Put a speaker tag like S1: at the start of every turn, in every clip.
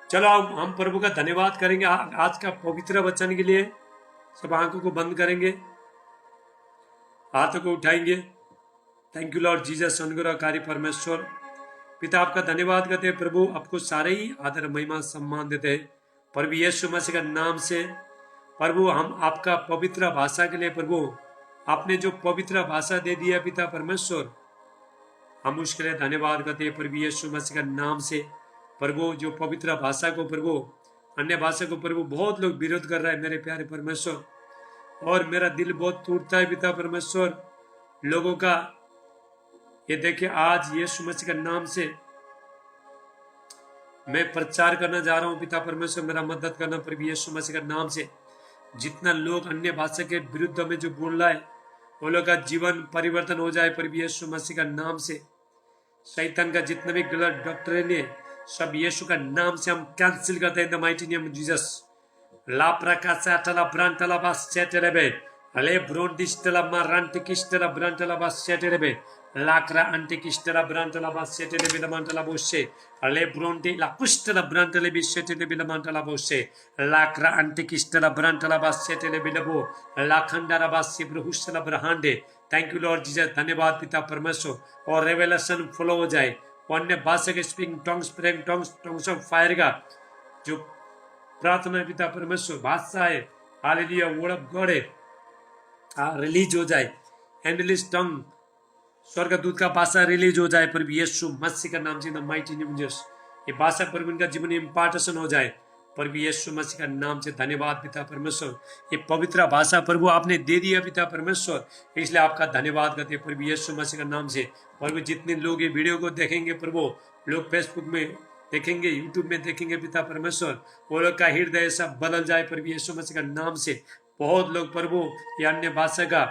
S1: चलो हम प्रभु का धन्यवाद करेंगे आज का पवित्र वचन के लिए। सब आंखों को बंद करेंगे, हाथों को उठाएंगे। थैंक यू लॉर्ड जीसस, अनुग्रहकारी परमेश्वर पिता, आपका धन्यवाद करते हैं प्रभु। आपको सारे ही आदर महिमा सम्मान देते हैं प्रभु यीशु मसीह का नाम से। प्रभु हम आपका पवित्र भाषा के लिए प्रभु, आपने जो पवित्र भाषा दे दिया पिता परमेश्वर, हम उसके लिए धन्यवाद करते हैं प्रभु यीशु मसीह का नाम से। प्रभु जो पवित्र भाषा को प्रभु, अन्य भाषा को प्रभु बहुत लोग विरोध कर रहा है मेरे प्यारे परमेश्वर, और मेरा दिल बहुत टूटता है पिता परमेश्वर लोगों का। ये देखिए आज यीशु मसीह का नाम से मैं प्रचार करना जा रहा हूं पिता परमेश्वर, मेरा मदद करना प्रभु यीशु मसीह का नाम से। जितना लोग अन्य भाषा के विरुद्ध में जो बोल रहा है वो लोग का जीवन परिवर्तन हो जाए प्रभु यीशु मसीह का नाम से। शैतान का जितना भी गलत डॉक्ट्रिन है सब यीशु का नाम से हम कैंसिल करते हैं in the mighty name of Jesus. ला प्रकाशा तला ब्रांटला बास चेटेलेबे अले ब्रोंडिस्टला मारांटिकिस्टला ब्रांटला बास चेटेलेबे लाक्रा अंटिकिस्टला ब्रांटला बास चेटेलेबे लमांटला बोशे अले ब्रोंडी ला कुस्टला ब्रांटले बि चेटेलेबे लमांटला बोशे लाक्रा अंटिकिस्टला ब्रांटला बास चेटेलेबे लबो लाखंडारा बास सिब्रहुस्टला ब्रहांडे। थैंक यू लॉर्ड जीसस, धन्यवाद पिता परमेश्वर। और रेवलेशन फ्लो हो जाए, अन्य भाषा के स्पीकिंग टंग्स ऑफ फायर का जो प्रार्थना पिता परमेश्वर भाषा है, हालेलुया, वर्ड ऑफ गॉड है, रिलीज हो जाए। एंडलेस टंग स्वर्गदूत का भाषा रिलीज हो जाए प्रभु यीशु मसीह का नाम से, the mighty name of Jesus. ये भाषा प्रभु इनका जीवन इम्पार्टेशन हो जाए प्रभु यीशु मसीह का नाम से। धन्यवाद पिता परमेश्वर, ये पवित्र भाषा प्रभु आपने दे दिया पिता परमेश्वर, इसलिए आपका धन्यवाद करते हैं प्रभु यीशु मसीह का नाम से। प्रभु जितने लोग ये वीडियो को देखेंगे प्रभु, लोग फेसबुक में देखेंगे, यूट्यूब में देखेंगे पिता परमेश्वर, वो लोग का हृदय सब बदल जाए प्रभु यीशु मसीह का नाम से। बहुत लोग प्रभु ये अन्य भाषा का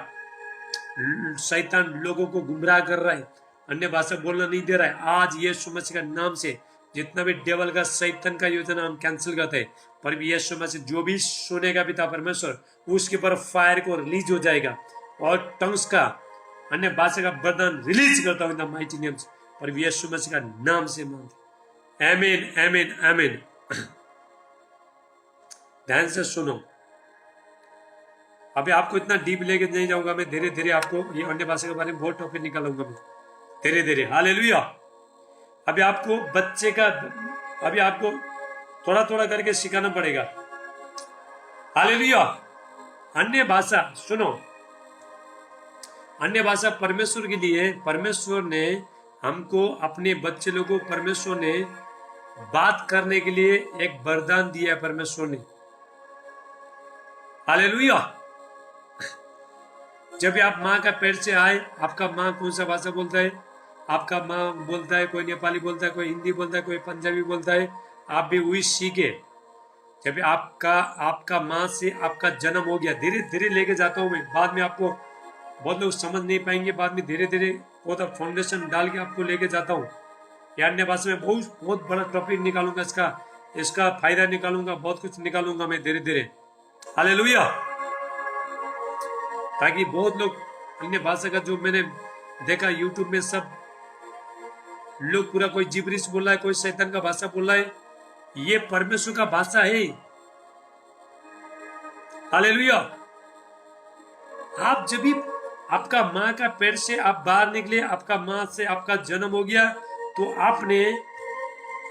S1: शैतान लोगों को गुमराह कर रहा है, अन्य भाषा बोलना नहीं दे रहा है। आज यीशु मसीह का नाम से जितना भी डेवल का शैतान का योजना हम कैंसिल करते हैं प्रभु यीशु मसीह। जो भी सुनेगा पिता परमेश्वर उसके ऊपर फायर को रिलीज हो जाएगा, और टंग्स का अन्य भाषा का वरदान रिलीज करता हूं इन द माइटी नेम प्रभु यीशु मसीह का नाम से मांगते। आमीन आमीन आमीन। ध्यान से सुनो, अभी आपको इतना डीप लेके नहीं जाऊंगा मैं, धीरे धीरे आपको ये अन्य भाषा के बारे में बहुत टॉपिक निकालूंगा मैं धीरे धीरे। हालेलुया। अभी आपको बच्चे का, अभी आपको थोड़ा थोड़ा करके सिखाना पड़ेगा। हालेलुया। अन्य भाषा सुनो, अन्य भाषा परमेश्वर के लिए, परमेश्वर ने हमको अपने बच्चे लोगों को परमेश्वर ने बात करने के लिए एक वरदान दिया है परमेश्वर ने। हालेलुया। जब भी आप माँ का पेट से आए, आपका माँ कौन सा भाषा बोलता है? आपका माँ बोलता है, कोई नेपाली बोलता है, कोई हिंदी बोलता है, कोई पंजाबी बोलता है। आप भी वही सीखे। जब आपका माँ से आपका जन्म हो गया, धीरे धीरे लेके जाता हूँ मैं, बाद में आपको बहुत लोग समझ नहीं पाएंगे, बाद में धीरे धीरे बहुत फाउंडेशन डाल के आपको लेके जाता हूँ। या अन्य भाषा में बहुत बड़ा टॉपिक निकालूंगा, इसका फायदा निकालूंगा, बहुत कुछ निकालूंगा मैं धीरे धीरे। हालेलुया। ताकि बहुत लोग अन्य भाषा का जो मैंने देखा यूट्यूब में, सब लोग पूरा कोई जिब्रिश बोल रहा है, कोई शैतान का भाषा बोल रहा है, ये परमेश्वर का भाषा है। हालेलुया। आप जब भी आपका माँ का पेट से आप बाहर निकले, आपका माँ से आपका जन्म हो गया, तो आपने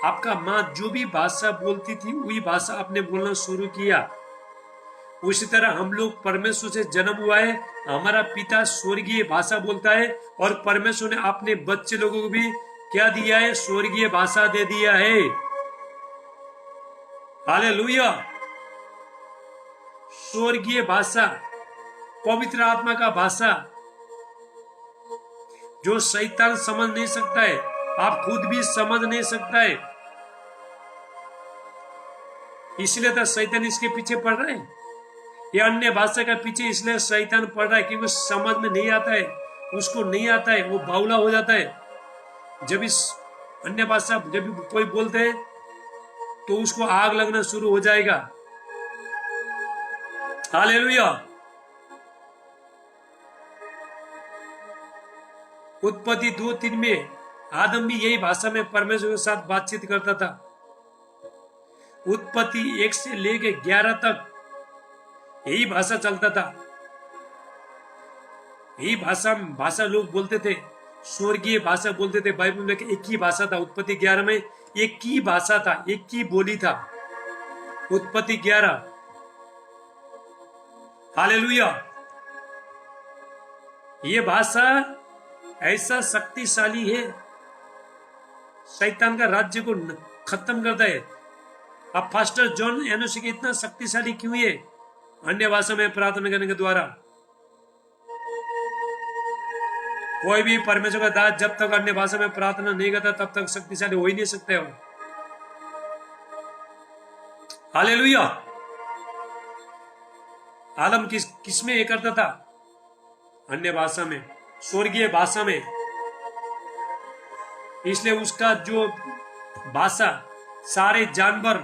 S1: आपका माँ जो भी भाषा बोलती थी वही भाषा आपने बोलना शुरू किया। उसी तरह हम लोग परमेश्वर से जन्म हुआ है, हमारा पिता स्वर्गीय भाषा बोलता है, और परमेश्वर ने अपने बच्चे लोगों को भी क्या दिया है? स्वर्गीय भाषा दे दिया है। हालेलुया। स्वर्गीय भाषा, पवित्र आत्मा का भाषा, जो शैतान समझ नहीं सकता है, आप खुद भी समझ नहीं सकता है। इसलिए तो शैतान इसके पीछे पड़ रहा है, ये अन्य भाषा का पीछे इसलिए शैतान पड़ रहा है, क्योंकि समझ में नहीं आता है, उसको नहीं आता है, वो बावला हो जाता है। जब इस अन्य भाषा जब कोई बोलते हैं तो उसको आग लगना शुरू हो जाएगा। हालेलुया। उत्पत्ति 2:3 में आदम भी यही भाषा में परमेश्वर के साथ बातचीत करता था। उत्पत्ति 1 से लेके 11 तक यही भाषा चलता था। यही भाषा लोग बोलते थे, स्वर्गीय भाषा बोलते थे। बाइबल में एक ही भाषा था। उत्पत्ति 11 में एक ही भाषा था, एक ही बोली था। उत्पत्ति 11। हालेलुया। ये भाषा ऐसा शक्तिशाली है, शैतान का राज्य को खत्म करता है। अब पास्टर जॉन एनोसी के इतना शक्तिशाली क्यों है? अन्य भाषा में प्रार्थना करने के द्वारा। कोई भी परमेश्वर का दास जब तक अन्य भाषा में प्रार्थना नहीं करता तब तक शक्तिशाली हो ही नहीं सकते हो। हालेलुया। आदम किसमें ये करता था? अन्य भाषा में, स्वर्गीय भाषा में। इसलिए उसका जो भाषा, सारे जानवर,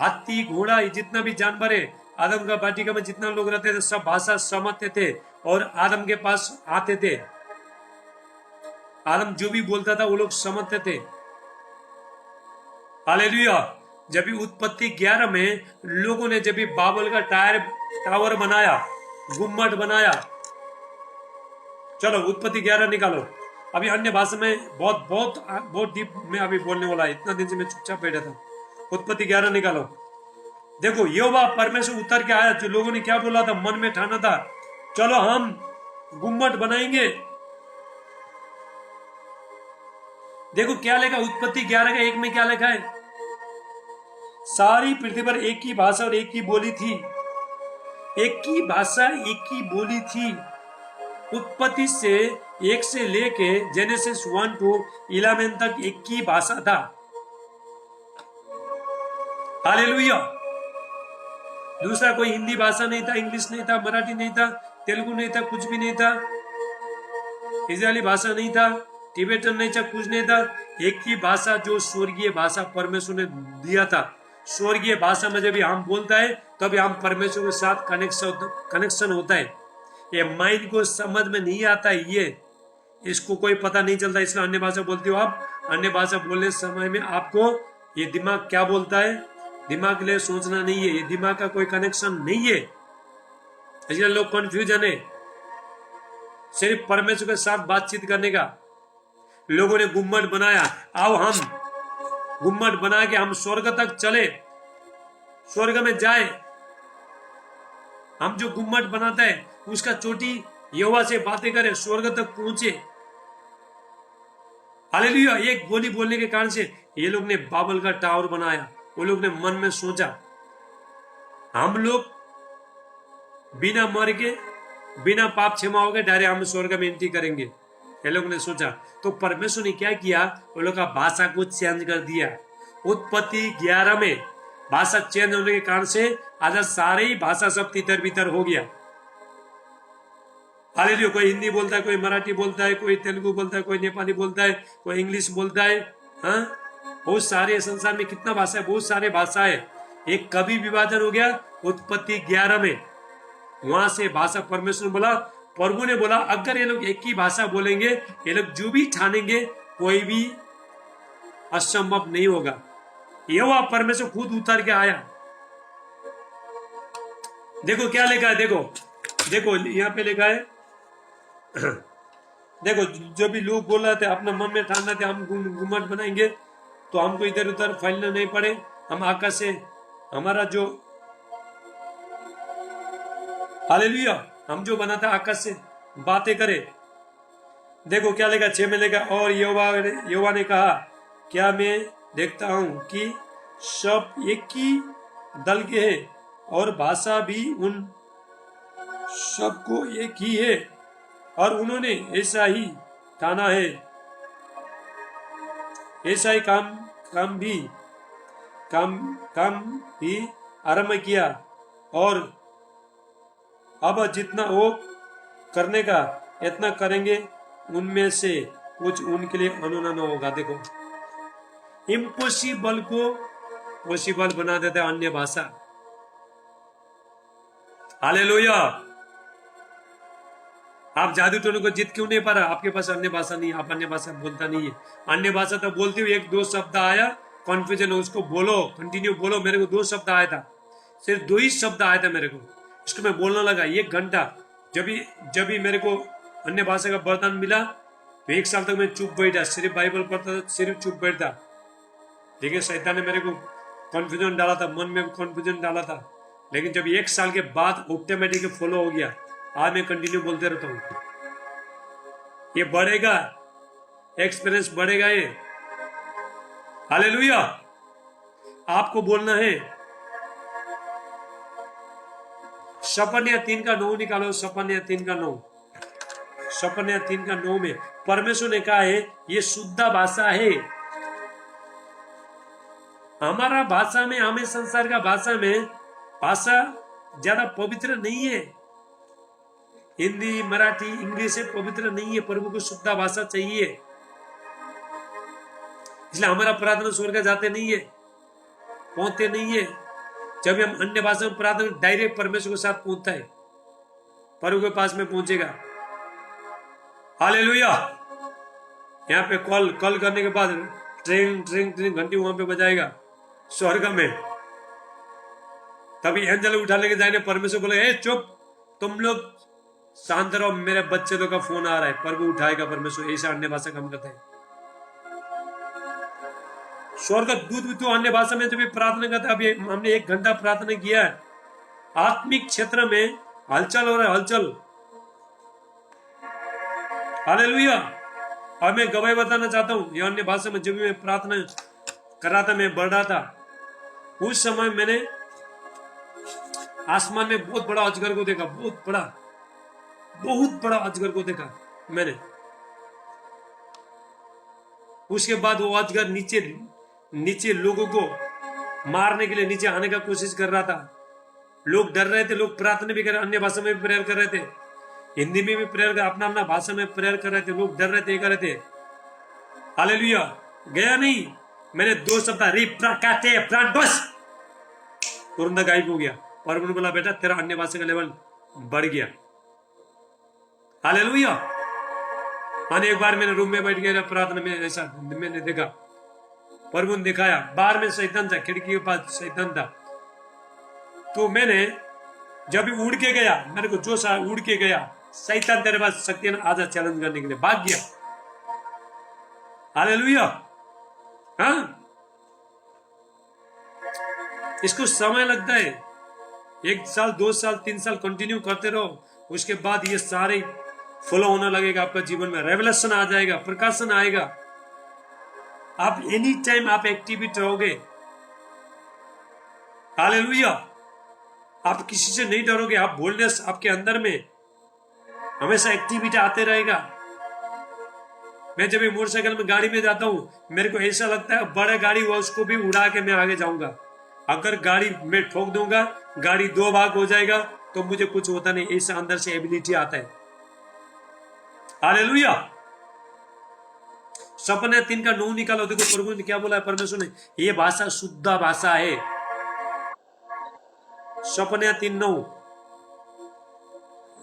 S1: हाथी, घोड़ा, जितना भी जानवर है, आदम का वाटिका में जितना लोग रहते थे सब भाषा समझते थे और आदम के पास आते थे। आदम जो भी बोलता था वो लोग समझते थे। हालेलुया। जब भी उत्पत्ति 11 में लोगों ने जब भी बाबल का टावर बनाया, गुम्मट बनाया। चलो उत्पत्ति 11 निकालो। अभी अन्य भाषा में बहुत डीप में अभी बोलने वाला है। इतना दिन से मैं चुपचाप बैठा था। उत्पत्ति 11 निकालो। देखो यहोवा परमेश्वर उतर के आया। जो लोगों ने क्या बोला था, मन में ठाना था, चलो हम गुम्मट बनाएंगे। देखो क्या लिखा उत्पत्ति 11 का 1 में क्या लिखा है? सारी पृथ्वी पर एक ही भाषा और एक ही बोली थी। एक ही भाषा, एक ही बोली थी। उत्पत्ति से 1 से लेके जेनेसिस 1 to 11 तक एक ही भाषा था। हालेलुया। दूसरा कोई हिंदी भाषा नहीं था, इंग्लिश नहीं था, मराठी नहीं था, तेलुगु नहीं था, कुछ भी नहीं था। इजरायली भाषा नहीं था, टिबेटन नहीं था, कुछ नहीं था। एक ही भाषा जो स्वर्गीय भाषा परमेश्वर ने दिया था। स्वर्गीय भाषा में जब हम बोलता है तभी हम परमेश्वर के साथ कनेक्शन होता है। ये माइंड को समझ में नहीं आता है, ये इसको कोई पता नहीं चलता। इसलिए अन्य भाषा बोलते हो आप। अन्य भाषा बोलने समय में आपको ये दिमाग क्या बोलता है, दिमाग के लिए सोचना नहीं है। ये दिमाग का कोई कनेक्शन नहीं है, इसलिए लोग कंफ्यूजन है। सिर्फ परमेश्वर के साथ बातचीत करने का। लोगों ने गुम्मट बनाया, आओ हम गुम्मट बना के हम स्वर्ग तक चले, स्वर्ग में जाए। हम जो गुम्मट बनाता है उसका चोटी यहोवा से बातें करे, स्वर्ग तक पहुंचे। हालेलुया। एक बोली बोलने के कारण से ये लोग ने बाबल का टावर बनाया। वो लोग ने मन में सोचा हम लोग बिना मर के, बिना पाप क्षमा हो गए डायरेक्ट हम स्वर्ग में एंट्री करेंगे। ये लोग ने सोचा। तो परमेश्वर ने क्या किया, वो लोग का भाषा को चेंज कर दिया। उत्पत्ति 11 में भाषा चेंज होने के कारण से आज सारे ही भाषा सब तितर बितर हो गया। हालेलुया। कोई हिंदी बोलता है, कोई मराठी बोलता है, कोई तेलुगु बोलता है, कोई नेपाली बोलता है, कोई इंग्लिश बोलता है। हाँ, बहुत सारे संसार में कितना भाषा है, बहुत सारे भाषा है। एक कभी विभाजन हो गया उत्पत्ति 11 में। वहां से भाषा परमेश्वर बोला, प्रभु ने बोला अगर ये लोग एक ही भाषा बोलेंगे, ये लोग जो भी ठानेंगे कोई भी असंभव नहीं होगा। यहोवा परमेश्वर खुद उतर के आया। देखो क्या लिखा है, देखो यहाँ पे लिखा है। देखो जो भी लोग बोल रहे थे, अपना मन में ठानना थे हम गुम्मट बनाएंगे तो हमको इधर उधर फैलना नहीं पड़े। हम आकाश से हमारा जो हालेलुया, हम जो बनाता आकाश से बातें करे। देखो क्या लिखा 6 में लिखा, और यहोवा ने कहा क्या मैं देखता हूं कि सब एक ही दल के हैं और भाषा भी उन सबको एक ही है, और उन्होंने ऐसा ही ठाना है, ऐसा ही काम भी आरंभ किया, और अब जितना वो करने का इतना करेंगे उनमें से कुछ उनके लिए अनूना न होगा। देखो इम्पॉसिबल को पॉसिबल बना देता है अन्य भाषा। हालेलुया। आप जादू टोने को जीत क्यों नहीं पा रहा? आपके पास अन्य भाषा नहीं है, आप अन्य भाषा बोलता नहीं है। अन्य भाषा तो बोलते हुए 1-2 शब्द आया कॉन्फ्यूजन है उसको बोलो, कंटिन्यू बोलो। मेरे को 2 शब्द आया था, सिर्फ 2 ही शब्द आया था मेरे को, इसको मैं बोलने लगा 1 घंटा। जब भी मेरे को अन्य भाषा का वरदान मिला तो 1 साल तक मैं चुप बैठा, सिर्फ बाइबल पढ़ता था, सिर्फ चुप बैठता। लेकिन शैतान ने मेरे को कॉन्फ्यूजन डाला था, मन में कॉन्फ्यूजन डाला था। लेकिन जब 1 साल के बाद ऑटोमेटिक फॉलो हो गया, आज मैं कंटिन्यू बोलते रहता हूँ। ये बढ़ेगा, एक्सपीरियंस बढ़ेगा ये। हालेलुया। आपको बोलना है। सपन्या 3:9 निकालो, सपन्या 3:9। सपन्या 3:9 में परमेश्वर ने कहा है ये शुद्ध भाषा है। हमारा भाषा में, हमें संसार का भाषा ज्यादा पवित्र नहीं है। हिंदी, मराठी, इंग्लिश से पवित्र नहीं है। प्रभु को शुद्ध भाषा चाहिए, इसलिए हमारा प्रार्थना स्वर्ग जाते नहीं है, पहुंचते नहीं है। जब हम अन्य भाषा में प्रार्थना डायरेक्ट परमेश्वर के साथ पहुंचता है, प्रभु के पास में पहुंचेगा। हालेलुया। यहाँ पे कॉल करने के बाद ट्रिंग घंटी वहां पे बजाएगा स्वर्ग में। तभी एंजल उठा लेके जाएंगे, परमेश्वर बोले ए चुप, तुम लोग शांत रहो, मेरे बच्चे लोग का फोन आ रहा है। प्रभु उठाएगा परमेश्वर, ऐसा अन्य भाषा काम करता है। स्वर्ग दूत भी तो अन्य भाषा में जब भी प्रार्थना करता है। अभी हमने 1 घंटा प्रार्थना किया है। आत्मिक क्षेत्र में हलचल हो रहा है, हलचल। हालेलुया। और मैं गवाही बताना चाहता हूं, ये अन्य भाषा में जब भी मैं प्रार्थना कर रहा था, मैं बढ़ रहा था, उस समय मैंने आसमान में बहुत बड़ा अजगर को देखा, बहुत बड़ा अजगर को देखा मैंने। उसके बाद वो अजगर नीचे लोगों को मारने के लिए नीचे आने का कोशिश कर रहा था। लोग डर रहे थे, लोग प्रार्थना भी कर रहे, अन्य भाषा में भी प्रेयर कर रहे थे, हिंदी में भी प्रेयर कर, अपना भाषा में प्रेयर कर रहे थे। लोग डर रहे थे, कर रहे थे। हालेलुया। गया नहीं, मैंने 2 शब्द रिप्राकाटे प्रांडोस, तुरंत गायब हो गया। प्रभु ने बोला बेटा तेरा अन्य भाषा का लेवल बढ़ गया। हालेलुया। एक बार मैंने रूम में बैठ गया प्रार्थना में, ऐसा मैंने देखा, प्रभु ने दिखाया, बाहर में शैतान था, खिड़की के पास शैतान था। तो मैंने जब भी उड़ के गया, मेरे को जोश आया, उड़ के गया, शैतान तेरे पास शक्ति है, आजा चैलेंज करने के लिए, भाग गया। हालेलुया। हाँ, इसको समय लगता है। 1 साल, 2 साल, 3 साल कंटिन्यू करते रहो, उसके बाद ये सारे फॉलो होने लगेगा आपका जीवन में। रेवलेशन आ जाएगा, प्रकाशन आएगा। आप एनी टाइम आप एक्टिविटी रहोगे। हालेलुया। आप किसी से नहीं डरोगे, आप बोलनेस आपके अंदर में हमेशा एक्टिविटी आते रहेगा। मैं जब भी मोटरसाइकिल में, गाड़ी में जाता हूं, मेरे को ऐसा लगता है बड़ा गाड़ी हुआ उसको भी उड़ा के मैं आगे जाऊंगा। अगर गाड़ी में ठोक दूंगा, गाड़ी 2 भाग हो जाएगा, तो मुझे कुछ होता नहीं, ऐसा अंदर से एबिलिटी आता है। हालेलुया। सपने 3:9 निकालो। देखो प्रभु ने क्या बोला है, परमेश्वर ने, ये भाषा शुद्ध भाषा है। सपने 3:9।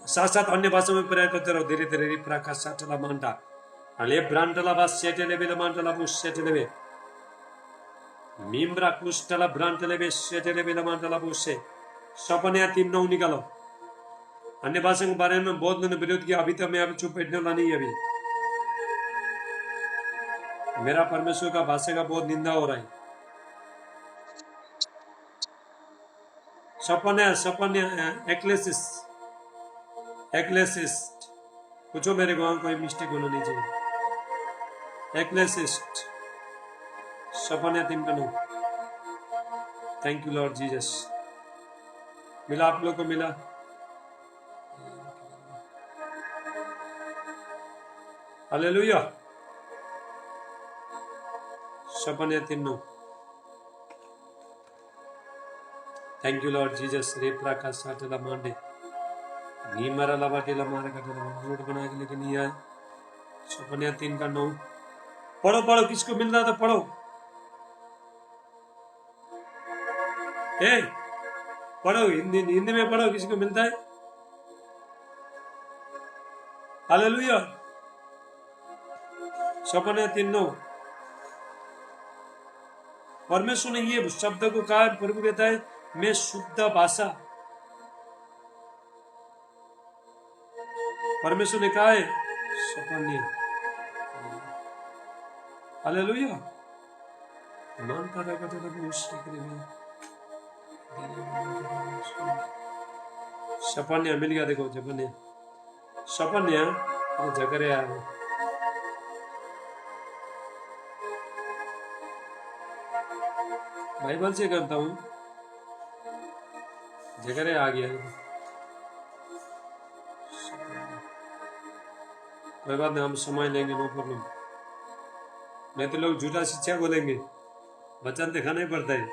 S1: साथ साथ अन्य भाषा में प्रेयर करते रहो, धीरे धीरे प्रकाश साटला मांटा अले ब्रांटला बास सेटले बेले मांटला बुस सेटले बे मिम्ब्रा कुस्टला ब्रांटले बे सेटले बेले मांटला बुस से। सपने 3:9 निकालो। अन्य भाषा के बारे में बहुत लोगों ने विरोध किया, अभी तक मैं अभी चुप बैठने वाला नहीं है। अभी मेरा परमेश्वर का भाषा का बहुत निंदा हो रहा है। सपने एक्लेसिस्ट पूछो मेरे को, कोई मिस्टेक होना नहीं चाहिए। एक्लेसिस्ट सपने 3:9। Thank you Lord Jesus. मिला आप लोग को, मिला? हालेलुया। सपने 3:9। Thank you Lord Jesus. रे प्रकाश साटला मांडे नीमरा लबाटेला मारे कटला नोट बना के लेके नहीं आए। सपने 3:9 पढ़ो, किसको मिल रहा था पढ़ो। पढ़ो, हिंदी में पढ़ो, किसी को मिलता है। हालेलुया। सपने 3:9। परमेश्वर ने ये शब्द को कहा, प्रभु कहता है मैं शुद्ध भाषा, परमेश्वर ने कहा है सपन्य। हालेलुया। सपन्य मिल गया, देखो जपन्य सपन्य जकरे आ गए। बाइबल से करता हूँ, जकरे आ गया। कोई बात नहीं, हम समय लेंगे, नो प्रॉब्लम। नहीं तो लोग झूठा शिक्षा बोलेंगे, वचन दिखाना ही पड़ता है।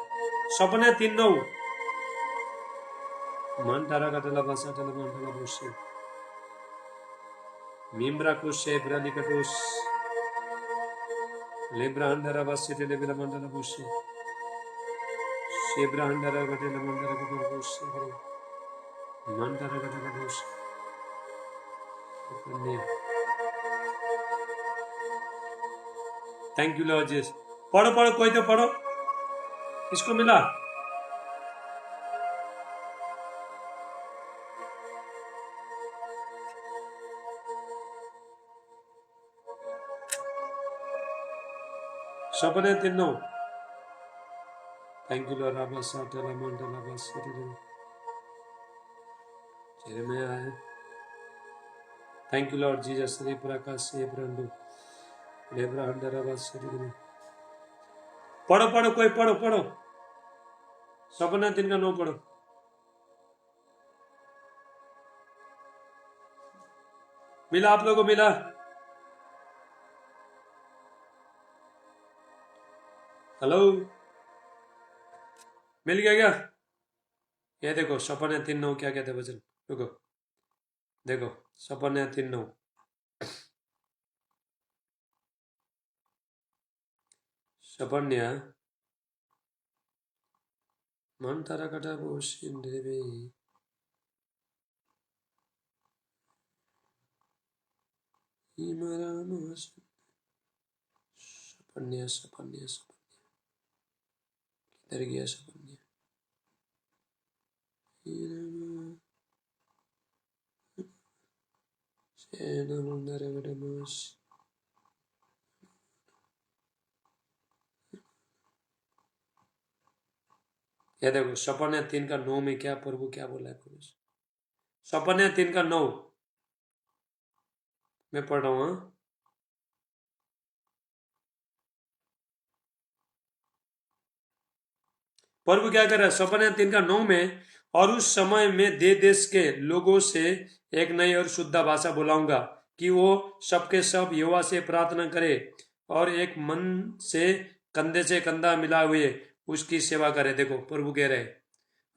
S1: सपने 3:9 मन तारा का तला बसा तला मन तला बुशे मीम्रा कुशे ब्राली कटोस लेब्रा अंडरा बसे तेले बिला मंडला बुशे शेब्रा अंडरा गटे ला मंडला कटोस बुशे मन तारा का तला बुशे। Thank you Lord Jesus. पढ़ो पढ़ो, कोई तो पढ़ो, किसको मिला? सपने 3:9। Thank you Lord. राबसा तला मंडला बसे तेरे में आए। Thank you Lord Jesus. Shri Prakash से ब्रंडो लेब्रा अंडरा बसे पढ़ो पढ़ो, कोई पढ़ो पढ़ो, सपना 3:9 पढ़ो। मिला आप लोगों को? मिला? हेलो, मिल गया क्या? ये देखो सपने 3:9 क्या कहते वचन, रुको देखो सपने 3:9 सपन्या मन तारा कटा बोशिन देवी सपन्या सपन्या सपन्या किधर गया सपन्या? ये देखो सपन्या 3:9 में क्या प्रभु क्या बोला है? सपन्या 3:9 मैं पढ़ रहा हूं। प्रभु क्या कर रहा है? सपन्या 3:9 में, और उस समय में देश के लोगों से एक नई और शुद्ध भाषा बुलाऊंगा कि वो सबके सब यहोवा से प्रार्थना करे और एक मन से कंधे से कंधा मिला हुए उसकी सेवा करे। देखो प्रभु कह रहे हैं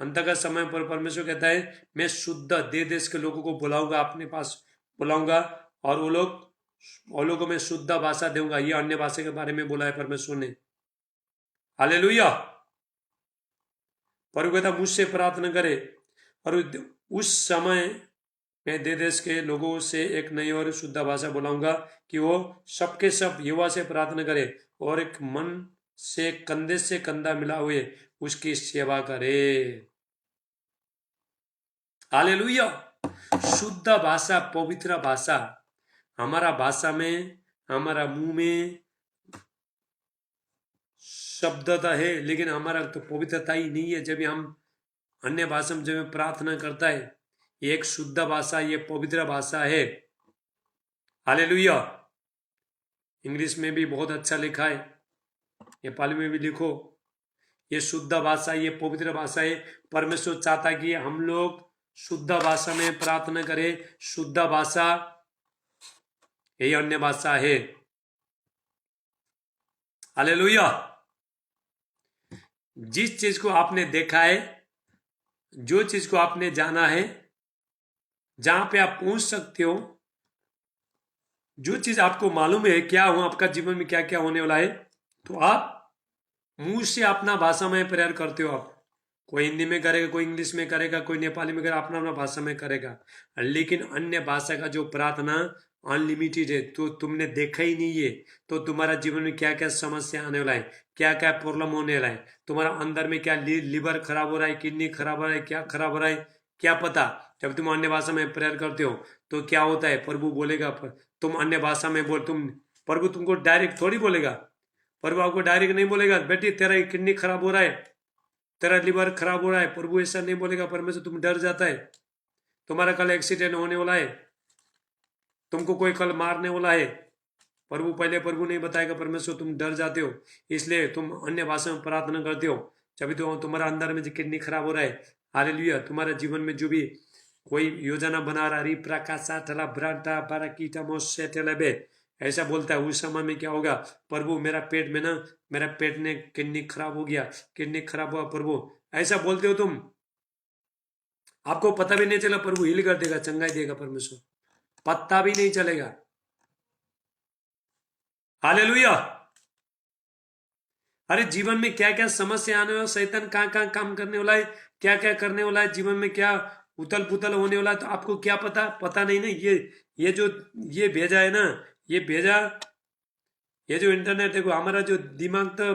S1: अंत का समय पर परमेश्वर कहता है मैं शुद्ध देश के लोगों को बुलाऊंगा, अपने पास बुलाऊंगा, और वो लोगों को मैं शुद्ध भाषा दूंगा। ये अन्य भाषा के बारे में बोला है परमेश्वर ने। हालेलुया। प्रभु कहता मुझसे प्रार्थना करे और उस समय मैं देश के लोगों से एक नई और शुद्ध भाषा बुलाऊंगा कि वो सबके सब यहोवा से प्रार्थना करे और एक मन से कंधा मिला हुए उसकी सेवा करे। हालेलुया। शुद्ध भाषा, पवित्र भाषा। हमारा भाषा में, हमारा मुंह में शब्दता है, लेकिन हमारा तो पवित्रता ही नहीं है। जब हम अन्य भाषा में जब प्रार्थना करता है, ये एक शुद्ध भाषा, ये पवित्र भाषा है। हालेलुया। इंग्लिश में भी बहुत अच्छा लिखा है, नेपाली में भी लिखो। ये शुद्ध भाषा, ये पवित्र भाषा है। परमेश्वर चाहता है कि हम लोग शुद्ध भाषा में प्रार्थना करें। शुद्ध भाषा यही अन्य भाषा है। हालेलुया। जिस चीज को आपने देखा है, जो चीज को आपने जाना है, जहां पे आप पहुंच सकते हो, जो चीज आपको मालूम है क्या हो आपका जीवन में क्या क्या होने वाला है, तो आप मुंह से अपना भाषा में प्रेयर करते हो। आप कोई हिंदी में करेगा, कोई इंग्लिश में करेगा, कोई नेपाली में करेगा, अपना अपना भाषा में करेगा। लेकिन अन्य भाषा का जो प्रार्थना अनलिमिटेड है, तो तुमने देखा ही नहीं है, तो तुम्हारा जीवन में क्या क्या समस्या आने वाला है, क्या क्या प्रॉब्लम होने वाला है, तुम्हारा अंदर में क्या लिवर खराब हो रहा है, किडनी खराब हो रहा है, क्या खराब हो रहा है, क्या पता। जब तुम अन्य भाषा में प्रेयर करते हो तो क्या होता है, प्रभु बोलेगा, तुम अन्य भाषा में बोल, तुम प्रभु तुमको डायरेक्ट थोड़ी बोलेगा, प्रभु आपको डायरेक्ट नहीं बोलेगा बेटी तेरा किडनी खराब हो रहा है, तेरा लिवर खराब हो रहा है, प्रभु ऐसा नहीं बोलेगा। परमेश्वर तुम डर जाता है, तुम्हारा कल एक्सीडेंट होने वाला है, तुमको कोई कल मारने वाला है, प्रभु पहले प्रभु नहीं बताएगा, परमेश्वर तुम डर जाते हो, इसलिए तुम अन्य भाषा में प्रार्थना करते हो। जब तो तुम्हारा अंदर में जो किडनी खराब हो रहा है, हालेलुया, तुम्हारा जीवन में जो भी कोई योजना बना रहा री प्रकाशा ठला ब्रांटा बाराकीटा मोसे ठेलेबे ऐसा बोलता है, उस समय में क्या होगा, प्रभु मेरा पेट में ना, मेरा पेट ने किडनी खराब हो गया, किडनी खराब हुआ प्रभु, ऐसा बोलते हो तुम, आपको पता भी नहीं चला, प्रभु हिल कर देगा, चंगाई देगा परमेश्वर, पता भी नहीं चलेगा। हालेलुया। अरे जीवन में क्या क्या समस्या आने वाला, शैतान कहाँ कहाँ काम करने वाला है, क्या क्या करने वाला है, जीवन में क्या उथल पुथल होने वाला है, तो आपको क्या पता, पता नहीं ना। ये जो ये भेजा है ना, ये भेजा, ये जो इंटरनेट देखो, हमारा जो दिमाग तो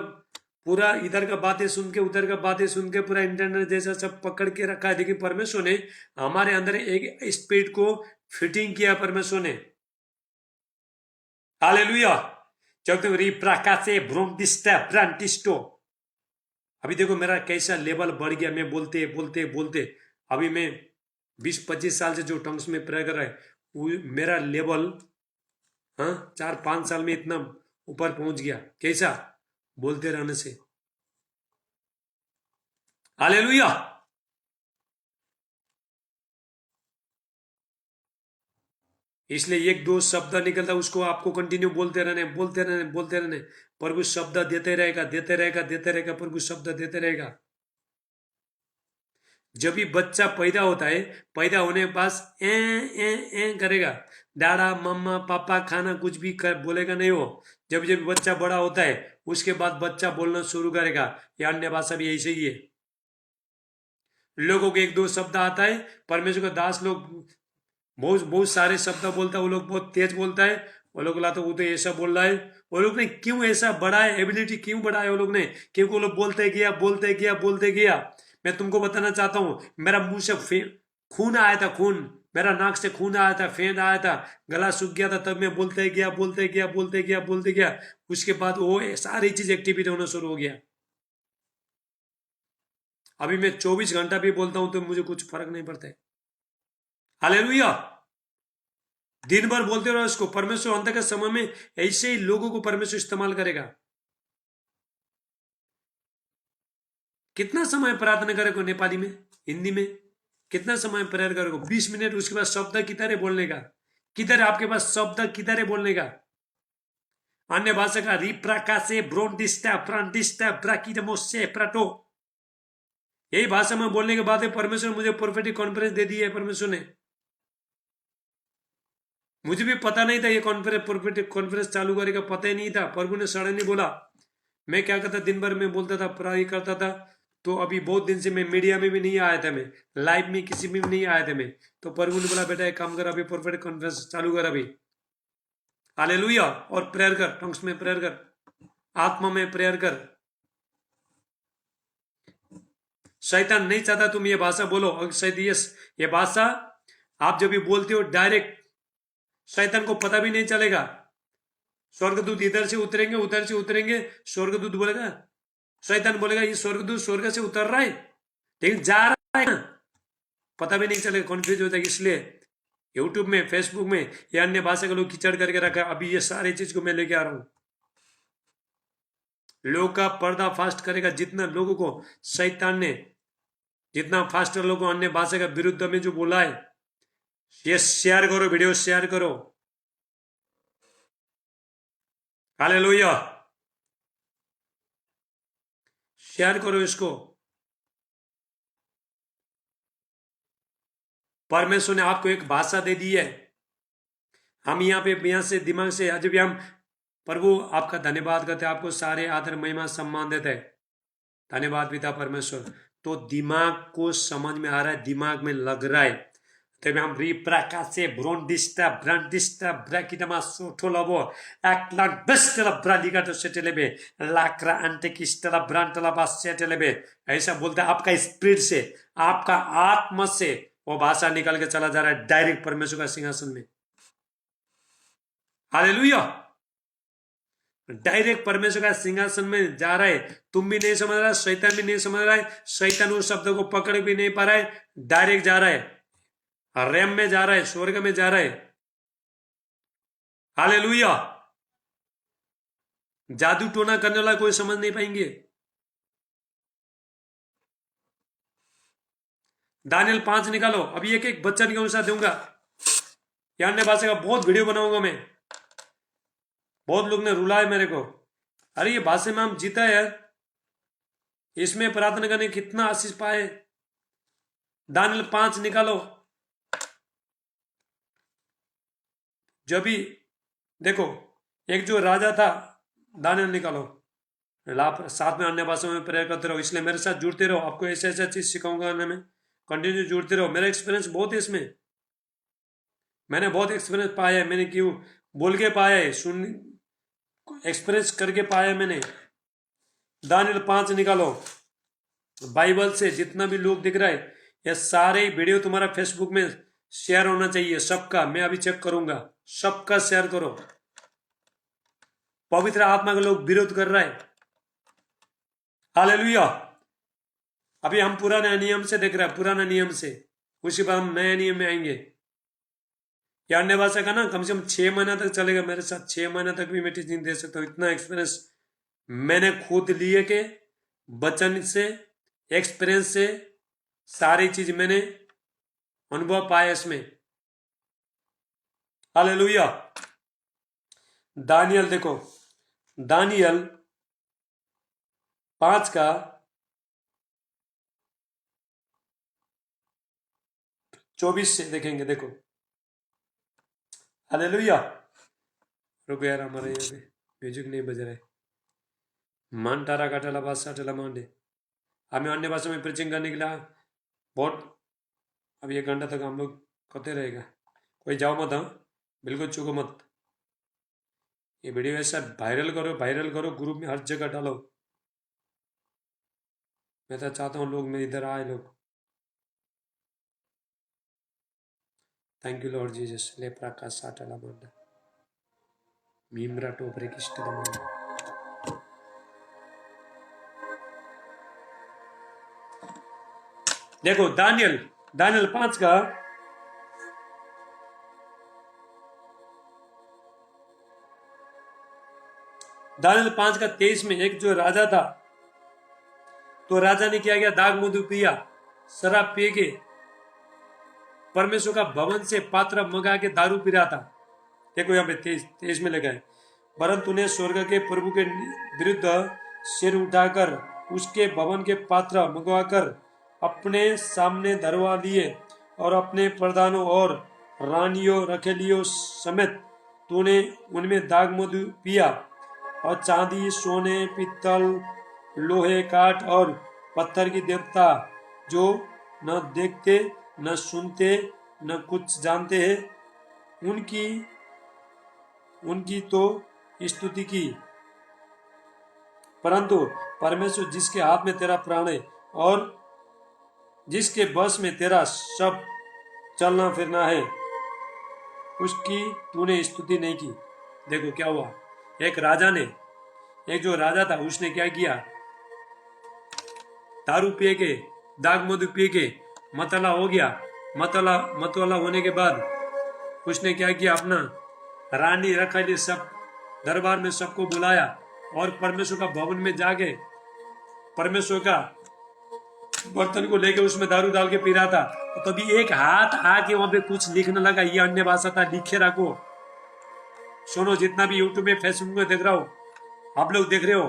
S1: पूरा इधर का बातें सुन के उधर का बातें सुन के पूरा इंटरनेट जैसा सब पकड़ के रखा है, लेकिन परमेश्वर ने हमारे अंदर एक स्पिरिट को फिटिंग किया परमेश्वर ने। हालेलुया। जब तुम रिप्राकासे ब्रोंटिस्टा ब्रांटिस्टो, अभी देखो मेरा कैसा लेवल बढ़ गया, मैं बोलते बोलते बोलते, अभी मैं 20-25 साल से जो टंग्स में प्रेयर कर रहा है, वो मेरा लेवल, हाँ, 4-5 साल में इतना ऊपर पहुंच गया, कैसा, बोलते रहने से। हालेलुया। इसलिए एक दो शब्द निकलता उसको आपको कंटिन्यू बोलते रहने, बोलते रहने, बोलते रहने, प्रभु शब्द देते रहेगा, देते रहेगा, देते रहेगा, प्रभु शब्द देते रहेगा। जब भी बच्चा पैदा होता है, पैदा होने के पास ए करेगा, डाड़ा मम्मा पापा खाना कुछ भी बोलेगा नहीं वो। जब जब बच्चा बड़ा होता है, उसके बाद बच्चा बोलना शुरू करेगा। या अन्य भाषा भी ऐसे ही है, लोगों को एक दो शब्द आता है, परमेश्वर का दास लोग बहुत बहुत सारे शब्द बोलता है, वो लोग बहुत तेज बोलता है, वो लोग लाते वो तो ऐसा बोल रहा है, वो लोग ने क्यों ऐसा बढ़ा है, एबिलिटी क्यों बढ़ा है वो लोग ने, क्योंकि वो लोग बोलते गया बोलते गया बोलते गया। मैं तुमको बताना चाहता हूँ, मेरा मुंह से खून आया था, खून, मेरा नाक से खून आया था, फेंद आया था, गला सूख गया था, तब मैं बोलते गया बोलते गया बोलते गया बोलते गया, उसके बाद वो सारी चीज एक्टिविटी होना शुरू हो गया। अभी मैं 24 घंटा भी बोलता हूं तो मुझे कुछ फर्क नहीं पड़ता है। हालेलुया। दिन भर बोलते रहो इसको, परमेश्वर अंत के समय में ऐसे ही लोगों को परमेश्वर इस्तेमाल करेगा। कितना समय प्रार्थना करेगा नेपाली में, हिंदी में, कितना समय प्रेयर करेगा, 20 मिनट, उसके बाद शब्द किधर है बोलने का, किधर है आपके पास शब्द, किधर है बोलने का, अन्य भाषा का रिप्राकासे ब्रोंटिस्टा प्रांटिस्टा ब्राकिडमोसे प्राटो, यही भाषा में बोलने के बाद परमेश्वर मुझे प्रोफेटिक कॉन्फ्रेंस दे दी है परमेश्वर ने। मुझे भी पता नहीं था ये कॉन्फ्रेंस, प्रोफेटिक कॉन्फ्रेंस चालू करेगा, पता ही नहीं था, प्रभु ने सडनली बोला। मैं क्या करता, दिन भर में बोलता था, पढ़ाई करता था, तो अभी बहुत दिन से मैं मीडिया में भी नहीं आया था, मैं लाइव में किसी में भी नहीं आया था मैं, तो प्रभु ने बोला बेटा एक काम कर, अभी प्रोफेटिक कॉन्फ्रेंस चालू कर अभी। हालेलुया। और प्रेयर कर, टंग्स में प्रेयर कर, आत्मा में प्रेयर कर। शैतान नहीं चाहता तुम ये भाषा बोलो, और शायद ये भाषा आप जब भी बोलते हो डायरेक्ट, शैतान को पता भी नहीं चलेगा। स्वर्गदूत इधर से उतरेंगे, उधर से उतरेंगे, स्वर्गदूत बोलेगा, शैतान बोलेगा ये स्वर्गदूत स्वर्ग से उतर रहा है, लेकिन जा रहा है ना, पता भी नहीं चलेगा, कॉन्फ्यूज होता है। इसलिए यूट्यूब में, फेसबुक में या अन्य भाषा के लोग कीचड़ करके रखा है। अभी ये सारी चीज को मैं लेके आ रहा हूं, लोग का पर्दा फास्ट करेगा। जितना लोगों को शैतान ने, जितना फास्ट लोगों को अन्य भाषा के विरुद्ध में जो बोला है, ये शेयर करो, वीडियो शेयर करो। हालेलुया। शेयर करो इसको। परमेश्वर ने आपको एक भाषा दे दी है, हम यहाँ पे यहाँ से दिमाग से आज भी हम प्रभु आपका धन्यवाद करते हैं, आपको सारे आदर महिमा सम्मान देते हैं। धन्यवाद पिता परमेश्वर। तो दिमाग को समझ में आ रहा है, दिमाग में लग रहा है, Tebam riprakace brondista brandista brakidama sotolabo aklan bestela braligato setelebe lakra antekistela brantela बस सेटलेबे। ऐसा बोलते हैं आपका स्पिरिट से, आपका आत्मा से वो भाषा निकल के चला जा रहा है डायरेक्ट परमेश्वर का सिंहासन में। हालेलुया, डायरेक्ट परमेश्वर का सिंहासन में जा रहा है। तुम भी नहीं समझ रहा, शैतान भी नहीं समझ रहा है, शैतान उस शब्द को पकड़ भी नहीं पा रहा है, डायरेक्ट जा रहा है, रैम में जा रहा है, स्वर्ग में जा रहा है। हालेलुया, जादू टोना करने वाला कोई समझ नहीं पाएंगे। दानियल 5 निकालो, अभी एक एक बच्चन के अनुसार दूंगा। अन्य भाषा का बहुत वीडियो बनाऊंगा मैं। बहुत लोग ने रुला है मेरे को, अरे ये भाषा में हम जीता है यार, इसमें प्रार्थना करने कितना आशीष पाए। दानियल 5 निकालो। जब भी देखो एक जो राजा था, दानियल निकालो, साथ में अन्य भाषाओं में प्रेयर करते रहो, इसलिए मेरे साथ जुड़ते रहो। आपको ऐसे ऐसा चीज सिखाऊंगा में, कंटिन्यू जुड़ते रहो। मेरा एक्सपीरियंस बहुत है इसमें, मैंने बहुत एक्सपीरियंस पाया है। मैंने क्यों बोल के पाया है, सुन एक्सपीरियंस करके पाया है मैंने। दानियल 5 निकालो। बाइबल से जितना भी लोग दिख रहा है, ये सारे वीडियो तुम्हारा फेसबुक में शेयर होना चाहिए सबका। मैं अभी चेक करूंगा, सबका शेयर करो। पवित्र आत्मा के लोग विरोध कर रहा है। हालेलुया। अभी हम पुराने नियम से देख रहे हैं, पुराना नियम से, उसी पर हम नए नियम में आएंगे। या अन्य भाषा का ना कम से कम 6 महीना तक चलेगा मेरे साथ, 6 महीना तक भी मैं टीचिंग दे सकता हूँ। इतना एक्सपीरियंस मैंने खुद लिए के वचन से, एक्सपीरियंस से, सारी चीज मैंने अनुभव पाया इसमें। हालेलुया। दानियल देखो, दानियल 5 का 24 से देखेंगे। देखो, हालेलुया। रुको यार, हमारे यहाँ पे म्यूजिक नहीं बज रहा है। मन टारा काटाला बात साटेला मांडे। हमें अन्य भाषा में प्रीचिंग करने के लिए बहुत, अब 1 घंटा तक हम लोग करते रहेगा। कोई जाओ मत, हाँ बिल्कुल चुको मत। ये वीडियो ऐसा वायरल करो, वायरल करो, ग्रुप में हर जगह डालो। मैं तो चाहता हूँ लोग मेरे इधर आए लोग। Thank you Lord Jesus. ले प्रकाश साटाला मांडा मीमरा टोपरे किष्ट मांडा। देखो दानियल 5 का दानियल 5 का 23 में एक जो राजा था, तो राजा ने क्या किया, दाग मधु पिया, शराब पी के परमेश्वर का भवन से पात्र मंगा के दारू पी रहा था। देखो यहाँ पे 23 में लगा है, परंतु ने स्वर्ग के प्रभु के विरुद्ध सिर उठाकर उसके भवन के पात्र मंगवाकर अपने सामने धरवा लिए, और अपने प्रधानों और रानियों रखेलियों समेत तूने उनमें दाग मधु पिया, और चांदी, सोने, पित्तल, लोहे, काठ और पत्थर की देवता जो न देखते, न सुनते, न कुछ जानते हैं, उनकी तो स्तुति की। परंतु परमेश्वर जिसके हाथ में तेरा प्राण है और जिसके बस में तेरा सब चलना फिरना है, उसकी तूने स्तुति नहीं की। देखो क्या हुआ, एक जो राजा था उसने क्या किया, दारू पिए के, दाग मधु पिए के मतला हो गया। मतवाला होने के बाद उसने क्या किया, अपना रानी रखैली सब दरबार में सबको बुलाया, और परमेश्वर का भवन में जाके परमेश्वर का बर्तन को लेके उसमें दारू डाल के पी रहा था। तो तभी एक हाथ आके वहां पे कुछ लिखने लगा, ये अन्य भाषा था, लिखे रखो। सुनो, जितना भी यूट्यूब में फेसबुक में देख रहा हो, आप लोग देख रहे हो,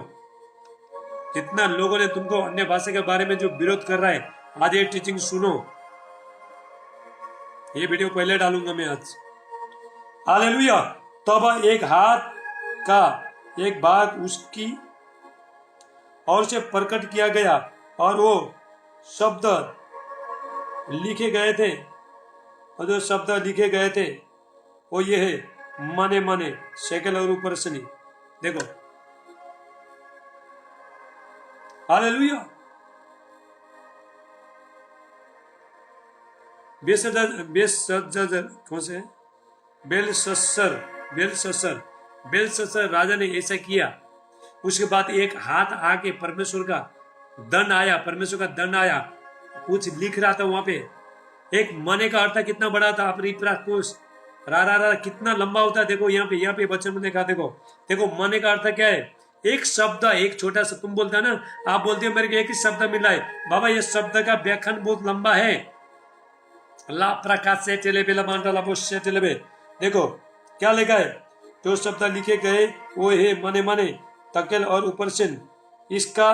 S1: जितना लोगों ने तुमको अन्य भाषा के बारे में जो विरोध कर रहा है, आज ये टीचिंग सुनो। ये वीडियो पहले डालूंगा मैं आज। हालेलुया। तब एक हाथ का एक भाग उसकी और से प्रकट किया गया, और वो शब्द लिखे गए थे, और जो शब्द लिखे गए थे वो ये है, मने मने, शेकेल और ऊपर सनी। देखो, हालेलुया। कौन से बेलशस्सर राजा ने ऐसा किया। उसके बाद एक हाथ आके परमेश्वर का दंड आया, परमेश्वर का दंड आया। कुछ लिख रहा था वहां पे। एक मने का अर्थ कितना बड़ा था, अपनी कोश रा रा रा कितना लंबा होता है। देखो यहाँ पे बच्चों में देखा, देखो मने का अर्थ क्या है। एक शब्द, एक छोटा सा, तुम बोलते है ना, आप बोलते हो मेरे को एक ही शब्द मिला है। बाबा ये शब्द का व्याख्यान बहुत लंबा है। ला प्रकाश से टेले बेला मांडला से टेले। देखो क्या लिखा है, जो शब्द लिखे गए वो है मने मने, तकेल और ऊपर से। इसका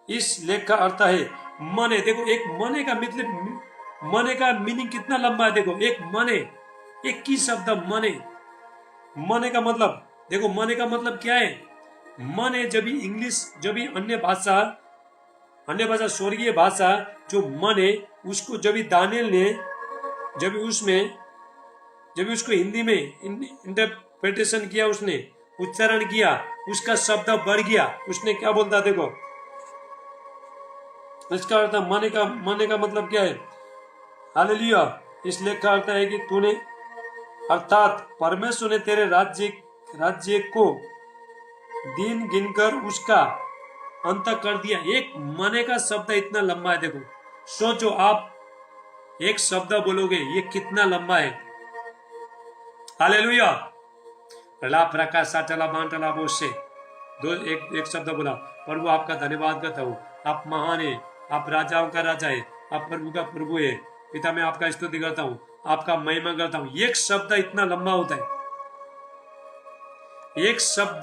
S1: इस लेख का अर्थ है मने। देखो एक मने का मतलब, मने का मीनिंग कितना लंबा है। देखो एक मने, एक की शब्द मने। मने का मतलब, देखो मने का मतलब क्या है। मने जब भी इंग्लिश, जब भी अन्य भाषा स्वर्गीय भाषा जो मने, उसको जब भी दानियल ने जब उसको हिंदी में इंटरप्रिटेशन किया, उसने उच्चारण किया, उसका शब्द बढ़ गया। उसने क्या बोलता, देखो इसका अर्थ मने का मतलब क्या है। हालेलुया। इस लेख का अर्थ है कि तूने, अर्थात परमेश्वर ने तेरे राज्य को दिन गिनकर उसका अंत कर दिया। एक मने का शब्द इतना लंबा है। देखो सोचो, आप एक शब्द बोलोगे ये कितना लंबा है। हालेलुया। ला प्रकाश साटला बांटला बोसे एक शब्द बोला, प्रभु आपका धन्यवाद करता हूँ, आप महान है, आप राजाओं का राजा है, आप प्रभु का प्रभु है। पिता मैं आपका स्तुति करता हूँ, आपका महिमा करता हूँ। एक शब्द इतना लंबा होता है। एक शब्द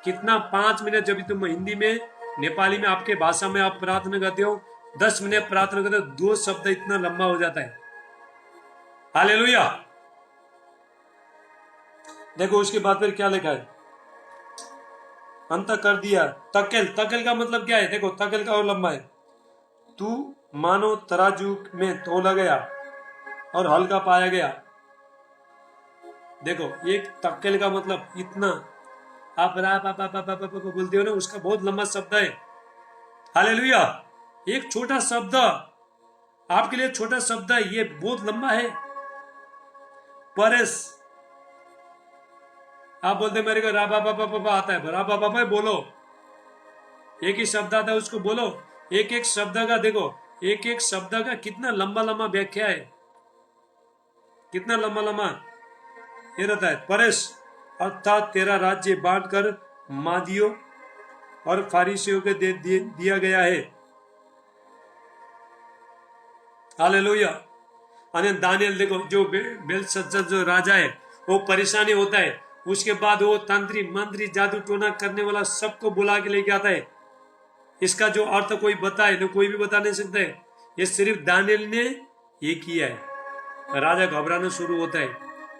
S1: कितना, 5 मिनट जब तुम हिंदी में, नेपाली में, आपके भाषा में आप प्रार्थना करते हो, 10 मिनट प्रार्थना करते हो, 2 शब्द इतना लंबा हो जाता है। हालेलुया। देखो उसके बाद फिर क्या लिखा है, अंत कर दिया। तकेल का मतलब क्या है। देखो तकेल का और लंबा है। तू मानो तराजू में तोला गया और हल्का पाया गया। देखो एक तकेल का मतलब इतना, आप बोलते हो ना, उसका बहुत लंबा शब्द है। हालेलुया। एक छोटा शब्द आपके लिए, छोटा शब्द है, ये बहुत लंबा है। परेश, आप बोलते मेरे को राबा बाबा आता है, राबा बाबा बोलो, एक ही शब्द आता है, उसको बोलो। एक एक शब्द का देखो, एक एक शब्द का कितना लंबा लंबा व्याख्या है, कितना लंबा लंबा ये रहता है। परेश अर्थात तेरा राज्य बांटकर मादियों और फारिसियों को दिया गया है। हालेलुया। अने दानियल देखो, जो बेलशस्सर जो राजा है वो परेशानी होता है, उसके बाद वो तंत्री मंत्री जादू टोना करने वाला सबको बुला के लेके आता है। इसका जो अर्थ कोई बताए तो कोई भी बता नहीं सकता है, ये सिर्फ दानियल ने ये किया है। राजा घबराना शुरू होता है,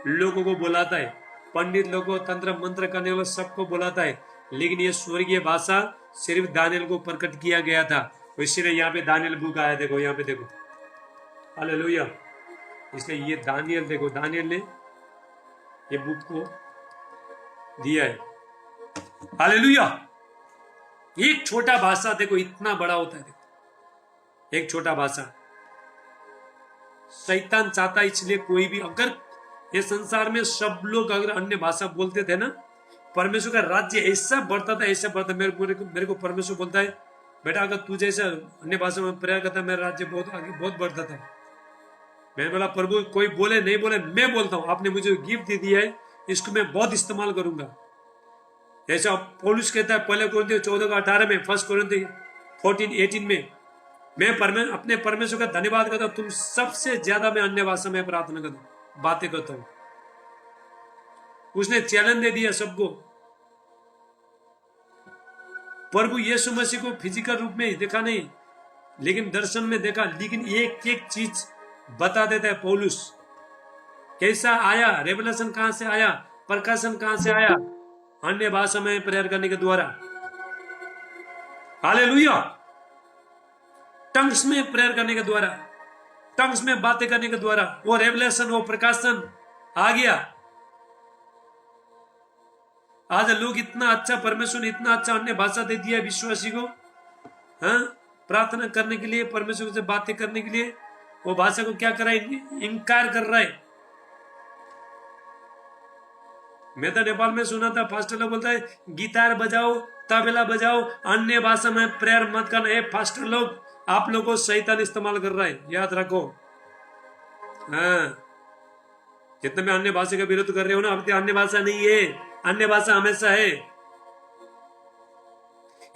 S1: लोगों को बुलाता है, पंडित लोगों को, तंत्र मंत्र करने वाले सबको बुलाता है, लेकिन ये स्वर्गीय भाषा सिर्फ दानियल को प्रकट किया गया था। इसीलिए यहाँ पे दानियल बुक आया। देखो यहाँ पे देखो, हालेलुया। इसलिए ये दानियल, देखो दानियल ने ये बुक को दिया है। हालेलुया। एक छोटा भाषा देखो इतना बड़ा होता है। देखो एक छोटा भाषा, शैतान चाहता, इसलिए कोई भी, अगर ये संसार में सब लोग अगर अन्य भाषा बोलते थे ना, परमेश्वर का राज्य ऐसा बढ़ता था, ऐसा बढ़ता। मेरे को परमेश्वर बोलता है, बेटा अगर तू जैसा अन्य भाषा में प्रेयर करता, मेरा राज्य बहुत आगे बहुत बढ़ता था। मैंने बोला प्रभु कोई बोले नहीं बोले, मैं बोलता हूँ, आपने मुझे गिफ्ट दे दिया है, इसको मैं बहुत इस्तेमाल करूंगा। ऐसा पौलुस कहता है पहले कोरिन्थियों 14:18 में, 1 कोरिन्थियों 14:18 में, मैं अपने परमेश्वर का धन्यवाद करता हूँ, तुम सबसे ज्यादा मैं अन्य भाषा में प्रार्थना करता हूँ, बातें करता हूँ। उसने चैलेंज दे दिया सबको। प्रभु यीशु मसीह को फिजिकल रूप में देखा नहीं, लेकिन दर्शन में देखा, लेकिन एक एक चीज बता देता है पौलुस। कैसा आया रेवलेशन, कहां से आया, प्रकाशन कहां से आया, अन्य भाषा में प्रेयर करने के द्वारा। हालेलुया। टंग्स में प्रेयर करने के द्वारा। टंग्स में बातें करने के द्वारा वो रेवलेशन, वो प्रकाशन आ गया। आज लोग इतना अच्छा, परमेश्वर ने इतना अच्छा अन्य भाषा दे दिया विश्वासी को, हाँ, प्रार्थना करने के लिए, परमेश्वर से बातें करने के लिए। वो भाषा को क्या कर रहा है? इनकार कर रहा है। मैं तो नेपाल में सुना था, फास्टर लोग बोलता है गिटार बजाओ, तबला बजाओ, अन्य भाषा में प्रेयर मत करना। ये फास्टर लोग, आप लोगों को शैतान इस्तेमाल कर रहा है, याद रखो। हाँ, जितने में अन्य भाषा का विरोध कर रहे हो ना, अब तो अन्य भाषा नहीं है, अन्य भाषा हमेशा है।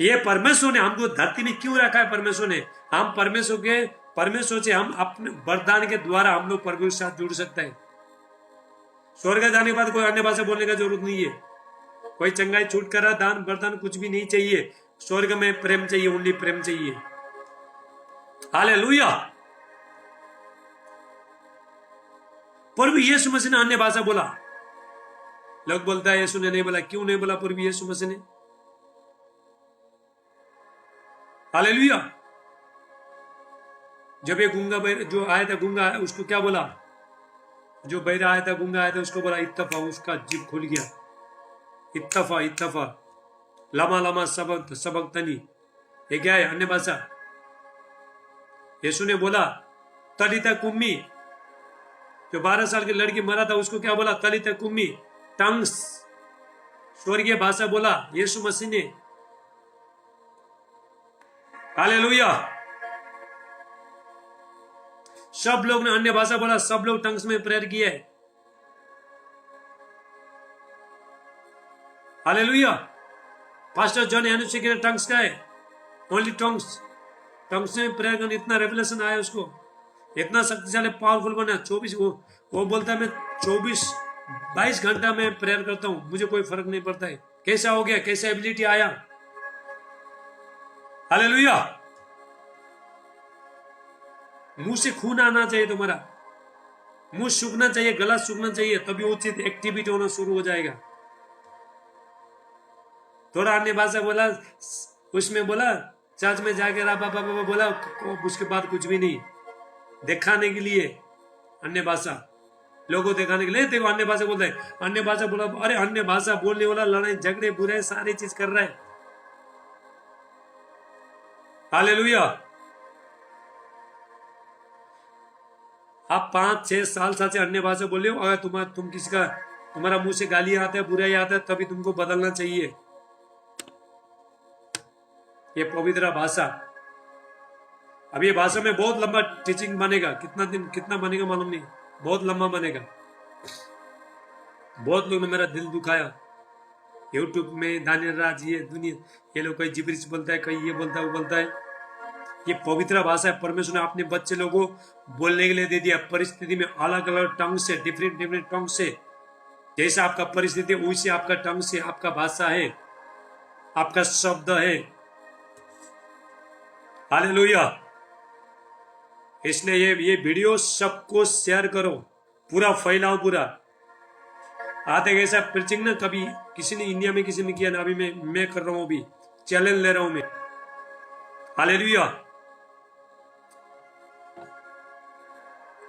S1: ये परमेश्वर ने हमको धरती में क्यों रखा है? परमेश्वर ने, हम परमेश्वर से हम अपने वरदान के द्वारा हम लोग प्रभु के साथ जुड़ सकते हैं। स्वर्ग जाने के बाद कोई अन्य भाषा बोलने का जरूरत नहीं है। कोई चंगाई, छुटकारा, दान, वरदान कुछ भी नहीं चाहिए। स्वर्ग में प्रेम चाहिए, ओनली प्रेम चाहिए। हालेलुया। प्रभु यीशु मसीह ने अन्य भाषा बोला। लोग बोलता है यीशु ने नहीं बोला। क्यों नहीं बोला प्रभु यीशु मसीह ने? हालेलुया। जब ये गूंगा जो आया था, गूंगा, उसको क्या बोला? जो बहरा आया था, गूंगा आया था, उसको बोला इत्तफा, उसका जीभ खुल गया। इत्तफा, इत्तफा, लमा लमा सबक सबक तनी, ये क्या है? अन्य भाषा। यीशु ने बोला तलिता कुम्मी, जो 12 साल की लड़की मरा था उसको क्या बोला? तलिता कुम्मी, टंग्स, स्वर्गीय भाषा बोला यीशु मसीह ने। हालेलुया। सब लोग ने अन्य भाषा बोला, सब लोग टंग्स में प्रेयर किए। हालेलुया। पास्टर जॉन यानुसी के टंग्स का है, ओनली टंग्स। टंग्स में प्रेयर करने इतना रेवलेशन आया उसको, इतना शक्तिशाली पावरफुल बना। 24 वो बोलता है मैं 22 घंटा में प्रेयर करता हूं, मुझे कोई फर्क नहीं पड़ता है। कैसा हो गया? कैसा एबिलिटी आया? हालेलुया। मुंह से खून आना चाहिए तुम्हारा, मुंह सूखना चाहिए, गला सूखना चाहिए, तभी उचित एक्टिविटी होना शुरू हो जाएगा। थोड़ा अन्य भाषा बोला, उसमें बोला चर्च में जाके रा बाबा बाबा बोला, उसके बाद कुछ भी नहीं, दिखाने के लिए अन्य भाषा, लोगों दिखाने के लिए। देखो अन्य भाषा बोलता है, अन्य भाषा बोला, अरे अन्य भाषा बोलने वाला लड़ाई झगड़े बुराई सारी चीज कर रहा है। हालेलुया। आप 5-6 साल से अन्य भाषा बोल रहे हो, अगर तुम किसी का, तुम्हारा मुंह से गाली आता है, बुराई आता है, तभी तुमको बदलना चाहिए। ये पवित्र भाषा, अब ये भाषा में बहुत लंबा टीचिंग बनेगा। कितना दिन, कितना बनेगा मालूम नहीं, बहुत लंबा बनेगा। बहुत लोग ने मेरा दिल दुखाया यूट्यूब में, दानियल राज, ये दुनिया, ये लोग कोई जिब्रिश बोलता है, कोई ये बोलता है, वो बोलता है। ये पवित्र भाषा है, परमेश्वर ने अपने बच्चे लोगों को बोलने के लिए दे दिया। परिस्थिति में अलग अलग टंग से, डिफरेंट डिफरेंट टंग से, जैसा आपका परिस्थिति वैसे आपका टंग से आपका भाषा है, आपका शब्द है। हालेलुया। इसलिए ये वीडियो सबको शेयर करो, पूरा फैलाओ, पूरा। आते कैसा प्रीचिंग ना कभी किसी ने इंडिया में किसी ने किया ना, अभी मैं कर रहा हूं, अभी चैलेंज ले रहा हूं मैं। हालेलुया।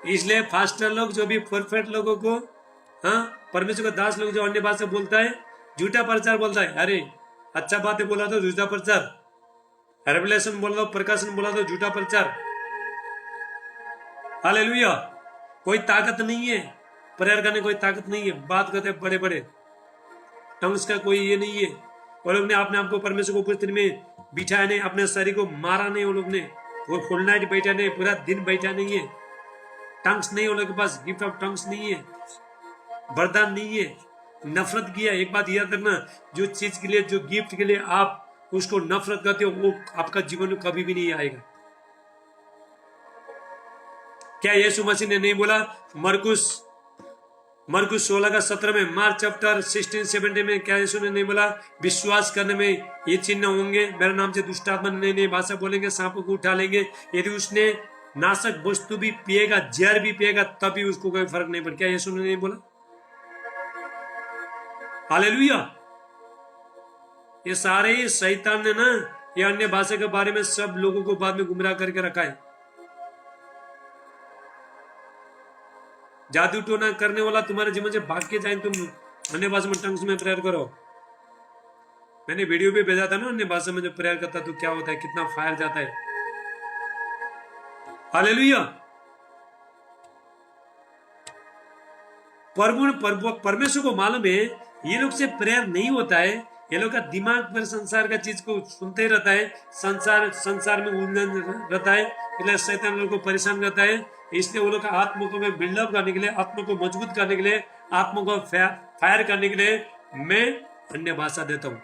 S1: इसलिए फास्टर लोग जो भी परफेक्ट लोगों को, हाँ, परमेश्वर का दास लोग जो अन्य भाषा बोलता है, झूठा प्रचार बोलता है। अरे अच्छा बातें बोला तो झूठा प्रचार, रेवलेशन बोला तो, प्रकाशन बोला तो झूठा प्रचार। हालेलुया। कोई ताकत नहीं है प्रेयर करने, कोई ताकत नहीं है। बात करते बड़े बड़े टंग्स का कोई ये नहीं है। वो लोग ने अपने आप को परमेश्वर को उपस्थिति में बिठाया नहीं, अपने शरीर को मारा नहीं। वो लोग ने वो फुल नाइट बैठा नहीं, पूरा दिन बैठा नहीं है। टंग्स नहीं, वो लोग के पास गिफ्ट ऑफ टंग्स नहीं है, वरदान नहीं है। नफरत किया। एक बात याद रखना, जो चीज के लिए, जो गिफ्ट के लिए आप उसको नफरत करते हो, वो आपका जीवन में कभी भी नहीं आएगा। क्या यीशु मसीह ने नहीं बोला मरकुस 16:17 में, मार्क चैप्टर 16-17 में, क्या यीशु ने नहीं बोला विश्वास करने में ये चिन्ह होंगे, मेरे नाम से दुष्ट आत्मा नई नई भाषा बोलेंगे, सांपों को उठा लेंगे, यदि उसने नाशक वस्तु भी पिएगा, जहर भी पिएगा, तभी उसको कोई फर्क नहीं पड़ेगा। क्या यीशु ने नहीं बोला? हालेलुया। ये सारे शैतान ने ना, ये अन्य भाषा के बारे में सब लोगों को बाद में गुमराह करके रखा है। जादू टोना करने वाला तुम्हारे जीवन से भाग के जाए, तुम अन्य भाषा में टंग्स में प्रेयर करो। मैंने वीडियो भी भेजा था ना, अन्य भाषा में जो प्रेयर करता तो क्या होता है, कितना फायर जाता है। हालेलुया। परमेश्वर को मालूम है ये लोग से प्रेयर नहीं होता है, ये लोग का दिमाग पर संसार का चीज को सुनते रहता है, संसार में उलझन रहता है, इसलिए शैतान लोग को परेशान करता है। इसलिए वो लोग का आत्मा को मैं बिल्डअप करने के लिए, आत्मा को मजबूत करने के लिए, आत्मा को फायर करने के लिए मैं अन्य भाषा देता हूं।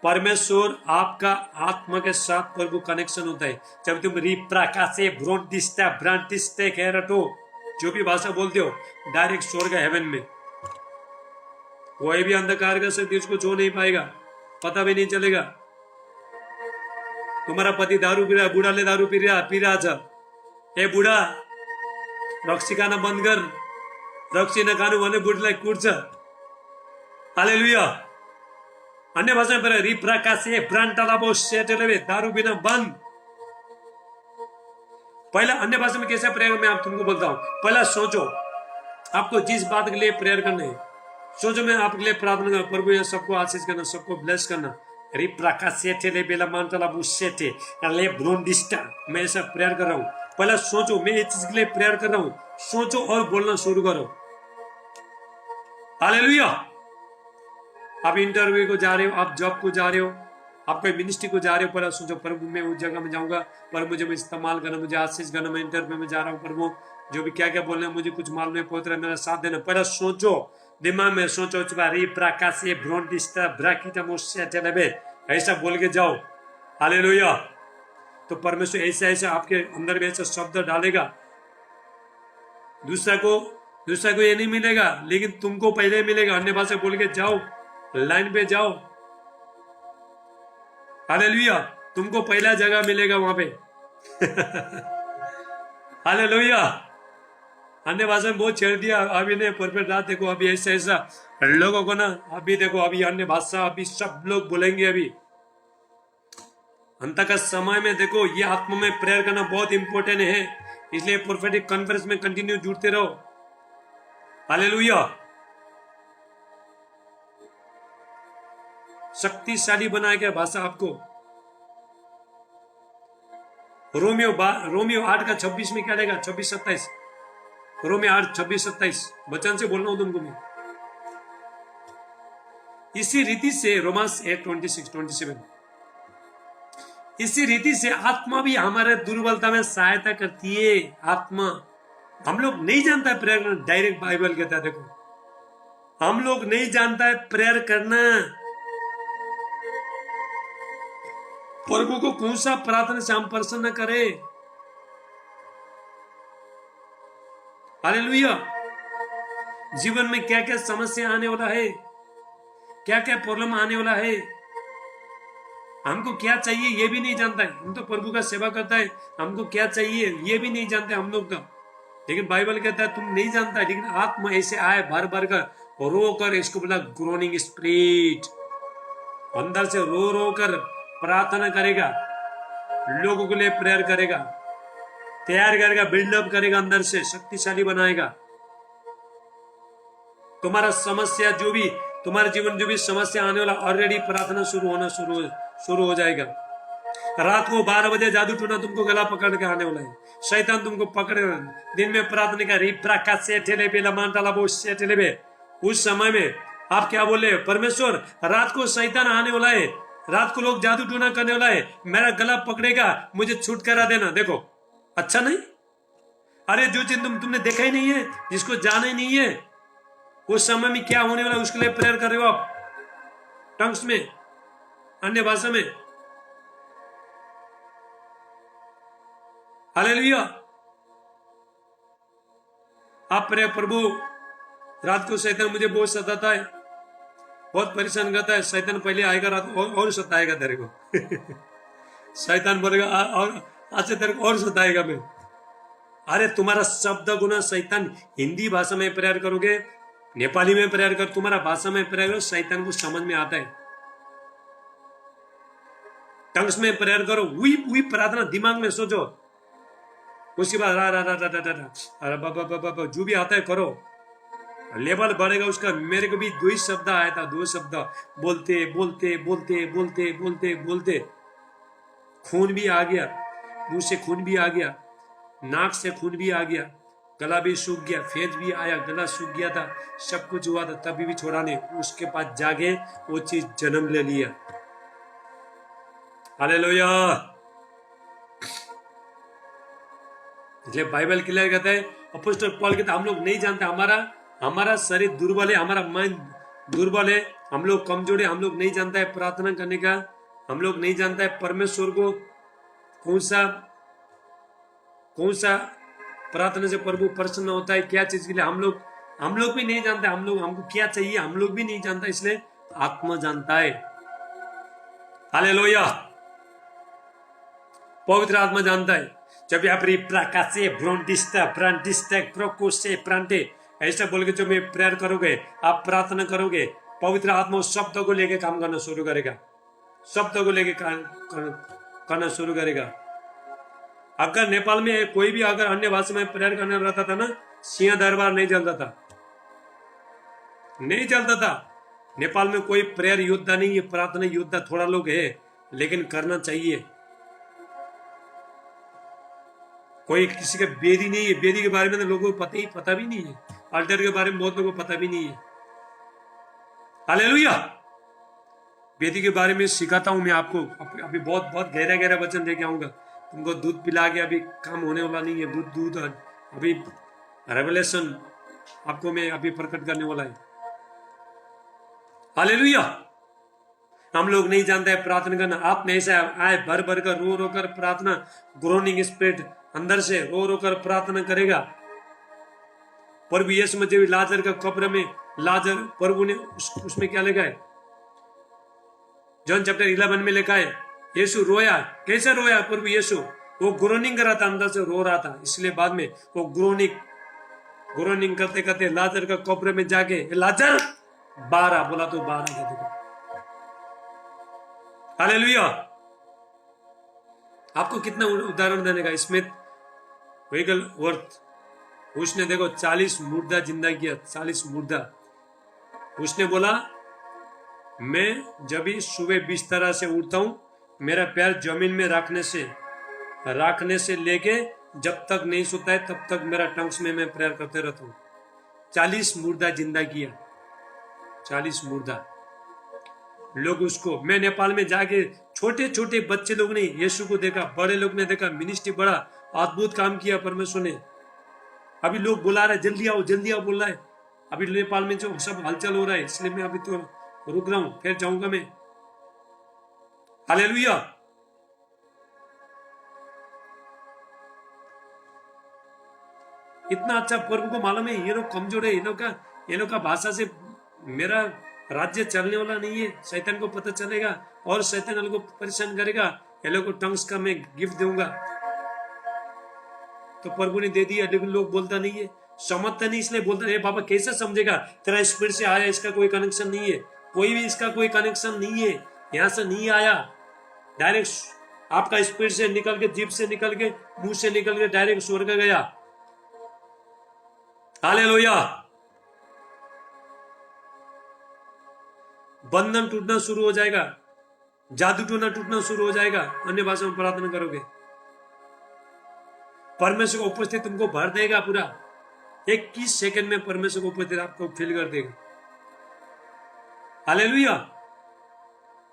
S1: परमेश्वर आपका आत्मा के साथ प्रभु कनेक्शन होता है जब तुम रिप्राकाशे ब्रोंटिस्टा ब्रांटिस्टे कैरटो जो भी भाषा बोलते हो, डायरेक्ट स्वर्ग हेवन में। कोई भी अंधकार का शक्ति उसको छू नहीं पाएगा, पता भी नहीं चलेगा। तुम्हारा पति दारू पी रहा, बूढ़ा ले दारू पी रहा था, ए बूढ़ा रक्सी खाना बंद कर, रक्सी न खानु भने बुढीलाई कुट्छ। हालेलुया। अन्य भाषा में रिप्राकाशे ब्रांटालाबो सेटेलेबे, दारू पीना बंद। पहला अन्य भाषा में कैसे प्रेयर, मैं आप तुमको बोलता हूं। पहला सोचो आपको जिस बात के लिए प्रेयर करना है, सोचो मैं आपके लिए प्रार्थना करना, प्रभु ये सबको आशीष करना, सबको ब्लेस करना। मैं ऐसा प्रेयर कर रहा हूं। पहला सोचो मैं इस चीज के लिए प्रेयर कर रहा हूं, सोचो और बोलना शुरू करो। हालेलुया। आप इंटरव्यू को जा रहे हो, आप जॉब को जा रहे हो, आप कोई मिनिस्ट्री को जा रहे हो, पहले सोचो प्रभु मैं उस जगह में जाऊंगा, पर मुझे इस्तेमाल करना, मुझे आशीष करना, मैं इंटरव्यू में जा रहा हूँ, प्रभु जो भी क्या क्या बोलना है मुझे कुछ मालूम नहीं पहुंच रहा, मेरा साथ देना। पहले सोचो, दिमाग में सोचो, ऐसा बोल के जाओ। हालेलुया। तो परमेश्वर ऐसा ऐसा आपके अंदर में ऐसा शब्द डालेगा, दूसरा को ये नहीं मिलेगा, लेकिन तुमको पहले मिलेगा। अन्य भाषा बोल के जाओ, लाइन पे जाओ। हालेलुया। तुमको पहला जगह मिलेगा वहां पे। हालेलुया। अन्य भाषा में बहुत छेड़ दिया अभी ने परफेक्ट रात। देखो अभी ऐसा ऐसा लोगों को ना, अभी देखो अभी अन्य भाषा अभी सब लोग बोलेंगे। अभी अंत का समय में देखो ये आत्मा में प्रेयर करना बहुत इंपॉर्टेंट है, इसलिए प्रोफेटिक कॉन्फ्रेंस में कंटिन्यू जुड़ते रहो। हालेलुया। शक्तिशाली बनाएगा भाषा आपको। रोमियो 8 का 26 में क्या लेगा, 26-27, रोमियो 8 26-27 वचन से बोल रहा हूं तुमको मैं। इसी रीति से रोमांस 8:26-27, इसी रीति से आत्मा भी हमारे दुर्बलता में सहायता करती है। आत्मा, हम लोग नहीं जानता है प्रेयर करना, डायरेक्ट बाइबल कहता है। देखो हम लोग नहीं जानता है प्रेयर करना, प्रभु को कौन सा प्रार्थना से हम प्रसन्न करें। हालेलुया। जीवन में क्या क्या समस्या आने वाला है, क्या क्या प्रॉब्लम आने वाला है, हमको क्या चाहिए ये भी नहीं जानता है। हम तो प्रभु का सेवा करता है, हमको क्या चाहिए ये भी नहीं जानते हम लोग का। लेकिन बाइबल कहता है तुम नहीं जानता है, लेकिन आत्मा ऐसे आए भर भर कर रो कर, इसको बोला ग्रोनिंग स्पिरिट, अंदर से रो रो कर प्रार्थना करेगा, लोगों के लिए प्रेयर करेगा, तैयार करेगा, बिल्डअप करेगा, अंदर से शक्तिशाली बनाएगा। तुम्हारा समस्या जो भी, तुम्हारे जीवन जो भी समस्या आने वाला, ऑलरेडी प्रार्थना शुरू हो जाएगा। रात को 12 बजे जादू टूना तुमको गला पकड़ के आने वाला है, शैतान तुमको पकड़े। दिन में प्रार्थना का उस समय में आप क्या बोले, परमेश्वर रात को शैतान आने वाला है, रात को लोग जादू टूना करने वाला है, मेरा गला पकड़ेगा, मुझे छुटकारा देना। देखो अच्छा नहीं, अरे जो चीज तुमने देखा ही नहीं है, जिसको जाना ही नहीं है, उस समय में क्या होने वाला उसके लिए प्रेयर कर रहे हो आप, टंग्स में, अन्य भाषा में। हालेलुया। आप प्रेयर, प्रभु रात को शैतान मुझे बहुत सताता है, बहुत परेशान करता है। शैतान पहले आएगा रात और सताएगा तेरे को। शैतान बोलेगा और आज से तेरे को और सताएगा मैं। अरे तुम्हारा शब्द गुना शैतान, हिंदी भाषा में प्रेयर करोगे, नेपाली में प्रेयर कर, तुम्हारा भाषा में प्रेयर करो, शैतान को समझ में आता है। टंग्स में प्रेयर करो, वही प्रार्थना दिमाग में सोचो। उसके बाद रा रा रा रा रा रा रा, अरे बाबा बाबा बाबा, जो भी आता है करो, लेवल बढ़ेगा उसका। मेरे को भी 2 ही शब्द आया था, 2 शब्द, बोलते बोलते बोलते बोलते बोलते बोलते खून भी आ गया, मुंह से खून भी आ गया, नाक से खून भी आ गया, गला भी सूख गया, फेज भी आया, गला सूख गया था, सब कुछ हुआ था, तभी भी छोड़ा नहीं। उसके बाद जाके वो चीज जन्म ले लिया। हालेलुया। इसलिए बाइबल क्लियर कहता है, अपोस्टल पॉल कहता है, हम लोग नहीं जानते, हमारा शरीर दुर्बल है, हमारा माइंड दुर्बल है, हम लोग कमजोर है, हम लोग नहीं जानता है प्रार्थना करने का, हम लोग नहीं जानता है परमेश्वर को कौन सा प्रार्थना से प्रभु प्रसन्न होता है, क्या चीज के लिए हम लोग भी नहीं जानते, हमको क्या चाहिए हम लोग भी नहीं जानता, इसलिए आत्मा जानता है। हालेलुया। पवित्र आत्मा जानता है। जब यहाँ पर प्राकाशे ब्रोंटिस्टा प्रांटिस्टा प्रोकोसे प्रांटे ऐसा बोल के जब मैं प्रेयर करोगे, आप प्रार्थना करोगे, पवित्र आत्मा उस शब्दों को लेके काम करना शुरू करेगा, शब्दों को लेके करना शुरू करेगा। अगर नेपाल में कोई भी अगर अन्य भाषा में प्रेयर करने रहता था ना, सिंह दरबार नहीं चलता था, नहीं चलता था। नेपाल में कोई प्रेयर योद्धा नहीं है, प्रार्थना योद्धा थोड़ा लोग है, लेकिन करना चाहिए। कोई किसी का वेदी नहीं है, वेदी के बारे में तो लोगों को पता भी नहीं है, अल्टर के बारे में बहुत लोगों को पता भी नहीं है। हालेलुया। वेदी के बारे में सिखाता हूं मैं आपको, अभी बहुत बहुत गहरा गहरा वचन लेके आऊंगा। तुमको दूध पिला के अभी काम होने वाला नहीं है, दूध अभी रेवलेशन आपको मैं अभी प्रकट करने वाला है। हालेलुया। हम लोग नहीं जानते है प्रार्थना करना। आप में ऐसा आए भर भर कर रो कर प्रार्थना, ग्रोनिंग स्पिरिट अंदर से रो कर प्रार्थना करेगा। प्रभु यीशु मसीह लाजर का कब्र में, लाजर प्रभु ने उसमें क्या लिखा है, जॉन चैप्टर 11 में लिखा है, यीशु रोया। कैसे रोया प्रभु यीशु? वो ग्रोनिंग कर रहा था, अंदर से रो रहा था, इसलिए बाद में वो ग्रोनिंग करते करते लाजर का कब्र में जाके, लाजर 12 बोला तो 12 का देखो। हालेलुया। आपको कितना उदाहरण देने का, इसमें वेगल वर्थ, उसने देखो 40 मुर्दा जिंदा किया, 40 मुर्दा। उसने बोला, मैं जब भी सुबह बिस्तर से उठता हूं, मेरा पैर जमीन में रखने से लेके जब तक नहीं सोता है तब तक मेरा टंग्स में मैं प्रेयर करते रहता हूं। 40 मुर्दा जिंदा किया, 40 मुर्दा लोग। उसको मैं नेपाल में जाके छोटे छोटे बच्चे लोग ने यीशु को देखा, बड़े लोग ने देखा, मिनिस्ट्री बड़ा अद्भुत काम किया परमेश्वर ने। अभी लोग बुला रहे, जल्दी आओ बोल रहा है। अभी नेपाल में जो सब हलचल हो रहा है, इसलिए मैं अभी तो रुक रहा हूं, फिर जाऊंगा मैं। हालेलुया। इतना अच्छा प्रभु को मालूम है, ये लोग कमजोर है, ये लोग का भाषा से मेरा राज्य चलने वाला नहीं है। शैतान को पता चलेगा और शैतान को परेशान करेगा। ये लोग को टंग्स का मैं गिफ्ट दूंगा। तो प्रभु ने दे दिया, लेकिन लोग बोलता नहीं है, समझता नहीं, इसलिए बोलता है, बाबा कैसे समझेगा, तेरा स्पिरिट से आया, इसका कोई कनेक्शन नहीं है, कोई भी इसका कोई कनेक्शन नहीं है, यहां से नहीं आया, डायरेक्ट आपका स्पिरिट से निकल के, जीभ से निकल के, मुंह से निकल के डायरेक्ट स्वर्ग गया। हालेलुया। बंधन टूटना शुरू हो जाएगा, जादू टूटना शुरू हो जाएगा। अन्य भाषा में प्रार्थना करोगे, परमेश्वर का उपस्थित तुमको भर देगा पूरा। 21 सेकंड में परमेश्वर का उपस्थित आपको फील कर देगा। हालेलुया।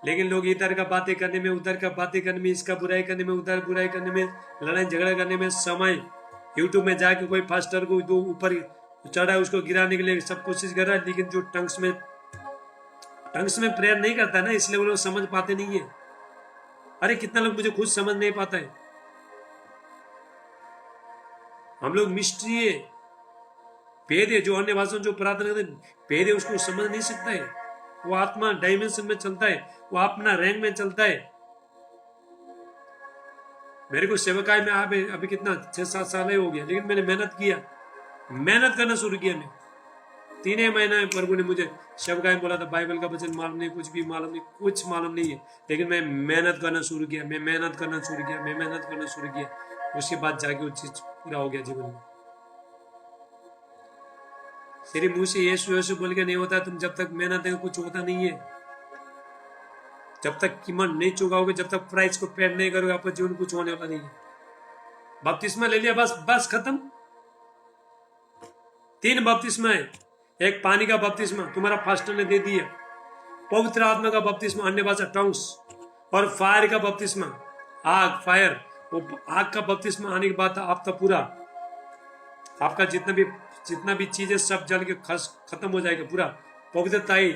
S1: लेकिन लोग इधर का बातें करने में, उधर का बातें करने में, इसका बुराई करने में, उधर बुराई करने में, लड़ाई झगड़ा करने में समय, यूट्यूब में जाके कोई फास्टर को दो ऊपर चढ़ा, उसको गिराने के लिए सब कोशिश कर रहा है, लेकिन जो टंग्स में प्रेयर नहीं करता ना, इसलिए वो लोग समझ पाते नहीं है। अरे कितना लोग मुझे खुद समझ नहीं पाता है। हम लोग मिस्ट्री है, भेद है, जो अन्य भाषा में जो प्रार्थना करते भेद है, उसको समझ नहीं सकता है। वो आत्मा डायमेंशन में चलता है, वो अपना रैंक में चलता है। मेरे को सेवकाई में अभी कितना 6-7 साल हो गया, लेकिन मैंने मेहनत करना शुरू किया। मैं 3 महीने में प्रभु ने मुझे सेवकाई बोला था, बाइबल का वचन मालूम नहीं, कुछ भी मालूम नहीं, कुछ मालूम नहीं है, लेकिन मैं मेहनत करना शुरू किया, मैं मेहनत करना शुरू किया, मैं मेहनत करना शुरू किया। उसके बाद जाके वो चीज पूरा हो गया जीवन में। सिर्फ मुंह से यीशु यीशु बोल के नहीं होता, तुम जब तक मेहनत नहीं, कुछ होता नहीं है। जब तक कीमत नहीं चुकाओगे, जब तक प्राइस को पेड नहीं करोगे, आपका जीवन कुछ होने वाला नहीं है। बपतिस्मा ले लिया, बस बस खत्म। 3 बपतिस्मा है, एक पानी का बपतिस्मा तुम्हारा फास्टर ने दे दिया, पवित्र आत्मा का बपतिस्मा अन्य भाषा टंग्स, और फायर का बपतिस्मा आग फायर। वो आग का बपतिस्मा आने के बाद आपका पूरा आपका जितना भी चीजें सब जल के खत्म हो जाएगा, पूरा पवित्रता ही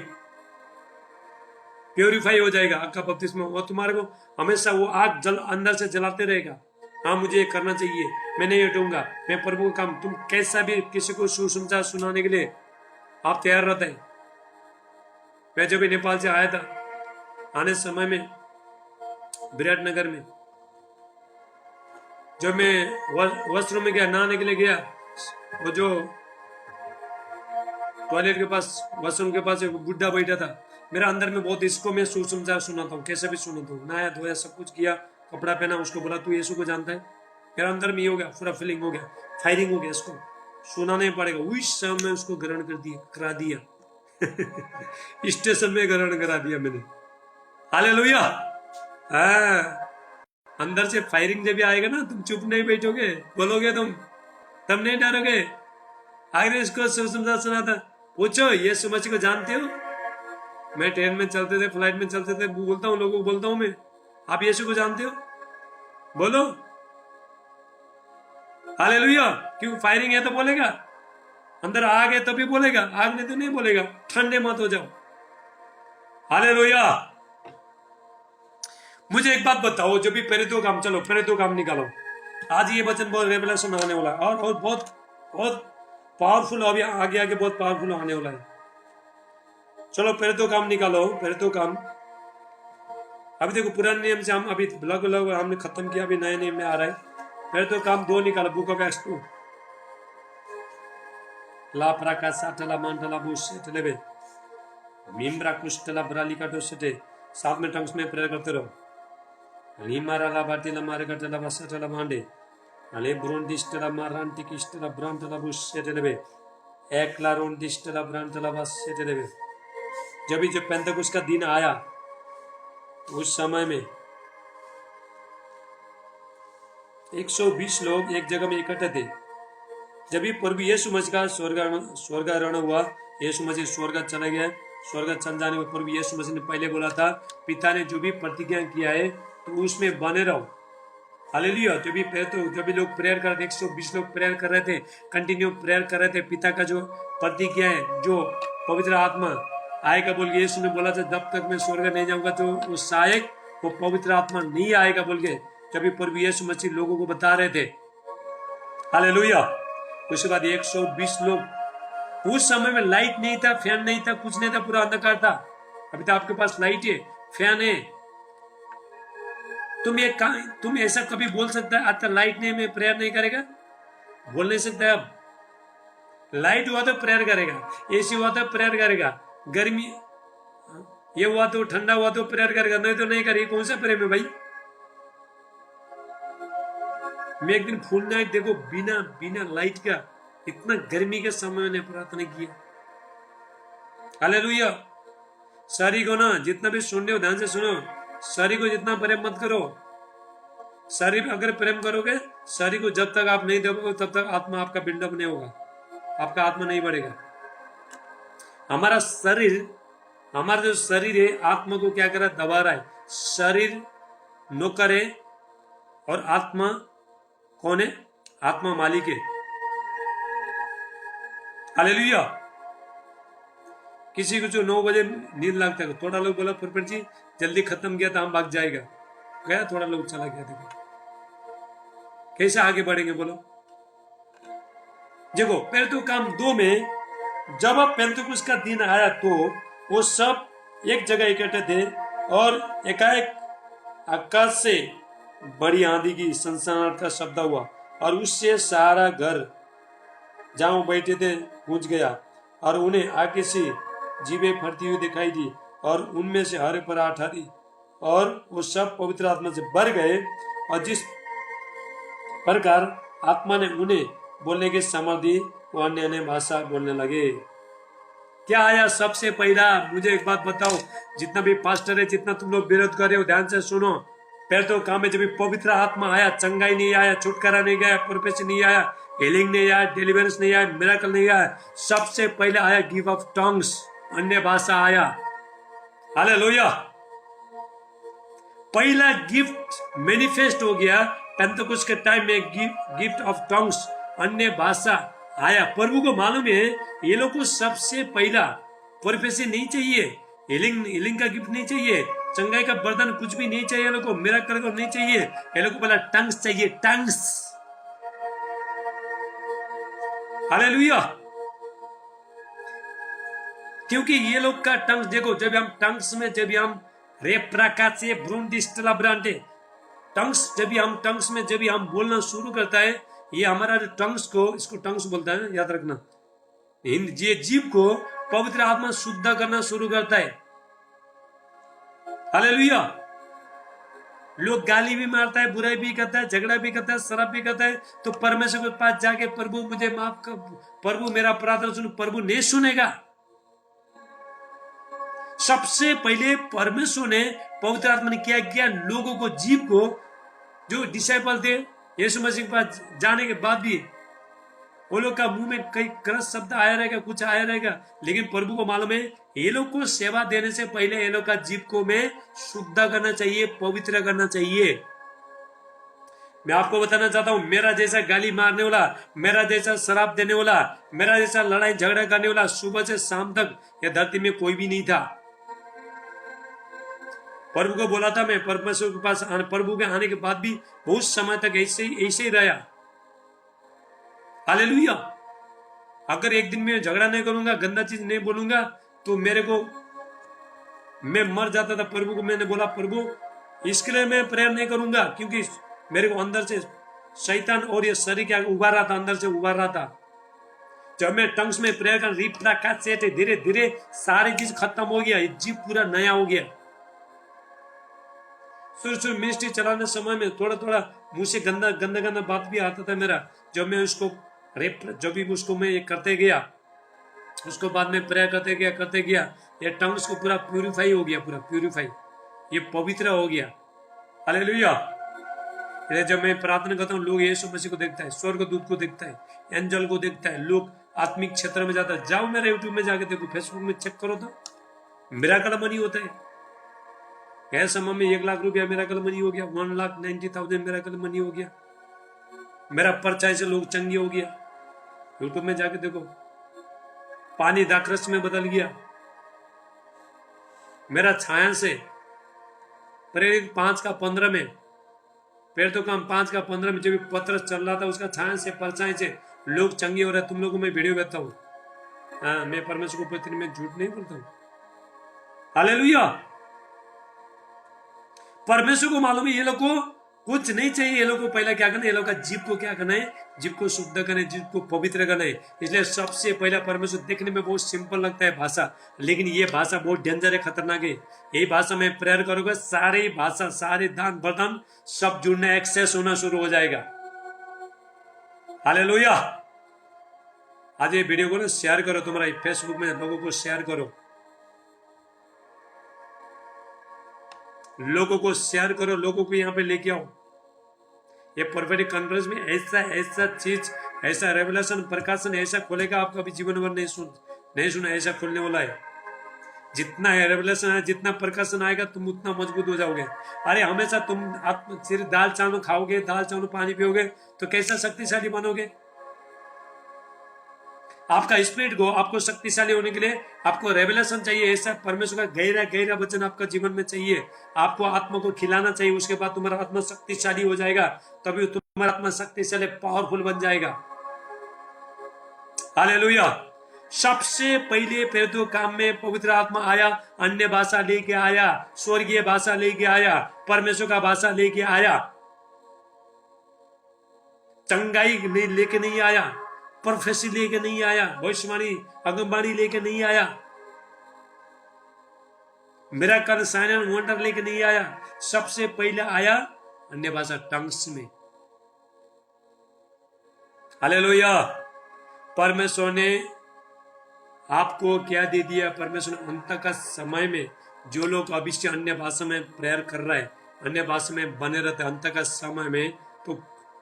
S1: प्योरीफाई हो जाएगा आग का बपतिस्मा। और तुम्हारे को हमेशा वो आग जल अंदर से जलाते रहेगा। हाँ मुझे ये करना चाहिए, मैं नहीं हटूंगा, मैं प्रभु का काम। तुम कैसा भी किसी को सुसमाचार सुनाने के लिए आप तैयार रहते हैं। मैं जब नेपाल से आया था, आने समय में विराटनगर में जब मैं वॉशरूम में गया, नहाने के लिए गया, वो जो टॉयलेट के पास, वॉशरूम के पास एक बुढ़ा बैठा था। मेरा अंदर में बहुत, इसको मैं सुसमाचार सुनाता हूँ, कैसे भी सुनाता हूँ। नहाया धोया सब कुछ किया, कपड़ा पहना, उसको बोला तू यीशु को जानता है। मेरा अंदर में ये हो गया, पूरा फीलिंग हो गया, फायरिंग हो गया, इसको सुनाना ही पड़ेगा। उस समय में उसको ग्रहण करा दिया स्टेशन में ग्रहण करा दिया मैंने। हालेलुया। अंदर से फायरिंग जब भी आएगा ना, तुम चुप नहीं बैठोगे, बोलोगे तुम नहीं डरोगे। आगे इसको सुसमाचार सुना था, पूछो यीशु मसीह को जानते हो? मैं ट्रेन में चलते थे, फ्लाइट में चलते थे, बोलता हूँ लोगों को, बोलता हूँ मैं, आप यीशु को जानते हो? बोलो हालेलुया। क्यों? फायरिंग है तो बोलेगा, अंदर आग है तो भी बोलेगा, आग नहीं तो नहीं बोलेगा। ठंडे मत हो जाओ। हालेलुया। मुझे एक बात बताओ, जो भी पहले दो काम, चलो पहले दो काम निकालो। आज ये वचन बहुत रेवलेशन आने वाला है, और बहुत बहुत पावरफुल, अभी आगे आगे बहुत पावरफुल आने वाला है। चलो पहले दो काम निकालो, पहले दो काम। अभी देखो पुराने नियम से हम अभी लगभग हमने खत्म किया, अभी नए नियम में आ रहा है। पहले तो काम 2 निकालो, बुक ऑफ एक्ट्स 2। ला प्राका साटला मांटला बुशेट लेबे मिम्ब्रा कुष्टला ब्रालिका डोसेटे। साथ में टंग्स में प्रेयर करते रहो। लीमारा ला बाटीला मारे कटला बसटला मांडे अले ब्रोंडिस्टला मारांटिकिस्टला ब्रांटला बुशेट लेबे एकला रोंडिस्टला ब्रांटला बसेट लेबे। जब पेंतकुस्त का दिन आया, उस समय में 120 लोग एक जगह में इकट्ठे थे। जब भी प्रभु यीशु मसीह का स्वर्गारोहण हुआ, यीशु मसीह स्वर्ग चला गया। स्वर्ग चल जाने पर प्रभु यीशु मसीह ने पहले बोला था, पिता ने जो भी प्रतिज्ञा किया है तो उसमें बने रहो। हालेलुया। जब भी लोग प्रेयर कर रहे थे, 120 लोग प्रेयर कर रहे थे, कंटिन्यू प्रेयर कर रहे थे। पिता का जो प्रतिज्ञा है, जो पवित्र आत्मा आएगा बोल के यीशु ने बोला था, जब तक मैं स्वर्ग नहीं जाऊंगा तो वो सहायक, वो पवित्र आत्मा नहीं आएगा बोल के जब भी प्रभु यीशु मसीह लोगों को बता रहे थे। हालेलुया। उसके बाद 120 लोग, उस समय में लाइट नहीं था, फैन नहीं था, कुछ नहीं था, पूरा अंधकार था। अभी तो आपके पास लाइट है, फैन है। तुम ऐसा कभी बोल सकता है आज तक लाइट नहीं, मैं प्रेयर नहीं करेगा? बोल नहीं सकता। अब लाइट हुआ तो प्रेयर करेगा, एसी हुआ तो प्रेयर करेगा, गर्मी ये हुआ तो, ठंडा हुआ तो प्रेयर करेगा, नहीं तो नहीं करेगा। कौन सा प्रेम है भाई? मैं एक दिन फूल नाइट देखो, बिना लाइट का, इतना गर्मी के समय ने प्रार्थना किया। हालेलुया। शरीर को ना, जितना भी सुन रहे हो ध्यान से सुनो, शरीर को जितना प्रेम मत करो। शरीर अगर प्रेम करोगे, शरीर को जब तक आप नहीं दोगे तब तक आत्मा आपका बिल्डअप नहीं होगा, आपका आत्मा नहीं बढ़ेगा। हमारा जो शरीर है, आत्मा को क्या कर रहा है? दबा रहा है। शरीर नौकर है और आत्मा कौन है? आत्मा मालिक है। हालेलुया। किसी को जो 9 बजे नींद लगता है, थोड़ा लोग बोला फुरफुर जी जल्दी खत्म किया था, हम भाग जाएगा, गया, थोड़ा लोग चला गया। देखो कैसे आगे बढ़ेंगे बोलो। देखो पहले तो काम 2 में, जब पेंतकुस्त का दिन आया तो वो सब एक जगह इकट्ठे थे, और एकाएक आकाश से बड़ी आंधी की सनसनाहट का शब्द हुआ, और उससे सारा घर जहां बैठे थे गूंज गया। और उन्हें आगे से जीभें फटती हुई दिखाई दी और उनमें से हर पर आ ठहरी और वो सब पवित्र आत्मा से भर गए और जिस प्रकार आत्मा ने उन्हें बोलने की समझ दी वो अन्य अन्य भाषा बोलने लगे। क्या आया सबसे पहला? मुझे एक बात बताओ, जितना भी पास्टर है, जितना तुम लोग विरोध कर रहे हो, ध्यान से सुनो। पहले तो काम है, जब भी पवित्र आत्मा आया, चंगाई नहीं आया, छुटकारा नहीं गया, प्रोफेसी नहीं आया, हीलिंग नहीं आया, डिलीवरेंस नहीं आया, मिरेकल नहीं आया, सबसे पहले आया गिव ऑफ टंग्स, अन्य भाषा आया। हालेलुया। पहला गिफ्ट मैनिफेस्ट हो गया पेंटेकोस्ट के टाइम में, गिफ्ट ऑफ टंग्स, अन्य भाषा आया। प्रभु को मालूम है ये लोग को सबसे पहला प्रोफेसी नहीं चाहिए, हीलिंग का गिफ्ट नहीं चाहिए, चंगाई का वरदान कुछ भी नहीं चाहिए, ये लोग को मिरेकल को नहीं चाहिए, ये लोग को पहला टंग्स चाहिए, टंग्स। हालेलुया। क्योंकि ये लोग का टंग्स देखो, जब हम टंग्स में, जब हम रेप्राकाचे ब्रूंडिस्टला ब्रांडे टंग्स, जब हम टंग्स में जब हम बोलना शुरू करता है, ये हमारा टंग्स को, इसको टंग्स बोलता है, याद रखना, ये जीव को पवित्र आत्मा शुद्ध करना शुरू करता है। हालेलुया। लोग गाली भी मारता है, बुराई भी करता है, झगड़ा भी करता है, शराब भी करता है, तो परमेश्वर के पास जाके प्रभु मुझे माफ कर, प्रभु मेरा प्रार्थना सुन, प्रभु नहीं सुनेगा। सबसे पहले परमेश्वर ने, पवित्र आत्मा ने क्या किया, लोगों को, जीव को, जो डिसाइपल थे यीशु मसीह के पास जाने के बाद भी वो लोग का मुंह में कई क्रस शब्द आया रहेगा, कुछ आया रहेगा, लेकिन प्रभु को मालूम है ये लोग को सेवा देने से पहले ये लोग का जीव को मैं शुद्ध करना चाहिए, पवित्र करना चाहिए। मैं आपको बताना चाहता हूं, मेरा जैसा गाली मारने वाला, मेरा जैसा शराब देने वाला, मेरा जैसा लड़ाई झगड़ा करने वाला सुबह से शाम तक यह धरती में कोई भी नहीं था। प्रभु को बोला था मैं, परमेश्वर के पास, प्रभु के आने के बाद भी बहुत समय तक ऐसे ही रहा। हालेलुया। अगर एक दिन में झगड़ा नहीं करूंगा, गंदा चीज नहीं बोलूंगा, तो मेरे को, मैं मर जाता था। प्रभु को मैंने बोला, प्रभु इसके लिए मैं प्रेयर नहीं करूंगा, क्योंकि मेरे को अंदर से शैतान और ये शरीर क्या उबार रहा था, अंदर से उबार रहा था। जब मैं टंग्स में प्रेयर कर रिप्राकाश से धीरे धीरे सारी चीज खत्म हो गया, जीव पूरा नया हो गया। शुरू मिनिस्ट्री चलाने समय में थोड़ा थोड़ा मुंह से गंदा गंदा गंदा बात भी आता था मेरा, जब मैं उसको जब भी उसको मैं ये करते गया, उसको बाद में प्रेयर करते गया, ये टंग्स को पूरा प्यूरिफाई हो गया, पूरा प्यूरिफाई, ये पवित्र हो गया। हालेलुया। जब मैं प्रार्थना करता हूँ, लोग यीशु मसीह को देखता है, स्वर्गदूत को देखता है, एंजल को देखता है, लोग आत्मिक क्षेत्र में जाता है। जाओ मेरे यूट्यूब में जाके देखो, फेसबुक में चेक करो तो मिरेकल मनी होता है। गैर समय में 1 लाख रुपया मिरेकल मनी हो गया, 1,90,000 मिरेकल मनी हो गया, मेरा परचाई से लोग चंगे हो गया। यूट्यूब में जाके देखो, पानी दाखरस में बदल गया, मेरा छाया से प्रेरित 5:15 में, फिर तो काम 5:15 में जब पत्र चल रहा था, उसका छाया से, परछाई से लोग चंगे हो रहे। तुम लोगों को मैं वीडियो देता हूँ। हाँ, मैं परमेश्वर को पत्नी में झूठ नहीं बोलता हूँ। हालेलुया। परमेश्वर को मालूम है ये लोग को कुछ नहीं चाहिए, ये लोग को पहला क्या करना है, ये लोग का जीव को क्या करना है, जीव को शुद्ध करना है, जीव को पवित्र करना है। इसलिए सबसे पहला परमेश्वर, देखने में बहुत सिंपल लगता है भाषा, लेकिन ये भाषा बहुत डेंजर है, खतरनाक है। यही भाषा में प्रेयर करोगे, सारी भाषा, सारे दान बर्तन सब जुड़ना, एक्सेस होना शुरू हो जाएगा। हालेलुया। आज ये वीडियो को ना शेयर करो, तुम्हारा फेसबुक में लोगों को शेयर करो, लोगों को शेयर करो, लोगों को यहाँ पे लेके आओ। ये प्रोफेटिक कॉन्फ्रेंस में ऐसा चीज, ऐसा रेवलेशन, प्रकाशन ऐसा खोलेगा, आपका भी जीवन भर नहीं सुना, ऐसा खोलने वाला है। जितना है रेवलेशन है, जितना प्रकाशन आएगा, तुम उतना मजबूत हो जाओगे। अरे हमेशा तुम सिर्फ दाल चावल खाओगे, दाल चावल पानी पियोगे, तो कैसा शक्तिशाली बनोगे? आपका स्पिरिट को, आपको शक्तिशाली होने के लिए आपको रेवलेशन चाहिए, ऐसा परमेश्वर का गहरा गहरा वचन आपका जीवन में चाहिए। आपको आत्मा को खिलाना चाहिए, उसके बाद तुम्हारा आत्मा शक्तिशाली हो जाएगा, तभी तुम्हारा आत्मा शक्तिशाली, पावरफुल बन जाएगा। हालेलुया। सबसे पहले फिर तो काम में पवित्र आत्मा आया, अन्य भाषा लेके आया, स्वर्गीय भाषा लेके आया, परमेश्वर का भाषा लेके आया। चंगाई लेके नहीं आया, प्रोफेसी लेके नहीं आया, भविष्यवाणी अगमवाणी लेके नहीं आया, मिराकल साइन एंड वंडर लेके नहीं आया। सबसे पहले आया अन्य भाषा टंग्स में। हालेलुया। परमेश्वर ने आपको क्या दे दिया? परमेश्वर ने अंत का समय में जो लोग अभी से अन्य भाषा में प्रेयर कर रहे हैं, अन्य भाषा में बने रहते अंत का समय में, तो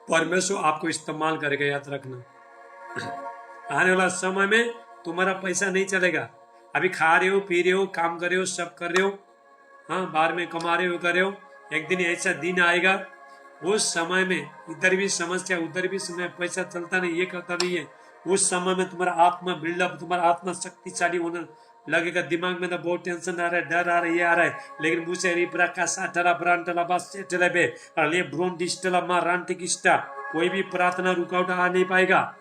S1: परमेश्वर आपको इस्तेमाल करेगा, याद रखना। आने वाला समय में तुम्हारा पैसा नहीं चलेगा। अभी खा रहे हो, पी रहे हो, काम कर रहे हो, सब कर रहे हो, हाँ, बाहर में कमा रहे हो, कर रहे हो। एक दिन ऐसा दिन आएगा, उस समय में इधर भी समस्या, उधर भी समय, पैसा चलता नहीं, ये करता नहीं है। उस समय में तुम्हारा आत्मा बिल्डअप, तुम्हारा आत्मा शक्तिशाली होने लगेगा। दिमाग में तो बहुत टेंशन आ रहा है, डर आ रहा है, ये आ रहा है, लेकिन मुझे कोई भी प्रार्थना रुकावट आ नहीं पाएगा,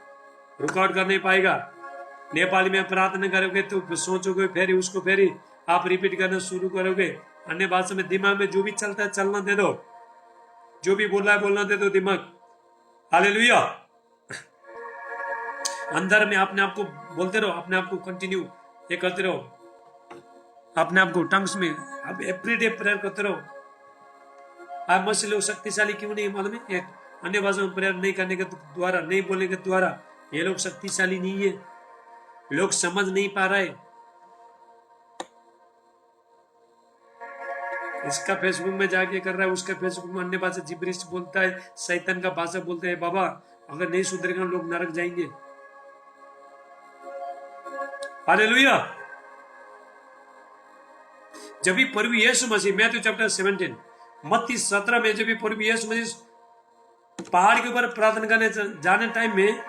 S1: रुकावट कर नहीं पाएगा। नेपाली में प्रार्थना करोगे तो सोचोगे, फिर उसको फिर आप रिपीट करना शुरू करोगे। अन्य भाषा में दिमाग में जो भी चलता है चलना दे दो, जो भी बोल रहा है बोलना दे दो दिमाग। हालेलुया। अंदर में अपने आप को बोलते रहो, अपने आप को कंटिन्यू ये करते रहो, अपने आप को टंग्स में अब एवरीडे प्रेयर करते रहो। आप मसीह लोग शक्तिशाली क्यों नहीं मालूम है? एक अन्य भाषा में प्रेयर नहीं करने के द्वारा, नहीं बोलने के द्वारा ये लोग शक्तिशाली नहीं है। लोग समझ नहीं पा रहे। इसका फेसबुक में जाके कर रहा है, उसका फेसबुक में अन्य भाषा जिब्रिश बोलता है, शैतान का भाषा बोलते हैं। बाबा अगर नहीं सुधरेगा लोग नरक जाएंगे। हालेलुया। जब भी प्रभु यीशु मसीह, मैथ्यू चैप्टर 17 मत्ती 17 में जब भी प्रभु यीशु मसीह पहाड़ के ऊपर प्रार्थना करने जाने टाइम में,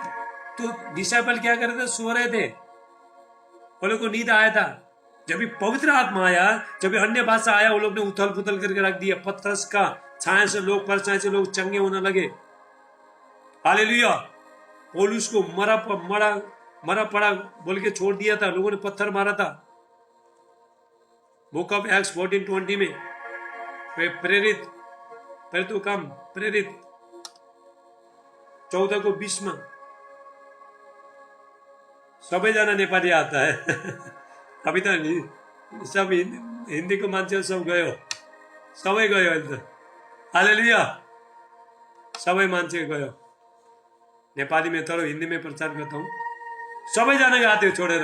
S1: तो डिसाइपल क्या कर रहे थे? सो रहे थे, वो लोग को नींद आया था। जब भी पवित्र आत्मा आया, जब भी अन्य भाषा आया, वो लोग ने उथल पुथल करके रख दिया। पतरस का छाया से लोग, परछाई से लोग चंगे होने लगे। हालेलुया। पौलुस को मरा पड़ा बोल के छोड़ दिया था, लोगों ने पत्थर मारा था। बुक ऑफ एक्ट्स 14:20 में प्रेरित 14 को 20 में सबै जना नेपाली आता है। अभी तो सब हिंदी को मान्छे सब गयो, सबै गयो अहिले त। हालेलुया। सबै मान्छे गयो नेपाली में, तर हिंदी में प्रचार करता हूँ। सबै जना गएको थियो छोडेर,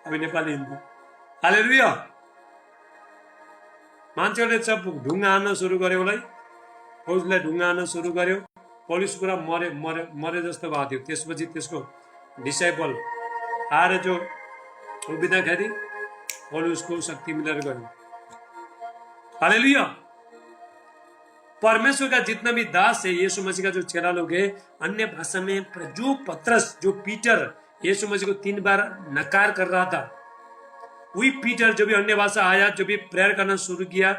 S1: अभी नेपाली हिंदी। हालेलुया। मान्छेहरूले सब ढुङ्गा हान्न सुरु गर्यो, उसलाई फौजलाई ढुङ्गा हान्न सुरु गर्यो। पुलिस पुरा मरे जस्तो भएको थियो। त्यसपछि त्यसको डिसाइपल आएर जो उभिँदाखेरि पुलिसको शक्ति मिलेर गयो। हालेलुया। परमेश्वर का जितना भी दास है, यीशु मसीह का जो चेला लोग है, अन्य भाषा में जो पतरस, जो पीटर यीशु मसीह को 3 बार नकार कर रहा था, वही पीटर जो भी अन्य भाषा आया, जो भी प्रेयर करना शुरू किया,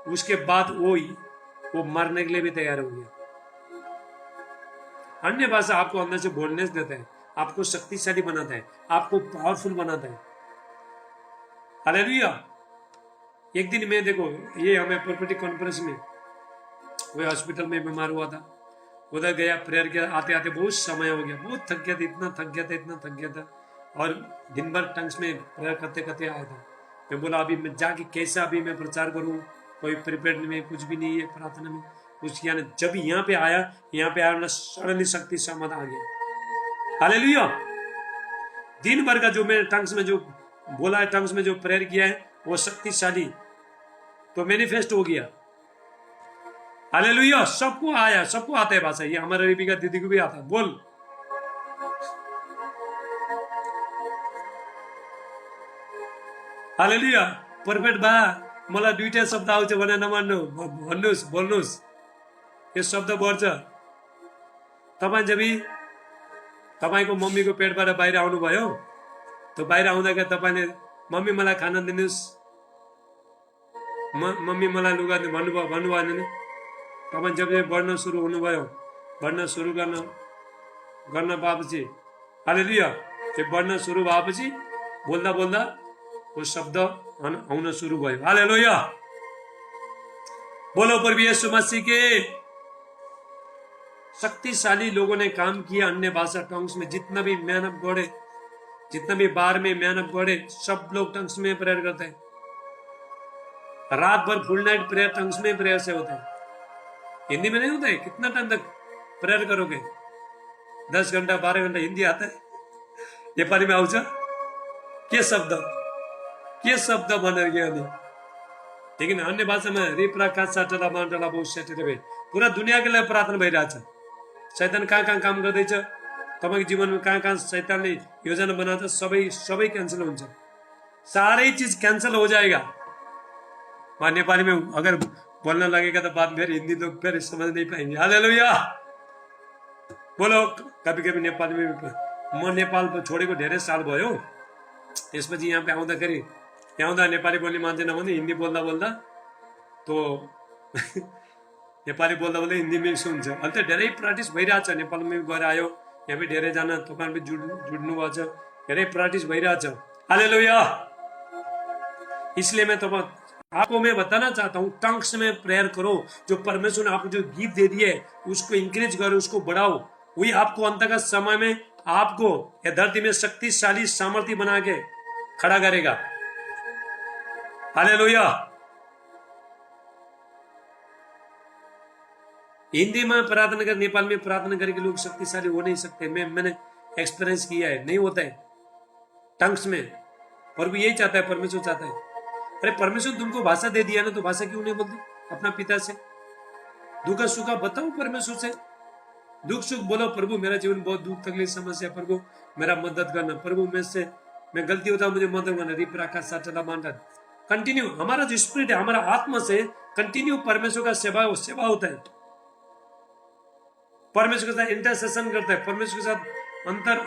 S1: उसके बाद वो मरने के लिए भी तैयार हो गया। अन्य भाषा आपको अंदर से बोलने से देता है, आपको शक्तिशाली बनाता है, आपको पावरफुल बनाता है। हालेलुया। एक दिन में देखो, ये हमें प्रोफेटिक कॉन्फ्रेंस में, वो हॉस्पिटल में बीमार हुआ था, उधर गया, प्रेयर किया। आते आते बहुत समय हो गया, बहुत थक गया था, इतना थक गया था, और दिन भर टंग्स में प्रेयर करते करते आया था। मैं बोला अभी मैं जाके कैसा अभी मैं प्रचार करूं, कोई प्रिपेयर में कुछ भी नहीं है प्रार्थना में कुछ किया नहीं। जब यहाँ पे आया ना, सडनली शक्ति समझ आ गया। हालेलुया। दिन भर का जो मैंने टंग्स में जो बोला है, टंग्स में जो प्रेयर किया है, वो शक्तिशाली तो मैनिफेस्ट हो गया। हालेलुया। सबको आया, सबको आता है भाषा। ये हमारे रिबिका दीदी को भी आता है। बोल हालेलुया। परफेक्ट बा, मलाई 2टा शब्द आउँछ भने नमान्नु, भन्नुस्, बोल्नुस्। यो शब्द बढ्छ। तपाईँ जब तपाईँको मम्मीको पेटबाट बाहिर आउनुभयो, तो बाहिर आउँदाखेरि तपाईँले मम्मी मलाई खाना दिनुहोस्, मम्मी मलाई लुगा भन्नुभयो भने तपाईँ जब बढ्न सुरु हुनुभयो, बढ्न सुरु गर्न पाएपछि, हालेलुया, त्यो बढ्न सुरु भएपछि बोल्दा बोल्दा वो शब्द आउन सुरु भयो। हालेलुया। बोलो प्रभु यीशु मसीह के शक्तिशाली लोगों ने काम किया अन्य भाषा टंग्स में। जितना भी मैन ऑफ गॉड है, जितना भी बार में मैन ऑफ गॉड है, सब लोग टंग्स में प्रेयर करते हैं। रात भर फुल नाइट प्रेयर टंग्स में प्रेयर से होता है, हिंदी में नहीं होता है। कितना टाइम तक प्रेयर करोगे? 10 घंटा 12 घंटा हिंदी आता है? नेपाली में आउँछ के शब्द भनेर के अनि? लेकिन अन्य भाषा में रिप्राका साटला मान्टला बहुत सेटेले पूरा दुनियाँ के लिए प्रार्थना भइरहेछ। शैतान कहाँ काम गर्दैछ, तपाईँको जीवनमा कहाँ शैतानले योजना बनाउँछ, सबै क्यान्सल हुन्छ। सारे चीज कैंसिल हो जाएगा। वहां नेपाली में अगर बोलने लगेगा तो बात फिर हिंदी लोग फिर समझ नहीं पाएंगे। हालेलुया बोलो। कभी कभी नेपाली में म नेपाल छोडेको धेरै साल भयो, त्यसपछि यहाँ पे आउँदाखेरि यहाँ आउँदा नेपाली बोल्ने मान्छे नभन्दै हिन्दी बोल्दा बोल्दा तो नेपाली बोल्दा बोल्दा हिन्दी मिक्स हुन्छ। अहिले त धेरै प्र्याक्टिस भइरहेछ। नेपालमा गएर आयो, यहाँ पे धेरैजना तपाईहरु पनि जुड्नु भएको छ, धेरै प्र्याक्टिस भइरहेछ। हालेलुया। इसलिए मैं आपको मैं बताना चाहता हूँ, टंग्स में प्रेयर करो। जो परमेश्वर ने आपको जो गिफ्ट दे दिए उसको इंकरेज करो, उसको बढ़ाओ। वही आपको अंत का समय में आपको यह धरती में शक्तिशाली सामर्थ्य बना के खड़ा करेगा। हालेलुया। हिंदी में प्रार्थना कर, नेपाल में प्रार्थना करके लोग शक्तिशाली हो नहीं सकते। मैंने एक्सपीरियंस किया है, नहीं होता है टंग्स में। प्रभु यही चाहता है, परमेश्वर चाहता है। अरे परमेश्वर तुमको भाषा दे दिया ना, तो भाषा क्यों नहीं बोलते अपना पिता से? दुख सुख बताओ परमेश्वर से, दुख सुख बोलो। प्रभु मेरा जीवन बहुत दुख तकलीफ समस्या, प्रभु मेरा मदद करना, प्रभु मैं गलती होता मुझे मदद करना। रिप्राका साटला मांडा कंटिन्यू। हमारा जो स्पिरिट है, हमारा आत्मा से कंटिन्यू परमेश्वर का सेवा होता है। परमेश्वर के साथ इंटरसेशन करता है, परमेश्वर के साथ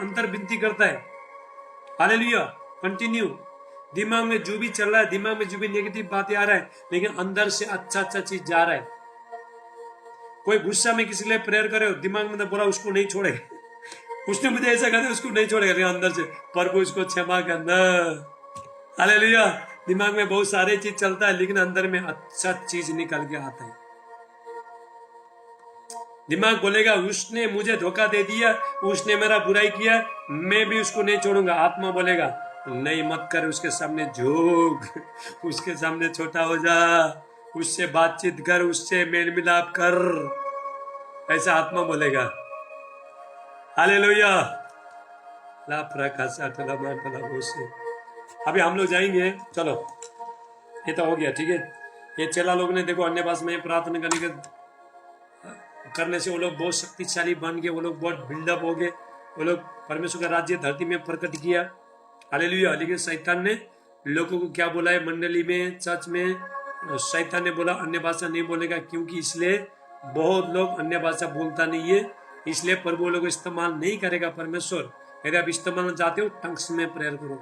S1: अंतर विनती करता है। हालेलुया। कंटिन्यू। दिमाग में जो भी चल रहा है, दिमाग में जो भी नेगेटिव बातें आ रहा है, लेकिन अंदर से अच्छा चीज जा रहा है। कोई गुस्सा में किसी के लिए प्रेयर करे, दिमाग में तो बोला उसको नहीं छोड़ेगा, उसने मुझे ऐसा कहा उसको नहीं छोड़ेगा, लेकिन अंदर से प्रभु उसको क्षमा करना। हालेलुया। दिमाग में बहुत सारे चीज चलता है, लेकिन अंदर में अच्छा चीज निकल के आता है। दिमाग बोलेगा उसने मुझे धोखा दे दिया, उसने मेरा बुराई किया, मैं भी उसको नहीं छोड़ूंगा। आत्मा बोलेगा नहीं मत कर, उसके सामने झुक, उसके सामने छोटा हो जा, उससे बातचीत कर, उससे मेल मिलाप कर, ऐसा आत्मा बोलेगा। हालेलुया। अभी हम लोग जाएंगे, चलो ये तो हो गया, ठीक है। ये चेला लोग ने देखो अन्य भाषा में प्रार्थना करने से वो लोग बहुत शक्तिशाली बन गए, वो लोग बहुत बिल्डअप हो गए, वो लोग परमेश्वर का राज्य धरती में प्रकट किया। हालेलुया। लेकिन शैतान ने लोगों को क्या बोला है मंडली में, चर्च में? शैतान ने बोला अन्य भाषा नहीं बोलेगा, क्योंकि इसलिए बहुत लोग अन्य भाषा बोलता नहीं है, इसलिए प्रभु लोग इस्तेमाल नहीं करेगा परमेश्वर। यदि आप इस्तेमाल चाहते हो, टंग्स में प्रेयर करो,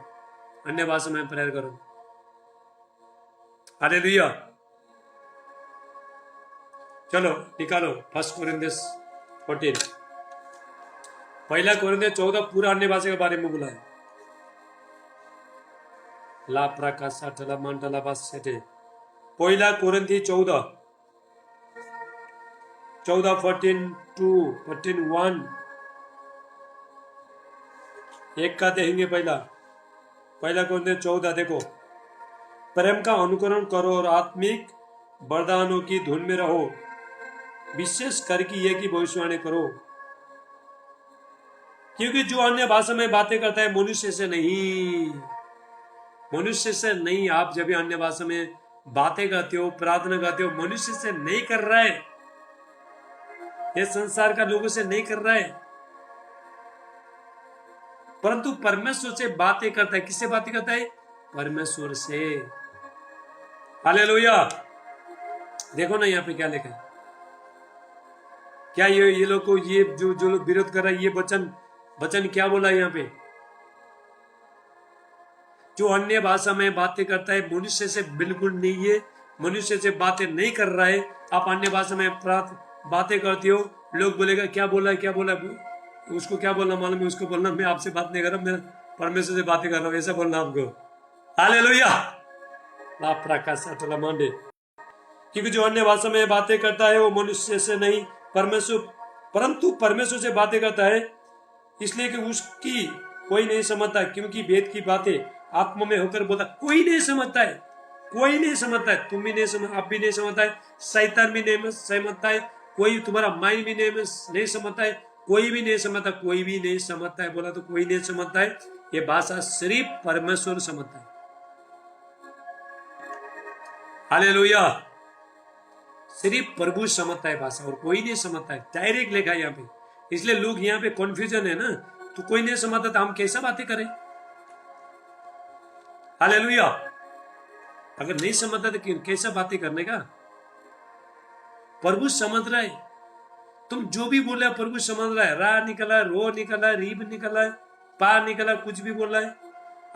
S1: अन्य भाषा में प्रेयर करो। हालेलुया। चलो निकालो 1 कोरिन्थियस 14। पहला कोरिन्थियस 14 पूरा अन्य भाषा के बारे में बोला है। ला प्रकाशा टला मंडला बासेटे। पहला कोरिन्थी 14 14:1 एक का देखेंगे। पहला कोरिन्थी 14 देखो। प्रेम का अनुकरण करो और आत्मिक वरदानों की धुन में रहो, विशेष करके ये की भविष्यवाणी करो, क्योंकि जो अन्य भाषा में बातें करता है मनुष्य से नहीं। आप जब भी अन्य भाषा में बातें करते हो, प्रार्थना करते हो, मनुष्य से नहीं कर रहा है, ये संसार का लोगों से नहीं कर रहा है, परंतु परमेश्वर से बातें करता है। किससे बातें करता है? परमेश्वर से। हालेलुया। देखो ना यहाँ पे क्या लिखा है। क्या ये लोग को, ये जो लोग विरोध कर रहा है, ये वचन क्या बोला है यहाँ पे? जो अन्य भाषा में बातें करता है मनुष्य से बिल्कुल नहीं है, मनुष्य से बातें नहीं कर रहा है। आप अन्य भाषा में बातें करते हो, लोग बोलेगा क्या बोला है, उसको क्या बोलना मालूम है, उसको बोलना मैं आपसे बात नहीं कर रहा, मैं परमेश्वर से बातें कर रहा हूँ, ऐसा बोलना आपको। हालेलुया। क्योंकि जो अन्य भाषा में बातें करता है वो मनुष्य से नहीं, परंतु परमेश्वर से बातें करता है इसलिए कि उसकी कोई नहीं समझता, क्योंकि वेद की बातें आत्मा में होकर बोलता। कोई नहीं समझता है, कोई नहीं समझता है, तुम भी नहीं समझ, आप भी नहीं समझता है, शैतान भी नहीं समझता है, कोई तुम्हारा माइंड भी नहीं समझता है, कोई भी नहीं समझता, कोई भी नहीं समझता है। बोला तो कोई नहीं समझता है, ये भाषा सिर्फ परमेश्वर समझता है। हालेलुया। सिर्फ प्रभु समझता है भाषा, और कोई नहीं समझता है। डायरेक्ट लिखा है यहाँ पे, इसलिए लोग यहाँ पे कंफ्यूजन है ना, तो कोई नहीं समझता तो हम कैसा बातें करें। हालेलुया। अगर नहीं समझता तो कैसा बातें करने का। प्रभु समझ रहा है, तुम जो भी बोल रहे हो प्रभु समझ रहा है। रा निकला, रो निकला, रीब निकला, पा निकला, कुछ भी बोल रहा है,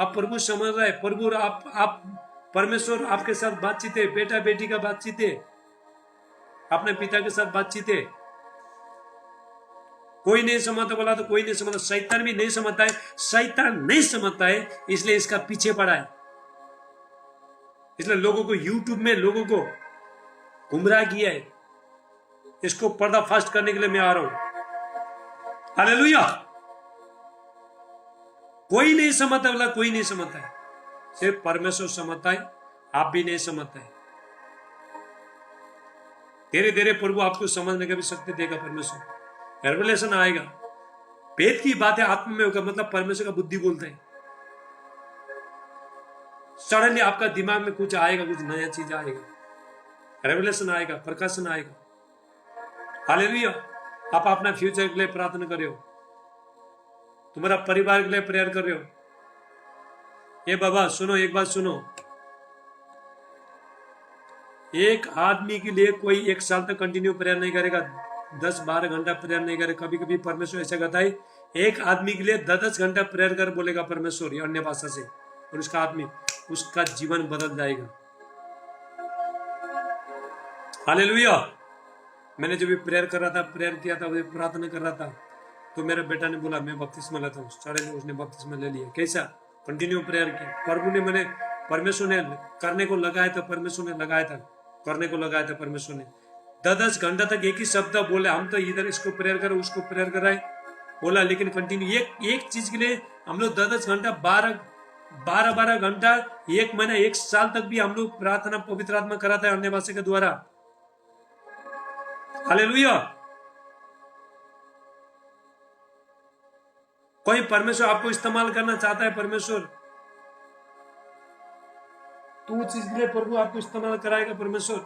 S1: अब प्रभु समझ रहा है। प्रभु आप परमेश्वर आपके साथ बातचीत है, बेटा बेटी का बातचीत है, अपने पिता के साथ बातचीत है। कोई नहीं समझता, बोला तो कोई नहीं समझता। शैतान भी नहीं समझता है, शैतान नहीं समझता है, इसलिए इसका पीछे पड़ा है। इसलिए लोगों को यूट्यूब में लोगों को गुमराह किया है। इसको पर्दाफाश करने के लिए मैं आ रहा हूं। हालेलुया। कोई नहीं समझता, बोला कोई नहीं समझता है, सिर्फ परमेश्वर समझता है, आप भी नहीं समझता है। धीरे धीरे प्रभु आपको समझने का भी शक्ति देगा। परमेश्वर रेवलेशन आएगा, वेद की बातें आत्मा में होगा, मतलब परमेश्वर का बुद्धि बोलता है। सडनली आपका दिमाग में कुछ आएगा, कुछ नया चीज आएगा, रेवलेशन आएगा, प्रकाशन आएगा। हालेलुया। आप अपना फ्यूचर के लिए प्रार्थना कर रहे हो, तुम्हारा परिवार के लिए प्रेयर कर रहे हो। ये बाबा सुनो, एक बात सुनो, एक आदमी के लिए कोई 1 साल तक कंटिन्यू प्रेयर नहीं करेगा, 10-12 घंटा प्रेयर नहीं करेगा। कभी कभी परमेश्वर ऐसा कहता है, एक आदमी के लिए 10-10 घंटा प्रेयर कर बोलेगा परमेश्वर अन्य भाषा से, और उसका आदमी, उसका जीवन बदल जाएगा। हालेलुया। मैंने जब भी प्रेयर कर रहा था, प्रेयर किया था, प्रार्थना कर रहा था, तो मेरे बेटा ने बोला मैं बपतिस्मा लेता हूँ। साढ़े उसने बपतिस्मा ले लिया। कैसा कंटिन्यू प्रेयर किया। प्रभु ने, मैंने, परमेश्वर ने करने को लगाया था, परमेश्वर ने लगाया था, करने को लगाया था परमेश्वर ने। 10-10 घंटा तक एक ही शब्द बोले। हम तो इधर इसको प्रेयर करो, उसको प्रेयर कराए बोला, लेकिन कंटिन्यू एक चीज के लिए हम लोग 10-10 घंटा, 12 घंटा, 1 महीना, 1 साल तक भी हम लोग प्रार्थना पवित्र आत्मा कराता है अन्य भाषा के द्वारा। हालेलुया। कोई परमेश्वर आपको इस्तेमाल करना चाहता है, परमेश्वर तो चीज के लिए प्रभु आपको इस्तेमाल कराएगा। परमेश्वर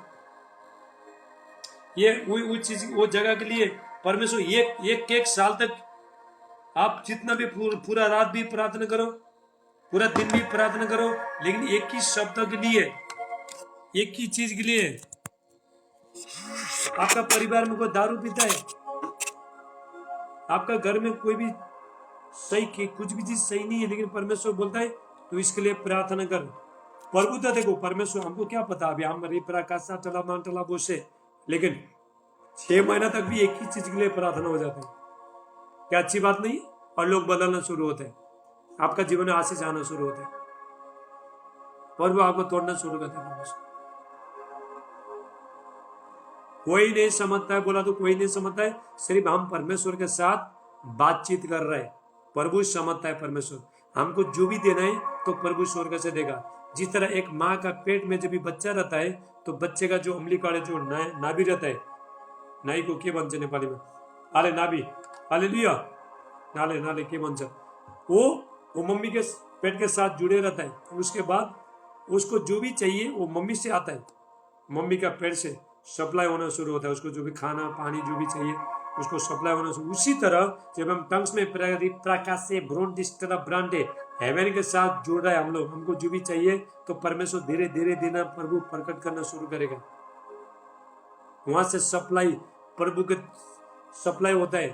S1: ये वो चीज, वो जगह के लिए परमेश्वर एक साल तक आप जितना भी पूरा रात भी प्रार्थना करो, पूरा दिन भी प्रार्थना करो, लेकिन एक ही शब्द के लिए, एक ही चीज के लिए। आपका परिवार में कोई दारू पीता है, आपका घर में कोई भी सही, कुछ भी चीज सही नहीं है, लेकिन परमेश्वर बोलता है तो इसके लिए प्रार्थना कर। प्रभु तो देखो, परमेश्वर हमको क्या पता, अभी हम पराकाशा टला मान टला बोसे, लेकिन 6 महीना तक भी एक ही चीज के लिए प्रार्थना हो जाता है। क्या अच्छी बात नहीं? और लोग बदलना शुरू होते हैं, आपका जीवन में आशीष आना शुरू होता है, प्रभु आपको तोड़ना शुरू करता है। परमेश्वर कोई नहीं समझता है, बोला तो कोई नहीं समझता है, सिर्फ हम परमेश्वर के साथ बातचीत कर रहे हैं। प्रभु समझता है। परमेश्वर हमको जो भी देना है तो प्रभु स्वर्ग से देगा। जिस तरह एक माँ का पेट में जब भी बच्चा रहता है, तो बच्चे का जो अमली काड़े, जो नाभि रहता है, नाई को के भन्छ नेपाली में, आले नाभि, हालेलुया, नाले नाले के भन्छ, वो मम्मी के पेट के साथ जुड़े रहता है। उसके बाद उसको जो भी चाहिए वो मम्मी से आता है, मम्मी का पेट से सप्लाई होना शुरू होता है। उसको जो भी खाना पानी जो भी चाहिए उसको सप्लाई होना शुरू। उसी तरह जब हम टंग्स में प्रकाश से ब्रांडे हेवन के साथ जुड़ रहा है हम लोग, हमको जो भी चाहिए तो परमेश्वर धीरे धीरे देना, प्रभु प्रकट करना शुरू करेगा। वहां से सप्लाई, प्रभु के सप्लाई होता है।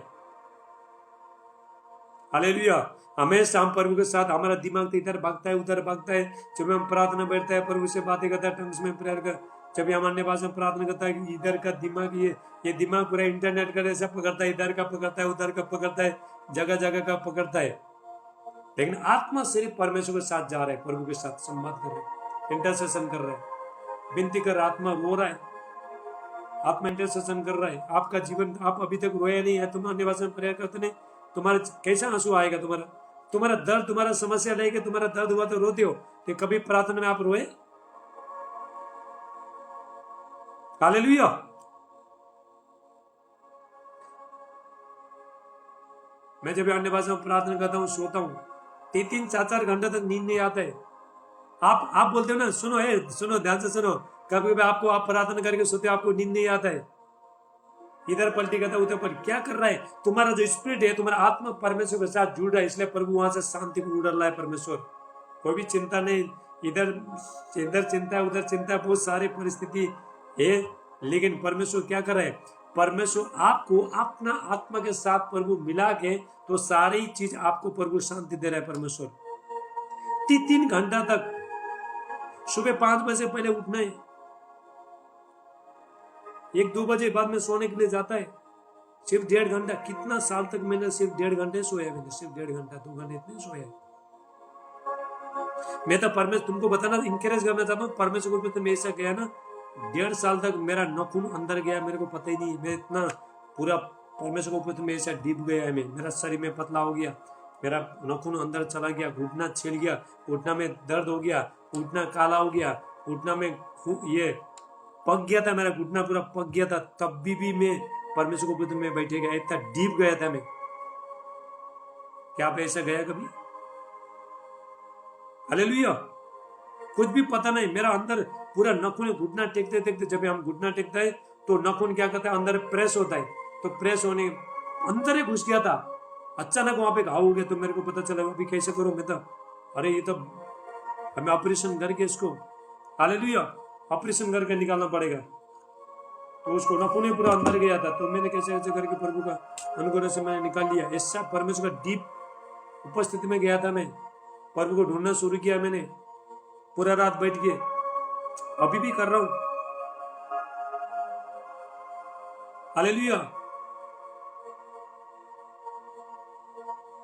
S1: हालेलुया। हमेशा हम प्रभु के साथ, हमारा दिमाग तो इधर भागता है उधर भागता है। जब हम प्रार्थना बैठता है, प्रभु से बातें करता है, टंग्स में प्रेयर कर, जब भी हम अन्य भाषा में प्रार्थना करता है, इधर का दिमाग, ये दिमाग पूरा इंटरनेट का जैसा पकड़ता है, इधर का पकड़ता है, उधर का पकड़ता है, जगह जगह का पकड़ता है। लेकिन आत्मा सिर्फ परमेश्वर के साथ जा रहा है, प्रभु के साथ संवाद कर रहा है, इंटरसेशन कर रहा है, विनती कर, आत्मा रो रहा है। आत्मा इंटरसेशन कर रहा है, आपका जीवन, आप अभी तक रोया नहीं है, तुम अन्य भाषा में प्रेयर करते नहीं, तुम्हारा कैसा आंसू आएगा? तुम्हारा दर्द, तुम्हारा समस्या लेके तुम्हारा दर्द हुआ तो रोते हो, तो कभी प्रार्थना में आप रोए? हालेलुया। मैं जब अन्य भाषा में प्रार्थना करता हूँ, सोता हूँ, 3-4 घंटे तक नींद नहीं आता है। आप बोलते हो ना, सुनो ध्यान से सुनो, कभी कभी आपको, आप प्रार्थना करके सोते हो, आपको नींद नहीं आता है, इधर पलटी करता उधर पलटी, क्या कर रहा है? तुम्हारा जो स्पिरिट है, तुम्हारा आत्मा परमेश्वर के साथ जुड़ रहा है, इसलिए प्रभु वहां से शांति को उड़ रहा है। परमेश्वर कोई भी चिंता नहीं, इधर इधर चिंता है, उधर चिंता है, बहुत सारी परिस्थिति है, लेकिन परमेश्वर क्या कर रहा है? परमेश्वर आपको अपना आत्मा के साथ प्रभु मिला के, तो सारी चीज आपको प्रभु शांति दे रहा है। परमेश्वर 3 घंटा तक, सुबह 5 बजे पहले उठना है, 1-2 बजे बाद में सोने के लिए जाता है, सिर्फ 1.5 घंटा। कितना साल तक मैंने सिर्फ 1.5 घंटे सोया, मैंने सिर्फ 1.5 घंटा 2 घंटे इतने सोया। मैं तो परमेश्वर, तुमको बताना, इंकरेज करना चाहता हूँ, परमेश्वर को तो मैं ऐसा गया ना, 1.5 साल तक मेरा नखून अंदर गया, मेरे को पता ही नहीं, मैं इतना पूरा परमेश्वर को तो मैं ऐसा डीप गया है, मेरा शरीर में पतला हो गया, मेरा नखून अंदर चला गया, घुटना छिल गया, घुटना में दर्द हो गया, घुटना काला हो गया, घुटना में ये पक गया था, मेरा घुटना पूरा पक गया था, तब भी मैं परमेश्वर को में बैठे गया, इतना डीप गया था मैं। क्या आप ऐसा गया कभी? हालेलुया। कुछ भी पता नहीं, मेरा अंदर पूरा नखून, घुटना टेकते टेकते, जब हम घुटना टेकता है तो नखून क्या करता है, अंदर प्रेस होता है, तो प्रेस होने अंदर ही घुस गया था। अचानक वहां पे घाव हो गया, तो मेरे को पता चला अभी कैसे करो, मैं तो, अरे ये तो हमें ऑपरेशन करके इसको, हालेलुया, ऑपरेशन करके निकालना पड़ेगा। तो उसको नखून पूरा अंदर गया था, तो मैंने कैसे कैसे करके प्रभु का अनुग्रह से मैंने निकाल लिया। ऐसा परमेश्वर का डीप उपस्थिति में गया था मैं, प्रभु को ढूंढना शुरू किया मैंने, पूरा रात बैठ के, अभी भी कर रहा हूं। हालेलुया।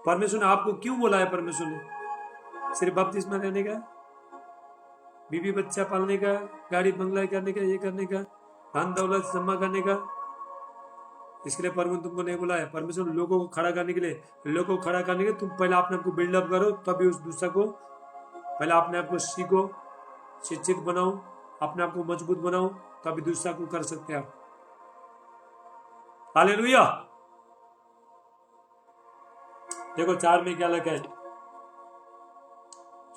S1: परमेश्वर ने आपको क्यों बोला है? परमेश्वर ने सिर्फ बपतिस्मा लेने का, बीवी बच्चा पालने का, गाड़ी बंगला करने का, ये करने का, धन दौलत जमा करने का, इसके लिए परमेश्वर तुमको नहीं बोला है। परमेश्वर लोगों को खड़ा करने के लिए, लोगों को खड़ा करने के लिए तुम पहले अपने आप को बिल्डअप करो, तभी उस दूसरा को, पहले अपने आप को सीखो, शिक्षित बनाओ, अपने आप को मजबूत बनाओ, तभी दूसरा को कर सकते हैं आप। हालेलुया। देखो 4 में क्या लिखा है,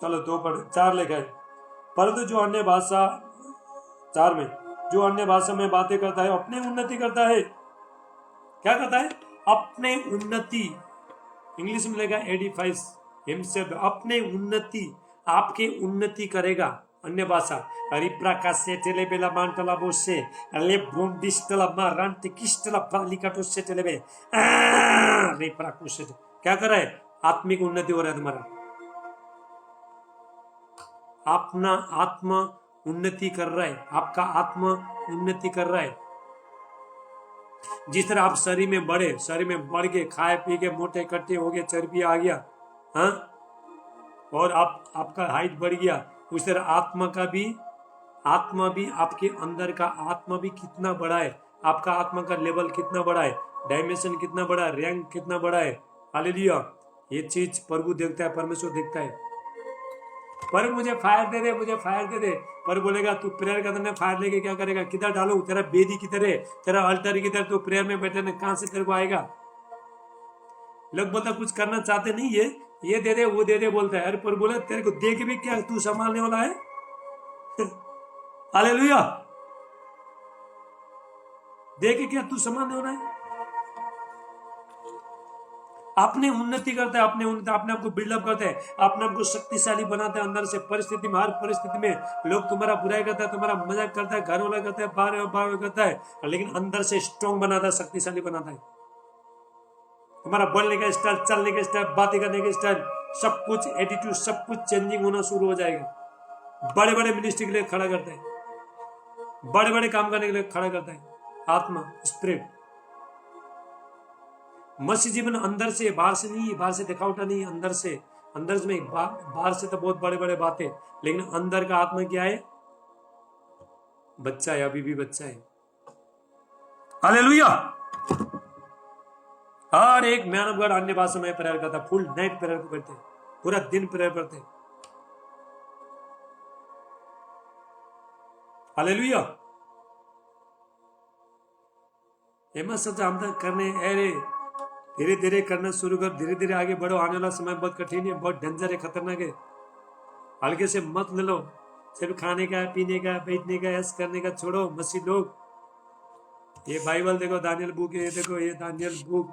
S1: चलो 2 पढ़, 4 लिखा है, परंतु जो अन्य भाषा, 4 में, जो अन्य भाषा में बातें करता है अपने उन्नति करता है। क्या करता है? अपने उन्नति। इंग्लिश में लिखा एडिफाइस हिमसेल्फ, अपने उन्नति, आपके उन्नति करेगा। अन्य भाषा रिप्राकाशे टेलेबेला मांटला बोसे ले ब्रोंडिस्टला मारंट किस्टला पालिकाटो से टेलेबे रिप्राकुशे। क्या कर रहा है? आत्मिक उन्नति हो रहा है तुम्हारा, अपना आत्मा उन्नति कर रहा है, आपका आत्मा उन्नति कर रहा है। जिस तरह आप शरीर में बढ़े, शरीर में बढ़ के खाए पी के मोटे कट्टे हो गए, चर्बी आ गया, हाँ, और आपका हाइट बढ़ गया, उस तरह आत्मा भी आपके अंदर का आत्मा भी कितना बड़ा है, आपका आत्मा का लेवल कितना बड़ा है, डायमेंशन कितना बड़ा है, रैंक कितना बड़ा है। हालेलुया। ये चीज प्रभु देखता है, परमेश्वर देखता है। पर मुझे फायर दे दे, मुझे फायर दे दे, पर बोलेगा तू प्रेयर करने में फायर लेके क्या करेगा? किधर डालू? तेरा बेदी किधर है, तेरा अल्टर किधर, तू प्रेयर में बैठे ने कहां से तेरे को आएगा? लोग बोलता कुछ करना चाहते नहीं, ये दे दे वो दे दे बोलता है। अरे पर बोले तेरे को दे के भी क्या तू संभालने वाला है? हालेलुया। दे के क्या तू संभालने वाला है? अपने उन्नति करता है, अपने आप को बिल्डअप करता है, अपने आप को शक्तिशाली बनाता है अंदर से। परिस्थिति में, हर परिस्थिति में लोग तुम्हारा बुराई करता है, तुम्हारा मजाक करता है, घर वाला करता है, बाहर करता है, लेकिन अंदर से स्ट्रॉन्ग बनाता है, शक्तिशाली बनाता है। तुम्हारा बोलने का स्टाइल, चलने का स्टाइल, बातें करने का स्टाइल, सब कुछ एटीट्यूड, सब कुछ चेंजिंग होना शुरू हो जाएगा। बड़े बड़े मिनिस्ट्री के लिए खड़ा करता है, बड़े बड़े काम करने के लिए खड़ा करता है। आत्मा, स्पिरिट, मसीह जीवन अंदर से, बाहर से नहीं, बाहर से दिखावटा नहीं, अंदर से में। बाहर से तो बहुत बड़े बड़े बातें, लेकिन अंदर का आत्मा क्या है? बच्चा है, अभी भी बच्चा है। हालेलुया। हर एक मैन ऑफ गॉड अन्य भाषा में प्रेयर करता, फुल नाइट प्रेयर करते, पूरा दिन प्रेयर करते। हालेलुया। एम सच हम तक करने, अरे धीरे धीरे करना शुरू कर, धीरे धीरे आगे बढ़ो। आने वाला समय बहुत कठिन है, बहुत डेंजर है, खतरनाक है। हल्के से मत ले लो। सिर्फ खाने का, पीने का, बैठने का, ऐस करने का छोड़ो मसीह लोग। ये बाइबल देखो, दानियल बुक है, ये देखो, ये दानियल बुक,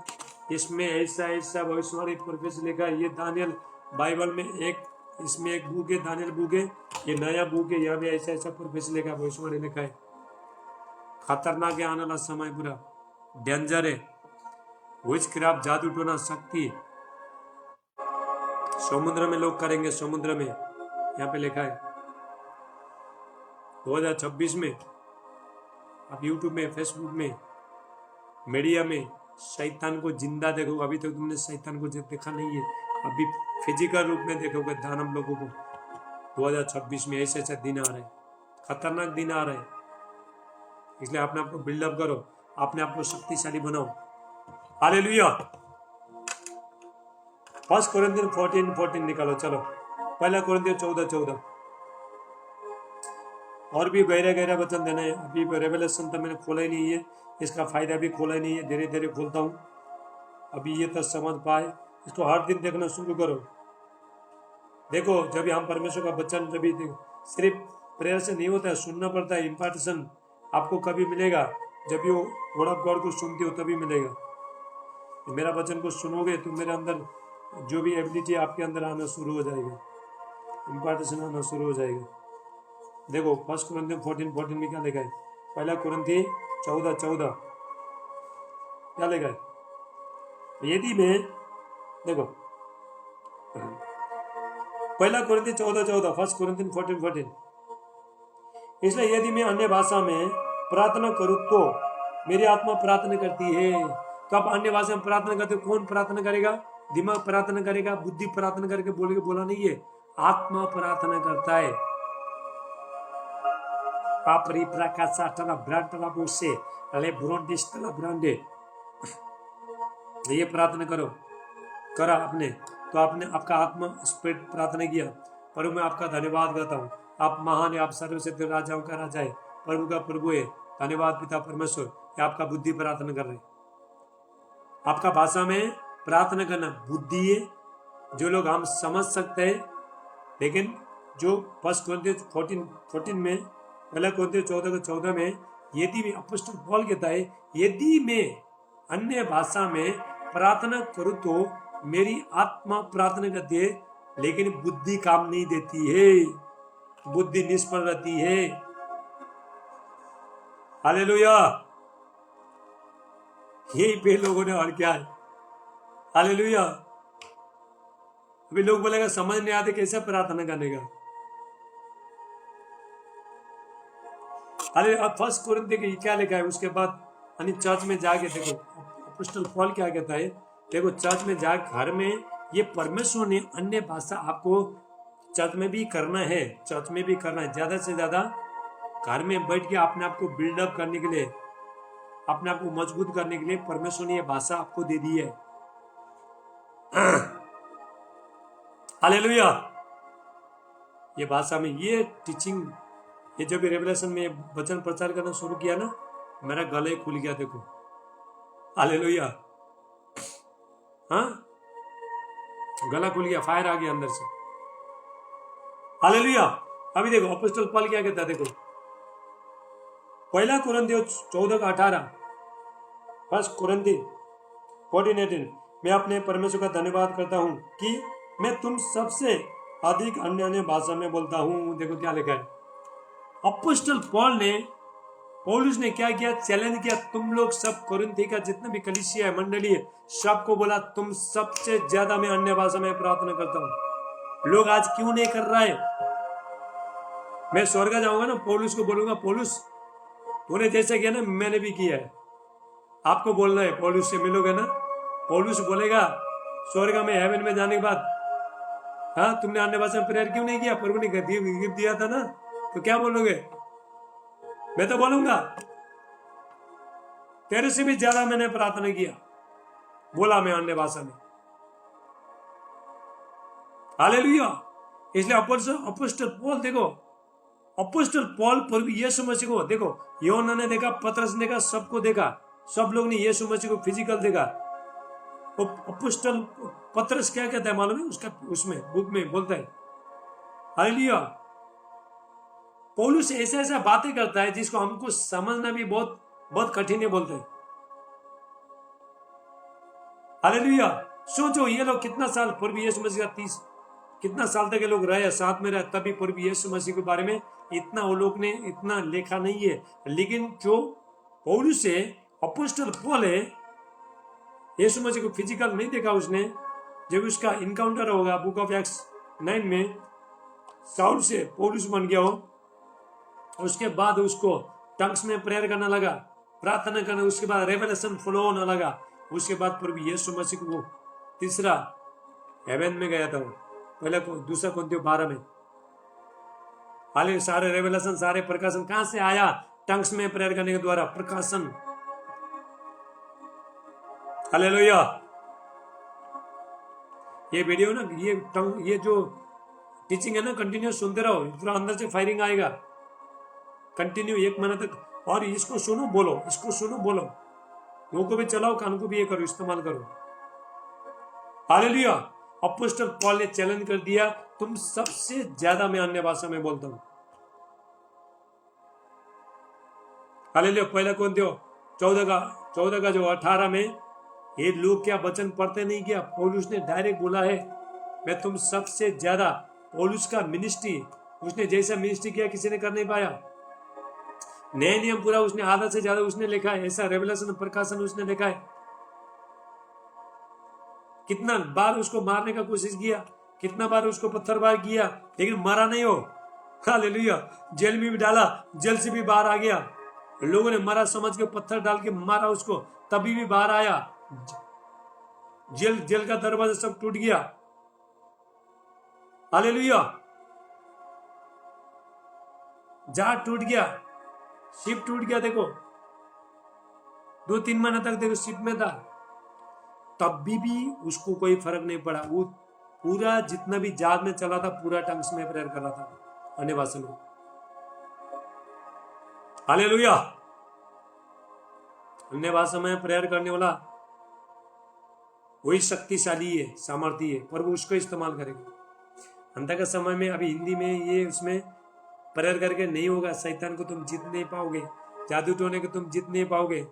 S1: इसमें ऐसा ऐसा भविष्यवाणी प्रोफेसर लिखा है। ये दानियल बाइबल में एक, इसमें एक बुक है, दानियल बुक है, ये नया बुक है, यहाँ भी ऐसा ऐसा प्रोफेसर लिखा है, भविष्यवाणी लिखा है। खतरनाक है आने वाला समय, पूरा डेंजर है। विचक्राफ्ट, जादू टोना, शक्ति समुद्र में लोग करेंगे, समुद्र में, यहाँ पे लिखा है 2026 में। आप यूट्यूब में, फेसबुक में, मीडिया में शैतान को जिंदा देखोगे। अभी तक तुमने शैतान को देखा नहीं है, अभी फिजिकल रूप में देखोगे दानव लोगों को। 2026 में ऐसे ऐसे दिन आ रहे हैं, खतरनाक दिन आ रहे हैं। इसलिए अपने आप को बिल्डअप करो, अपने आप को शक्तिशाली बनाओ। हालेलुया। 1 कोरिन्थियन 14:14 निकालो, चलो। 1 कोरिन्थियन 14:14। और भी गहरा गहरा वचन देना है। अभी रेवलेशन तो मैंने खोला ही नहीं है, इसका फायदा भी खोला ही नहीं है, धीरे धीरे खोलता हूँ। अभी ये तो समझ पाए, इसको हर दिन देखना शुरू करो। देखो, जब हम परमेश्वर का वचन, जब सिर्फ प्रेयर से नहीं होता है, सुनना पड़ता है। इम्पार्टेशन आपको कभी मिलेगा जब ये वर्ड ऑफ गॉड को सुनते हो, तभी मिलेगा। मेरा वचन को सुनोगे तो मेरे अंदर जो भी एबिलिटी आपके अंदर आना शुरू हो जाएगा, इम्पार्टेशन आना शुरू हो जाएगा। देखो 1 कोरिन्थियन 14:14 में क्या लिखा है? 1 कोरिन्थियन 14:14 क्या लिखा है? यदि मैं, देखो 1 कोरिन्थियन 14:14, 1 कोरिन्थियन 14:14, इसलिए यदि मैं अन्य भाषा में प्रार्थना करूं तो मेरी आत्मा प्रार्थना करती है। तो आप अन्य भाषा में प्रार्थना करते हो, कौन प्रार्थना करेगा? दिमाग प्रार्थना करेगा, बुद्धि प्रार्थना करके बोलेगा, बोला नहीं है, आत्मा प्रार्थना करता है। पापरी प्रकाशा टला ब्रांडला बोसे अले ब्रोंडिस टला ब्रांडे, ये प्रार्थना करो, करा आपने तो आपने, आपका आत्मा स्पिरिट प्रार्थना किया। प्रभु मैं आपका धन्यवाद करता हूँ, आप महान है, आप सर्वसिद्ध राजाओं का राजा है, प्रभु का प्रभु है। धन्यवाद पिता परमेश्वर, ये आपका बुद्धि प्रार्थना कर रहे। आपका भाषा में प्रार्थना करना बुद्धि है, जो लोग हम समझ सकते हैं। लेकिन जो 1 कोरिन्थियन 14:14 में, 1 कोरिन्थियन 14:14 में, यदि मैं, अपोस्टल पौल कहता है, यदि मैं अन्य भाषा में प्रार्थना करूं तो मेरी आत्मा प्रार्थना करती है, लेकिन बुद्धि काम नहीं देती है, बुद्धि निष्फल रहती है। हालेलुया। यही पे लोगों ने और क्या है? हालेलुया। अभी लोग बोलेगा समझ नहीं आते कैसे प्रार्थना करने का। अरे अब 1 कोरिन्थियन क्या लिखा है, उसके बाद यानी चर्च में जाके देखो अपोस्टल पौल क्या कहता है। देखो चर्च में जा, घर में, ये परमेश्वर ने अन्य भाषा आपको चर्च में भी करना है, चर्च में भी करना है, ज्यादा से ज्यादा घर में बैठ के अपने आप को बिल्डअप करने के लिए, अपने आप को मजबूत करने के लिए परमेश्वर ने ये भाषा आपको दे दी है। हालेलुया। ये भाषा में, ये टीचिंग, ये जब रेवलेशन में वचन प्रचार करना शुरू किया ना, मेरा गला ही खुल गया। देखो हालेलुया, हाँ गला खुल गया, फायर आ गया अंदर से। हालेलुया। अभी देखो अपोस्टल पौल क्या कहता है, देखो 1 कोरिन्थियन 14:18, 1 कोरिन्थियन 14:18, मैं अपने परमेश्वर का धन्यवाद करता हूं कि मैं तुम सबसे अधिक अन्य अन्य भाषा में बोलता हूं। देखो क्या लिखा है, अपोस्टल पौलुस ने क्या किया, चैलेंज किया। तुम लोग सब कोरिन्थी का जितना भी कलीसिया है, मंडली है, सबको बोला तुम सबसे ज्यादा मैं अन्य भाषा में प्रार्थना करता हूं। लोग आज क्यों नहीं कर रहा है? मैं स्वर्ग जाऊंगा ना, पौलुस को बोलूंगा, पौलुस तूने जैसे किया ना, मैंने भी किया है। आपको बोलना है, पौलुस से मिलोगे ना, पौलुस बोलेगा स्वर्ग में, हेवन में जाने के बाद, हाँ तुमने अन्य भाषा में प्रेयर क्यों नहीं किया? प्रभु ने गिफ्ट दिया था ना, तो क्या बोलोगे? मैं तो बोलूंगा तेरे से भी ज्यादा मैंने प्रार्थना किया, बोला मैं अन्य भाषा में। हालेलुया। इसलिए अपोस्टल पॉल देखो, अपोस्टल पॉल प्रभु यीशु मसीह को देखो, योना ने देखा, पतरस ने देखा, सबको देखा, सब लोग ने यीशु मसीह को फिजिकल देखा। वो अपोस्टल पतरस क्या कहता है मालूम है? उसका उसमें बुक में बोलता है, हालेलुया, पौलुस ऐसा ऐसा बातें करता है जिसको हमको समझना भी बहुत बहुत कठिन है, बोलते हैं। हालेलुया। सोचो ये लोग कितना साल प्रभु यीशु मसीह का 30 कितना साल तक ये लोग रहे, साथ में रहे, तभी प्रभु यीशु मसीह के बारे में इतना वो लोग ने इतना लिखा नहीं है। लेकिन जो पौलुस है, अपोस्टल पॉल है, यीशु मसीह को फिजिकल नहीं देखा उसने। जब उसका इनकाउंटर होगा बुक ऑफ एक्ट्स 9 में, साउल से पौलुस बन गया हो, उसके बाद उसको टंग्स में प्रेयर करना लगा, प्रार्थना करना, उसके बाद रेवलेशन फ्लो होने लगा। उसके बाद प्रभु यीशु मसीह को तीसरा हेवन में गया था वो, पहले दूसरा Corinthians 12 में। हाल सारे रेवलेशन, सारे प्रकाशन कहां से आया? टंग्स में प्रेयर करने के द्वारा प्रकाशन। हालेलुया। ये वीडियो ना, ये जो टीचिंग है ना, कंटिन्यू सुनते रहो, पूरा अंदर से फायरिंग आएगा कंटिन्यू 1 महीना तक। और इसको सुनो बोलो, इसको सुनो बोलो, मुंह को भी चलाओ, कान को भी ये करो, इस्तेमाल करो। हालेलुया। अपोस्टल पॉल ने चैलेंज कर दिया, तुम सबसे ज्यादा मैं अन्य भाषा में बोलता हूं। हालेलुया। पहला Corinthians 14 का जो 18 में, ये लोग क्या वचन पढ़ते नहीं क्या? पौलुस ने डायरेक्ट बोला है, मैं तुम सबसे ज्यादा। पौलुस का मिनिस्ट्री, उसने जैसा मिनिस्ट्री किया किसी ने कर नहीं पाया। नए नियम पूरा उसने आधा से ज्यादा उसने लिखा है, ऐसा रेवलेशन प्रकाशन उसने लिखा है। कितना बार उसको मारने का कोशिश किया, कितना बार उसको पत्थरबाज किया, लेकिन मरा नहीं हो। हालेलुया। जेल में भी डाला, जेल से भी बाहर आ गया, लोगों ने मरा समझ के पत्थर डाल के मारा उसको, तभी भी बाहर आया। जेल का दरवाजा सब टूट गया। हालेलुया। जहाज टूट गया, शिप टूट गया, देखो 2-3 महीने तक देखो शिप में था, तब भी उसको कोई फर्क नहीं पड़ा। वो पूरा जितना भी जहाज में चला था, पूरा टंग्स में प्रेयर कर रहा था, अन्य भाषा में। हालेलुया। अन्य भाषा में प्रेयर करने वाला वही शक्तिशाली है, सामर्थ्य है, पर वो उसको इस्तेमाल करेगा। अंत के समय में अभी हिंदी में ये उसमें प्रेयर करके नहीं होगा। शैतान को तुम जीत नहीं पाओगे, जादू टोने को तुम जीत नहीं पाओगे।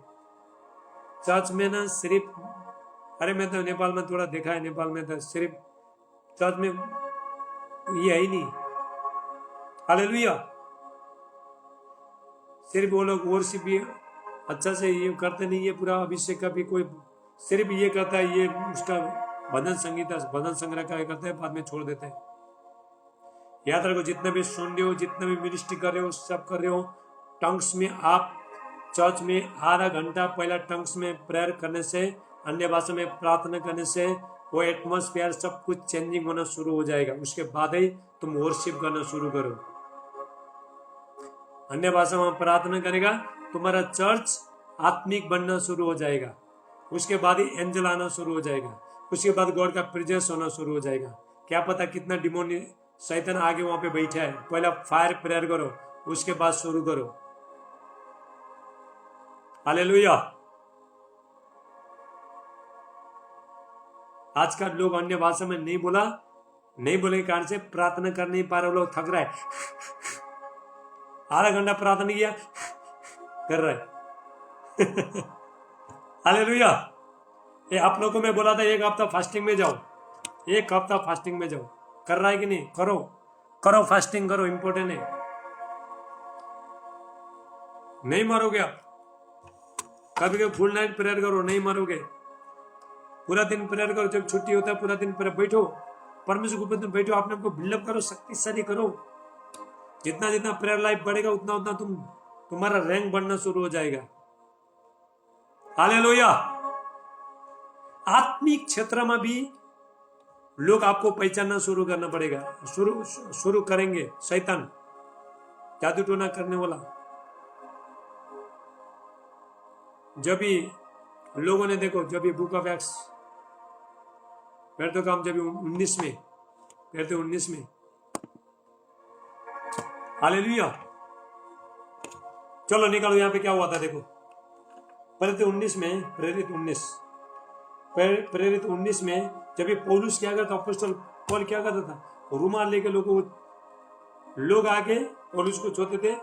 S1: चर्च में ना सिर्फ, अरे मैं तो नेपाल में थोड़ा देखा है, नेपाल में तो सिर्फ चर्च में ये है ही नहीं। हालेलुया। सिर्फ वो लोग वर्शिप भी अच्छा से ये करते नहीं है, पूरा अभिषेक का भी कोई सिर्फ ये करता है, ये उसका भजन संगीता भजन संग्रह का करते हैं, बाद में छोड़ देते हैं। याद रखो, जितने भी सुन रहे हो, जितने भी मिनिस्ट्री कर रहे हो, सब कर रहे हो, टंग्स में आप चर्च में आधा घंटा पहला टंग्स में प्रेयर करने से, अन्य भाषा में प्रार्थना करने से वो एटमॉस्फेयर सब कुछ चेंजिंग होना शुरू हो जाएगा। उसके बाद ही तुम वर्शिप करना शुरू करो। अन्य भाषा में प्रार्थना करेगा, तुम्हारा चर्च आत्मिक बनना शुरू हो जाएगा। उसके बाद ही एंजल आना शुरू हो जाएगा। उसके बाद गॉड का प्रेजेंस होना शुरू हो जाएगा। क्या पता कितना डिमोनी शैतान आगे वहां पे बैठा है। पहला फायर प्रेयर करो, उसके बाद शुरू करो। हालेलुया। आज का लोग अन्य भाषा में नहीं बोले के कारण से प्रार्थना कर नहीं पा रहे, लोग थक रहा है। आधा घंटा प्रार्थना किया कर रहा है। हालेलुया। ये आप लोगों को मैं बोला था 1 हफ्ता फास्टिंग में जाओ, 1 हफ्ता फास्टिंग में जाओ। कर रहा है कि नहीं? करो फास्टिंग करो, इंपॉर्टेंट है। नहीं मरोगे आप। कभी कभी फुल नाइट प्रेयर करो, नहीं मरोगे। पूरा दिन प्रेयर करो, जब छुट्टी होता है पूरा दिन प्रेयर बैठो, परमेश्वर के ऊपर बैठो, अपने आपको बिल्डअप करो, शक्तिशाली करो। जितना जितना प्रेयर लाइफ बढ़ेगा, उतना उतना तुम्हारा रैंक बढ़ना शुरू हो जाएगा। हालेलुया। आत्मिक क्षेत्र में भी लोग आपको पहचानना शुरू करना पड़ेगा, शुरू करेंगे। शैतान जादू टोना करने वाला, जब भी लोगों ने देखो, जब भी बुक ऑफ एक्ट्स फिर तो काम, जब 19 में, फिर तो 19 में, हालेलुया। चलो निकालो यहाँ पे क्या हुआ था देखो, प्रेरित 19 में, प्रेरित 19 में जब ये पौलुस क्या करता, अपोस्टल पौल क्या करता था, रुमाल लेके लोग आके पौलुस को छूते थे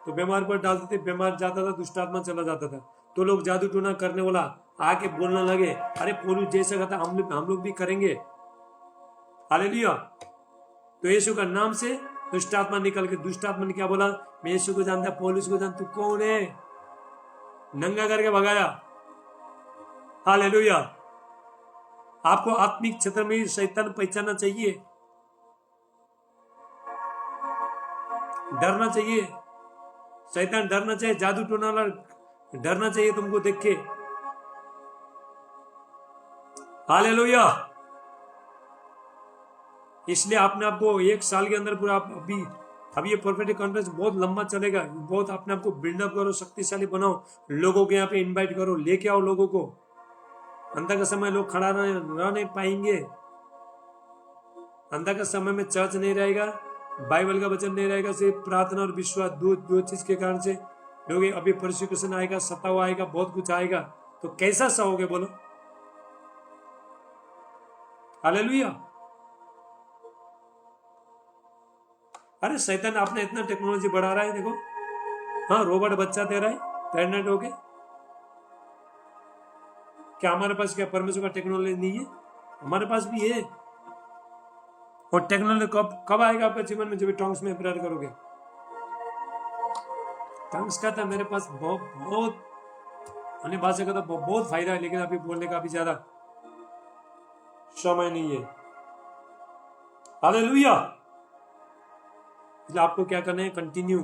S1: तो बीमार पर डालते थे, बीमार जाता था, दुष्ट आत्मा चला जाता था। तो लोग जादू टोना करने वाला आके बोलने लगे, अरे पौलुस जैसा करता हम लोग भी करेंगे। हालेलुया। तो यीशु का नाम से दुष्ट आत्मा निकल के, दुष्ट आत्मा ने क्या बोला, मैं यीशु को जानता, पौलुस को जानता, तू कौन है, नंगा करके भगाया। हालेलुया। आपको आत्मिक क्षेत्र में शैतान पहचानना चाहिए, डरना चाहिए, शैतान डरना चाहिए, जादू टोना वाला डरना चाहिए तुमको देख के। हालेलुया। इसलिए आपने आपको 1 साल के अंदर पूरा अभी ये प्रोफेटिक कॉन्फ्रेंस बहुत लंबा चलेगा, बहुत अपने आपको बिल्डअप करो, शक्तिशाली बनाओ, लोगों के यहाँ पे इनवाइट करो, लेके आओ लोगों को। अंत का समय लोग खड़ा रह नहीं पाएंगे, अंत का समय में चर्च नहीं रहेगा, बाइबल का वचन नहीं रहेगा, सिर्फ प्रार्थना और विश्वास, दो चीज के कारण से लोग, अभी परसिक्यूशन आएगा, सताव आएगा, बहुत कुछ आएगा, तो कैसा सहोगे बोलो। हालेलुया। अरे शैतान आपने इतना टेक्नोलॉजी बढ़ा रहा है देखो, हाँ रोबोट बच्चा दे रहा है प्रेग्नेंट होके। क्या हमारे पास क्या परमेश्वर का टेक्नोलॉजी नहीं है? हमारे पास भी है। और टेक्नोलॉजी कब आएगा आपके जीवन में, जब टॉन्ग्स में प्रेयर करोगे। टॉन्ग्स का था मेरे पास बहुत अन्य भाषा का तो बहुत फायदा है, लेकिन अभी बोलने का भी ज्यादा समय नहीं है। हालेलुया। इसलिए आपको क्या करना है, कंटिन्यू,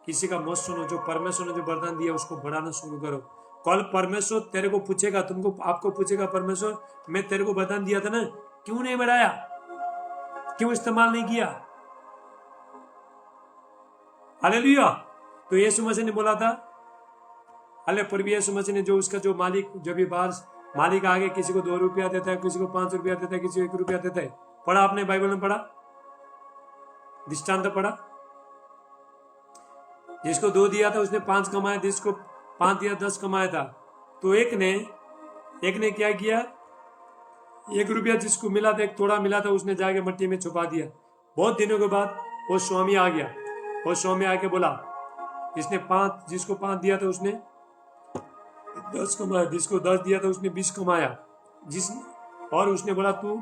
S1: किसी का मत सुनो, जो परमेश्वर ने जो वरदान दिया उसको बढ़ाना शुरू करो। कल परमेश्वर तेरे को पूछेगा, आपको पूछेगा, परमेश्वर मैं तेरे को वरदान दिया था ना, क्यों नहीं बढ़ाया, क्यों इस्तेमाल नहीं किया। हालेलुया। तो यीशु मसीह ने बोला था, अरे प्रभु यीशु मसीह ने जो उसका जो मालिक, जब भी बाहर मालिक आगे किसी को 2 रुपया देता है, किसी को 5 रुपया देता है, किसी को 1 रुपया देता है। पढ़ा आपने बाइबल में, पढ़ा दृष्टांत पढ़ा, जिसको 2 दिया था उसने 5 कमाया, जिसको 5 दिया 10 कमाया था। तो एक ने क्या किया, 1 रुपया जिसको मिला था, एक थोड़ा मिला था, उसने जाके मट्टी में छुपा दिया। बहुत दिनों के बाद वो स्वामी आ गया, वो स्वामी आके बोला, जिसको 5 दिया था उसने 10 कमाया, जिसको 10 दिया था उसने 20 कमाया, और उसने बोला तू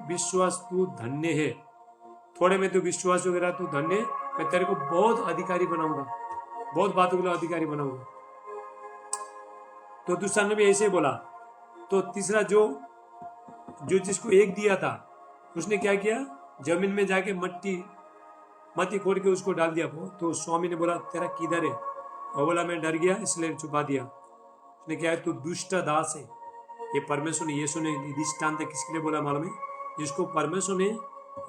S1: धन्य है, थोड़े में तू विश्वास वगैरह तू धन्य, मैं तेरे को बहुत अधिकारी बनाऊंगा, बहुत बातों के लिए अधिकारी बनाऊंगा। तो दूसरा ने भी ऐसे बोला। तो तीसरा जो जिसको 1 दिया था उसने क्या किया, जमीन में जाके मट्टी खोद के उसको डाल दिया। तो स्वामी ने बोला तेरा किधर है, और बोला मैं डर गया इसलिए छुपा दिया। उसने क्या है, तू दुष्ट दास है। ये परमेश्वर ने, यीशु ने दृष्टांत किसके लिए बोला मालूम है, जिसको परमेश्वर ने,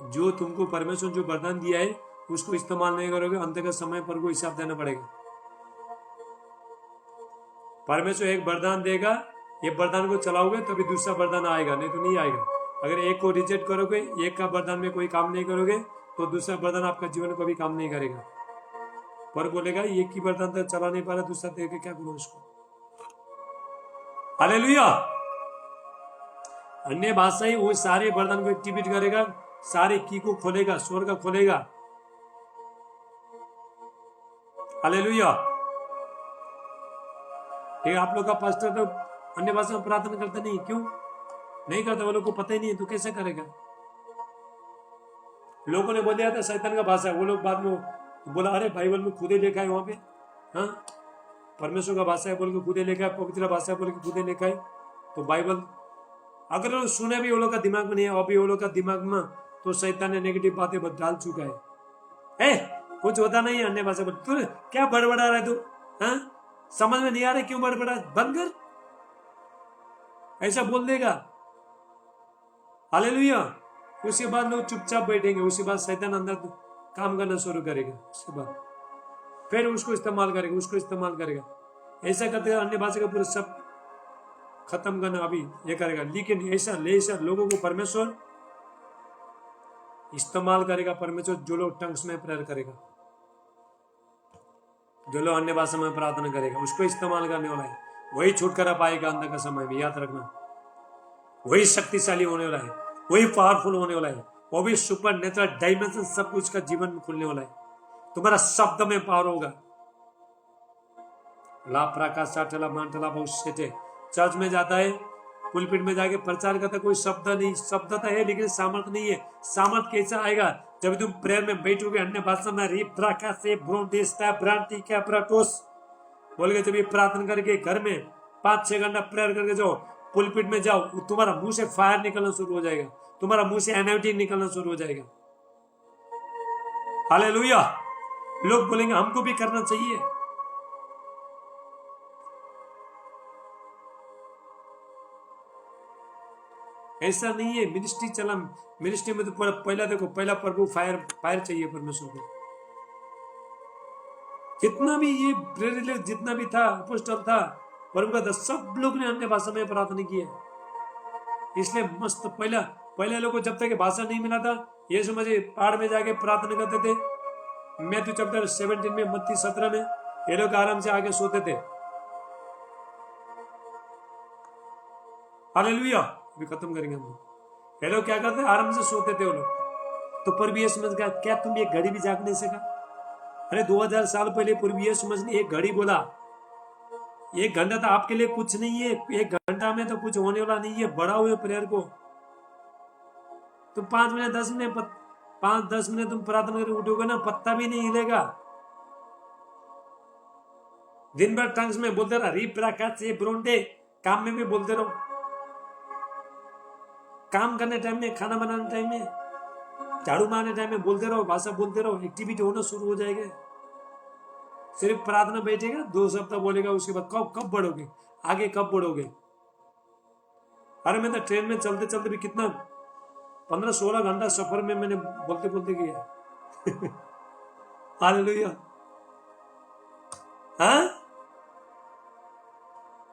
S1: जो तुमको परमेश्वर जो वरदान दिया है उसको इस्तेमाल नहीं करोगे, अंत का समय पर को हिसाब देना पड़ेगा। परमेश्वर एक वरदान देगा, ये वरदान को चलाओगे तभी दूसरा वरदान आएगा, नहीं तो नहीं आएगा। अगर एक को रिजेक्ट करोगे, एक का वरदान में कोई काम नहीं करोगे, तो दूसरा वरदान आपका जीवन में कभी काम नहीं करेगा। पर बोलेगा एक ही वरदान तक चला नहीं पा रहा, दूसरा देके क्या करो उसको। हालेलुया। अन्य भाषा ही वो सारे वरदान को एक्टिवेट करेगा, सारे की को खोलेगा, स्वर का खोलेगा। हालेलुया। आप लोग का पास्टर तो अन्य भाषा में प्रार्थना करता नहीं, क्यों नहीं करता? वो लोग को पता ही नहीं है, तो कैसे करेगा? लोगों ने बोल दिया था शैतान का भाषा है, वो लोग बाद में बोला अरे बाइबल में खुदे लिखा है वहां पे, हाँ परमेश्वर का भाषा है बोल के खुदे लिखा है, पवित्र भाषा बोल के खुदे लिखा है। तो बाइबल अगर वो सुने भी वो लोग का दिमाग में नहीं है, अभी वो लोग का दिमाग में तो शैतान ने नेगेटिव बातें डाल चुका है। कुछ होता नहीं है अन्य भाषा बोल, तू क्या बड़बड़ा रहा है तू, हाँ समझ में नहीं आ रहा क्यों बड़बड़ा, बंद कर, ऐसा बोल देगा। हालेलुया। उसके बाद लोग चुपचाप बैठेंगे, उसके बाद शैतान अंदर काम करना शुरू करेगा, उसके बाद फिर उसको इस्तेमाल करेगा। ऐसा करते अन्य भाषा का पूरा सब खत्म करना अभी ये करेगा, लेकिन ऐसा लोगों को परमेश्वर इस्तेमाल करेगा। परमेश्वर जो लोग टंग्स में प्रेयर करेगा, जो लोग अन्य भाषा में प्रार्थना करेगा, उसको इस्तेमाल करने वाला है, वही छुटकारा पाएगा अंत का समय में। याद रखना, वही शक्तिशाली होने वाला है, वही पावरफुल होने वाला है, वो भी सुपर नेचुरल डायमेंशन सब कुछ का जीवन में खुलने वाला है। तुम्हारा शब्द में पावर होगा। ला प्रकाश मांटला बहुत चर्च में जाता है, पुलपिट में जाके प्रचार करता, कोई शब्द नहीं, शब्द तो है लेकिन सामर्थ नहीं है। सामर्थ कैसा आएगा? जब तुम प्रेयर में बैठोगे अन्य भाषा में, री प्रकाश से ब्रोंटिस्टा ब्रांति क्या प्रटोस बोल के, जब ये प्रार्थना करके घर में 5-6 घंटा प्रेयर करके जाओ, पुलपिट में जाओ, तुम्हारा मुंह से फायर निकलना शुरू हो जाएगा, तुम्हारा मुंह से एनर्जी निकलना शुरू हो जाएगा। हालेलुया। लोग बोलेंगे हमको भी करना चाहिए। ऐसा नहीं है। मिनिस्ट्री चला, मिनिस्ट्री में तो पहला देखो, पहला प्रभु फायर चाहिए परमेश्वर को। जितना भी ये प्रेरित जितना भी था, अपोस्टल था, प्रभु का सब लोग ने अन्य भाषा में प्रार्थना की है। इसलिए मस्त पहले लोगों को जब तक भाषा नहीं मिला था, ये समझे पहाड़ में जाके प्रार्थना करते थे। मैथ्यू चैप्टर 17 में, मत्ती 17 में ये लोग आराम से आगे सोते थे। हालेलुया। अभी खत्म करेंगे हम। ये लोग क्या करते, आराम से सोते थे वो लोग। तो प्रभु यीशु समझ गया, क्या तुम एक घड़ी भी जाग नहीं सका? अरे 2000 साल पहले प्रभु यीशु समझ ने एक घड़ी बोला। 1 घंटा तो आपके लिए कुछ नहीं है, 1 घंटा में तो कुछ होने वाला नहीं है। बढ़ा हुए प्रेयर को तुम 5 मिनट 10 मिनट 5-10 मिनट तुम प्रार्थना करके उठोगे ना, पत्ता भी नहीं हिलेगा। दिन भर टंग्स में बोलते रहो, री प्रकाश से ब्रोंटे, काम में भी बोलते रहो, काम करने टाइम में, खाना बनाने टाइम में, झाड़ू मारने टाइम में बोलते रहो, भाषा बोलते रहो, एक्टिविटी होना शुरू हो जाएगा। सिर्फ प्रार्थना बैठेगा, 2 सप्ताह बोलेगा, उसके बाद कब बढ़ोगे आगे, कब बढ़ोगे? अरे मैं तो ट्रेन में चलते चलते भी कितना 15-16 घंटा सफर में मैंने बोलते बोलते किया। हालेलुया। हाँ,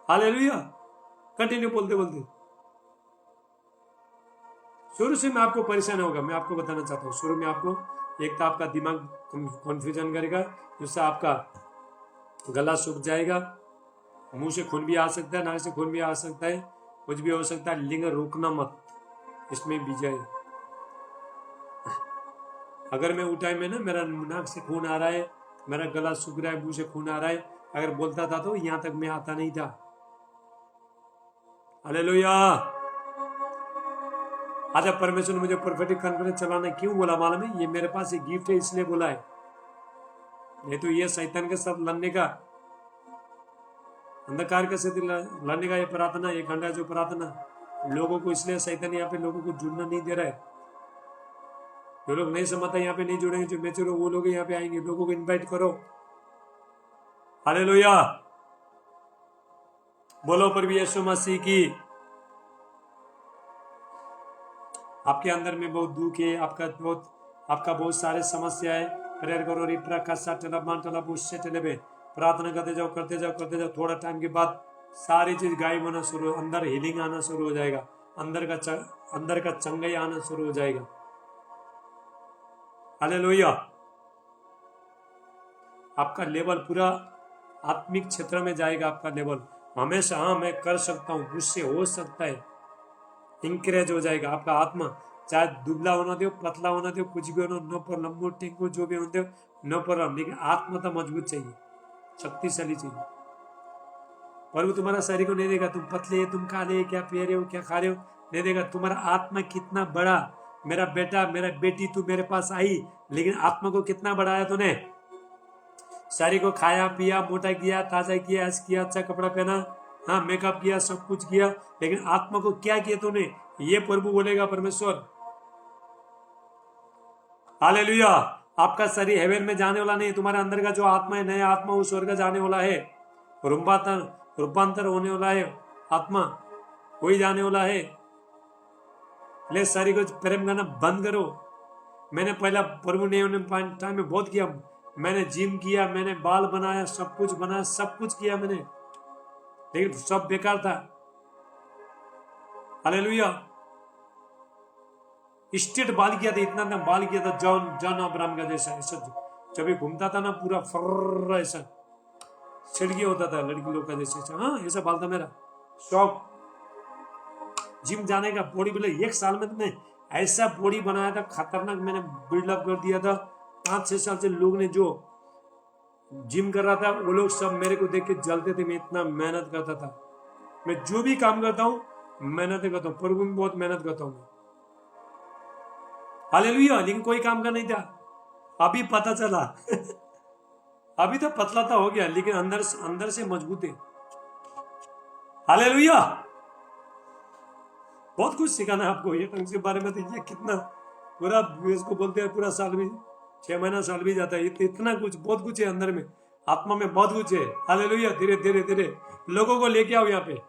S1: हालेलुया। कंटिन्यू बोलते बोलते। शुरू से मैं आपको परेशान होगा, मैं आपको बताना चाहता हूँ। शुरू में आपको एक तो आपका दिमाग कंफ्यूजन करेगा, जिससे आपका गला सूख जाएगा, मुंह से खून भी आ सकता है, नाक से खून भी आ सकता है, कुछ भी हो सकता है। लिंग रोकना मत, इसमें भी जाए। अगर मैं उठाए में ना, मेरा नाक से खून आ रहा है, मेरा गला सूख रहा है, मुंह से खून आ रहा है, अगर बोलता था तो यहां तक मैं आता नहीं था। हालेलुया। आज परमेश्वर ने मुझे प्रोफेटिक कॉन्फ्रेंस चलाना क्यों बोला मालूम है? ये मेरे पास एक गिफ्ट है, इसलिए बोला है। नहीं तो ये शैतान के साथ लड़ने का, अंधकार के साथ लड़ने का ये प्रार्थना, 1 घंटा जो प्रार्थना लोगों को, इसलिए शैतान यहाँ पे लोगों को जुड़ना नहीं दे रहा है। जो लोग नहीं समझता यहाँ पे नहीं जुड़ेंगे, जो मैच्योर हो वो लोग यहाँ पे आएंगे। लोगों को इनवाइट करो। हालेलुया। बोलो प्रभु यीशु मसीह की। आपके अंदर में बहुत दुख है, आपका बहुत सारे समस्या है। प्रेयर करो, प्रार्थना करते जाओ। थोड़ा टाइम के बाद सारी चीज गायब होना शुरू, अंदर हीलिंग आना शुरू हो जाएगा, अंदर का चंगाई आना शुरू हो जाएगा। हालेलुया। आपका लेवल पूरा आत्मिक क्षेत्र में जाएगा। आपका लेवल हमेशा, हाँ मैं कर सकता हूँ, मुझसे हो सकता है, इंकरेज हो जाएगा। आपका आत्मा चाहे दुबला होना दो, पतला होना दो, कुछ भी होना, नो प्रॉब्लम, लंबू टिंकू जो भी होते हो, नो प्रॉब्लम, लेकिन आत्मा तो मजबूत चाहिए, शक्तिशाली चाहिए। प्रभु तुम्हारा शरीर को नहीं देगा, तुम पतले, तुम काले, क्या पी रहे हो, क्या खा रहे हो, नहीं देगा। तुम्हारा आत्मा कितना बड़ा, मेरा बेटा, मेरा बेटी, तू मेरे पास आई, लेकिन आत्मा को कितना बढ़ाया तूने। शरीर को खाया पिया, मोटा किया, ताजा किया, ऐसा किया, अच्छा कपड़ा पहना, हाँ मेकअप किया, सब कुछ किया, लेकिन आत्मा को क्या किया तूने? ये प्रभु बोलेगा परमेश्वर। हालेलुया। आपका शरीर हेवन में जाने वाला नहीं, तुम्हारे अंदर का जो आत्मा है, नया आत्मा उस स्वर्ग जाने वाला है, रूपांतर होने वाला है, आत्मा वही जाने वाला है। ले शरीर को प्रेम करना बंद करो। मैंने पहला प्रभु ने टाइम में बहुत किया, मैंने जिम किया, मैंने बाल बनाया, सब कुछ बनाया, सब कुछ किया मैंने, लेकिन सब बेकार था। हालेलुया। स्टेट बाल किया था, इतना बाल किया था जॉन जॉन अब्राहम का जैसा, ऐसा जब भी घूमता था ना पूरा फर्र ऐसा छिड़की होता था लड़की लोग का जैसे। हाँ ऐसा बाल था मेरा। शौक जिम जाने का, बॉडी बिल्डर। एक साल में तो मैं ऐसा बॉडी बनाया था खतरनाक, मैंने बिल्डअप कर दिया था। 5-6 साल से लोग ने जो जिम कर रहा था वो लोग सब मेरे को देख के जलते थे। मैं इतना मेहनत करता था। मैं जो भी काम करता हूँ मेहनत करता हूँ, प्रभु में बहुत मेहनत करता हूँ। हालेलुया। लेकिन कोई काम का नहीं था। अभी पता चला अभी तो पतला था हो गया, लेकिन अंदर से मजबूत है। हालेलुया। बहुत कुछ सिखाना है आपको ये टंग के बारे में। तो ये कितना पूरा इसको बोलते हैं पूरा साल भी 6 महीना साल भी जाता है। इतना कुछ बहुत कुछ है अंदर में, आत्मा में बहुत कुछ है। हालेलुया। धीरे धीरे धीरे लोगों को लेके आओ, यहाँ पे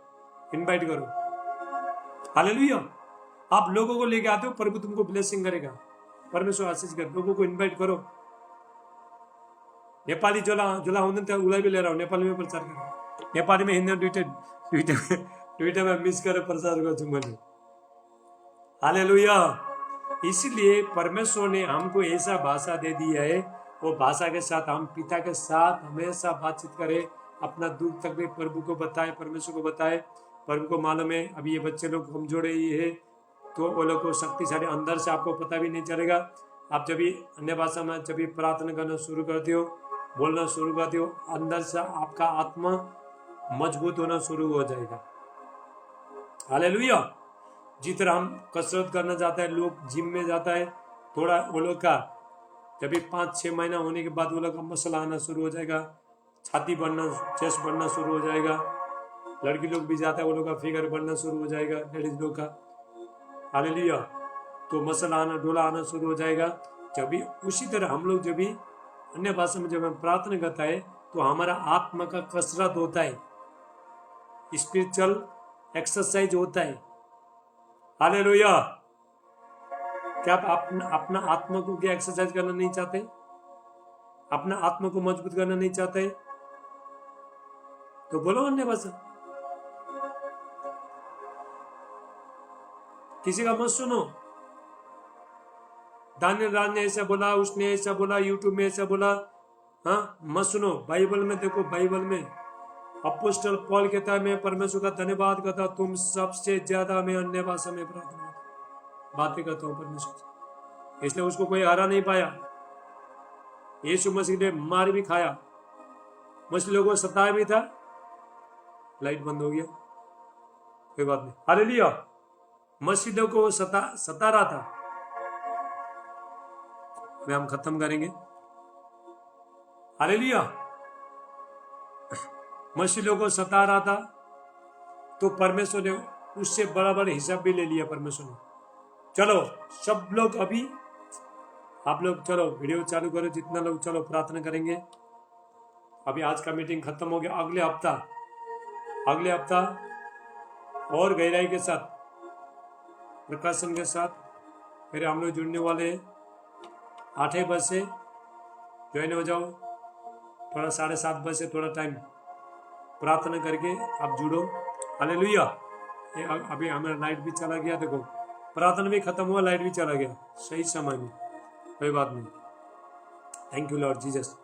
S1: इनवाइट करो। हालेलुया। आप लोगों को लेके आते हो, प्रभु तुमको ब्लेसिंग करेगा, परमेश्वर आशीष कर। लोगों को इनवाइट करो। नेपाली जोला हुँदैन उसलाई भी लिएर आऊ, नेपाली में प्रचार करो। नेपाली में हिँड्न दुईटा में मिस गरेर प्रचार गर्छु मैले। हालेलुया। इसलिए परमेश्वर ने हमको ऐसा भाषा दे दी है, वो भाषा के साथ हम पिता के साथ हमेशा बातचीत करें, अपना दुख तकलीफ प्रभु को बताए, परमेश्वर को बताए। प्रभु को मालूम है अभी ये बच्चे लोग कमजोर है, तो वो लोग को शक्तिशाली अंदर से आपको पता भी नहीं चलेगा। आप जब भी अन्य भाषा में जब भी प्रार्थना करना शुरू करते हो, बोलना शुरू करते हो, अंदर से आपका आत्मा मजबूत होना शुरू हो जाएगा। हालेलुया। जिस तरह हम कसरत करना चाहता है, लोग जिम में जाता है, थोड़ा वो लोग का जब भी 5-6 महीना होने के बाद वो लोग का मसल आना शुरू हो जाएगा, छाती बढ़ना, चेस्ट बढ़ना शुरू हो जाएगा। लड़की लोग भी जाता है, वो लोग का फिगर बढ़ना शुरू हो जाएगा, लेडीज लोग का। हालेलुया। तो मसल आना, डोला आना शुरू हो जाएगा। जब भी उसी तरह हम लोग जब भी अन्य भाषा में जब हम प्रार्थना करता है तो हमारा आत्मा का कसरत होता है, स्पिरिचुअल एक्सरसाइज होता है। हालेलुया। क्या आप अपना आत्मा को क्या एक्सरसाइज करना नहीं चाहते? अपना आत्मा को मजबूत करना नहीं चाहते? तो बोलो अन्य भाषा। किसी का मत सुनो। दानियल राज ने ऐसा बोला, उसने ऐसा बोला, यूट्यूब में ऐसा बोला। हाँ मत सुनो। बाइबल में देखो, बाइबल में अपोस्टल पॉल कहता है मैं परमेश्वर का धन्यवाद करता, तुम सबसे ज्यादा मैं अन्य भाषा में प्रार्थना बातें करता हूँ परमेश्वर से। इसलिए उसको कोई हरा नहीं पाया। यीशु मसीह ने मार भी खाया, मुस्लिम लोगों को सताया भी था। लाइट बंद हो गया, कोई बात नहीं। हालेलुया। मस्जिदों को सता रहा था। वे हम खत्म करेंगे। हालेलुया। मस्जिदों को सता रहा था, तो परमेश्वर ने उससे बड़ा हिसाब भी ले लिया परमेश्वर ने। चलो सब लोग अभी आप लोग चलो वीडियो चालू करो, जितना लोग चलो प्रार्थना करेंगे। अभी आज का मीटिंग खत्म हो गया। अगले हफ्ता और गहराई के साथ, प्रकाशन के साथ फिर हम लोग जुड़ने वाले हैं। 8 बजे से ज्वाइन हो जाओ, थोड़ा 7:30 बजे से थोड़ा टाइम प्रार्थना करके आप जुड़ो। हालेलुया। अभी हमारा लाइट भी चला गया, देखो प्रार्थना भी खत्म हुआ, लाइट भी चला गया सही समय में, कोई बात नहीं। Thank you Lord Jesus.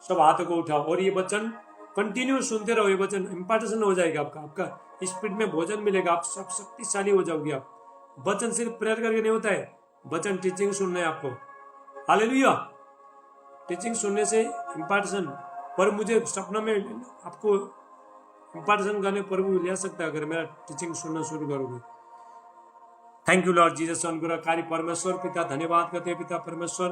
S1: सब हाथों को उठाओ और ये वचन कंटिन्यू सुनते रहो। ये वचन इंपॉर्टेंट हो जाएगा आपका स्पीड में भोजन मिलेगा, आप सब शक्तिशाली हो जाओगे। आप वचन सिर्फ प्रेयर करके नहीं होता है, वचन टीचिंग सुनना है आपको। हालेलुया। टीचिंग सुनने से इम्पार्टेशन, पर मुझे सपना में आपको इम्पार्टेशन करने पर भी ले सकता है अगर मेरा टीचिंग सुनना शुरू करोगे। Thank you Lord Jesus. अनुग्रहकारी परमेश्वर पिता धन्यवाद करते हैं पिता परमेश्वर,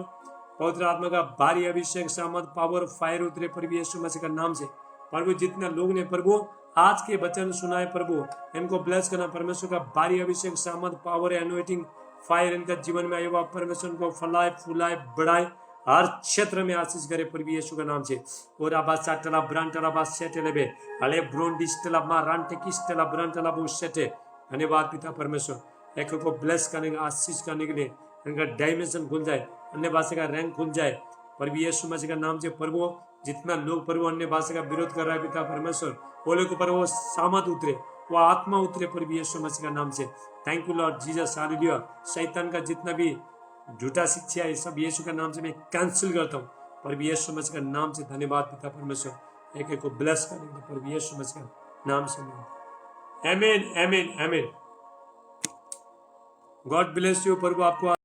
S1: पवित्र आत्मा का भारी अभिषेक, सामर्थ, पावर, फायर उतरे प्रभु यीशु मसीह का नाम से। प्रभु जितने लोग ने प्रभु आज के वचन सुनाए प्रभु, इनको ब्लेस करना। परमेश्वर का भारी अभिषेक, सामर्थ, पावर, एनोइटिंग, फायर इनका जीवन में आए हुआ परमेश्वर को फैलाए, फुलाए, बढ़ाए, हर क्षेत्र में आशीष करे प्रभु यीशु का नाम से। और आबाद साटला ब्रांटला बात सेटे लेबे हले ब्रोन डिस्टला मा रांटे किस्टला ब्रांटला बो सेटे। धन्यवाद पिता परमेश्वर। एक को ब्लेस करने का, आशीष करने के लिए इनका डायमेंशन खुल जाए, अन्य भाषा का रैंक खुल जाए प्रभु यीशु मसीह का नाम से। प्रभु जितना लोग प्रभु अन्य भाषा का विरोध कर रहा है पिता परमेश्वर, वो लोग पर वो सामत उतरे, वो आत्मा उतरे प्रभु यीशु मसीह का नाम से। Thank you Lord Jesus, hallelujah. शैतान का जितना भी झूठा शिक्षा है सब यीशु का नाम से मैं कैंसिल करता हूँ प्रभु यीशु मसीह का नाम से। धन्यवाद पिता परमेश्वर, एक एक को ब्लेस करेंगे प्रभु यीशु मसीह का नाम से। आमीन आमीन आमीन। God bless you. प्रभु आपको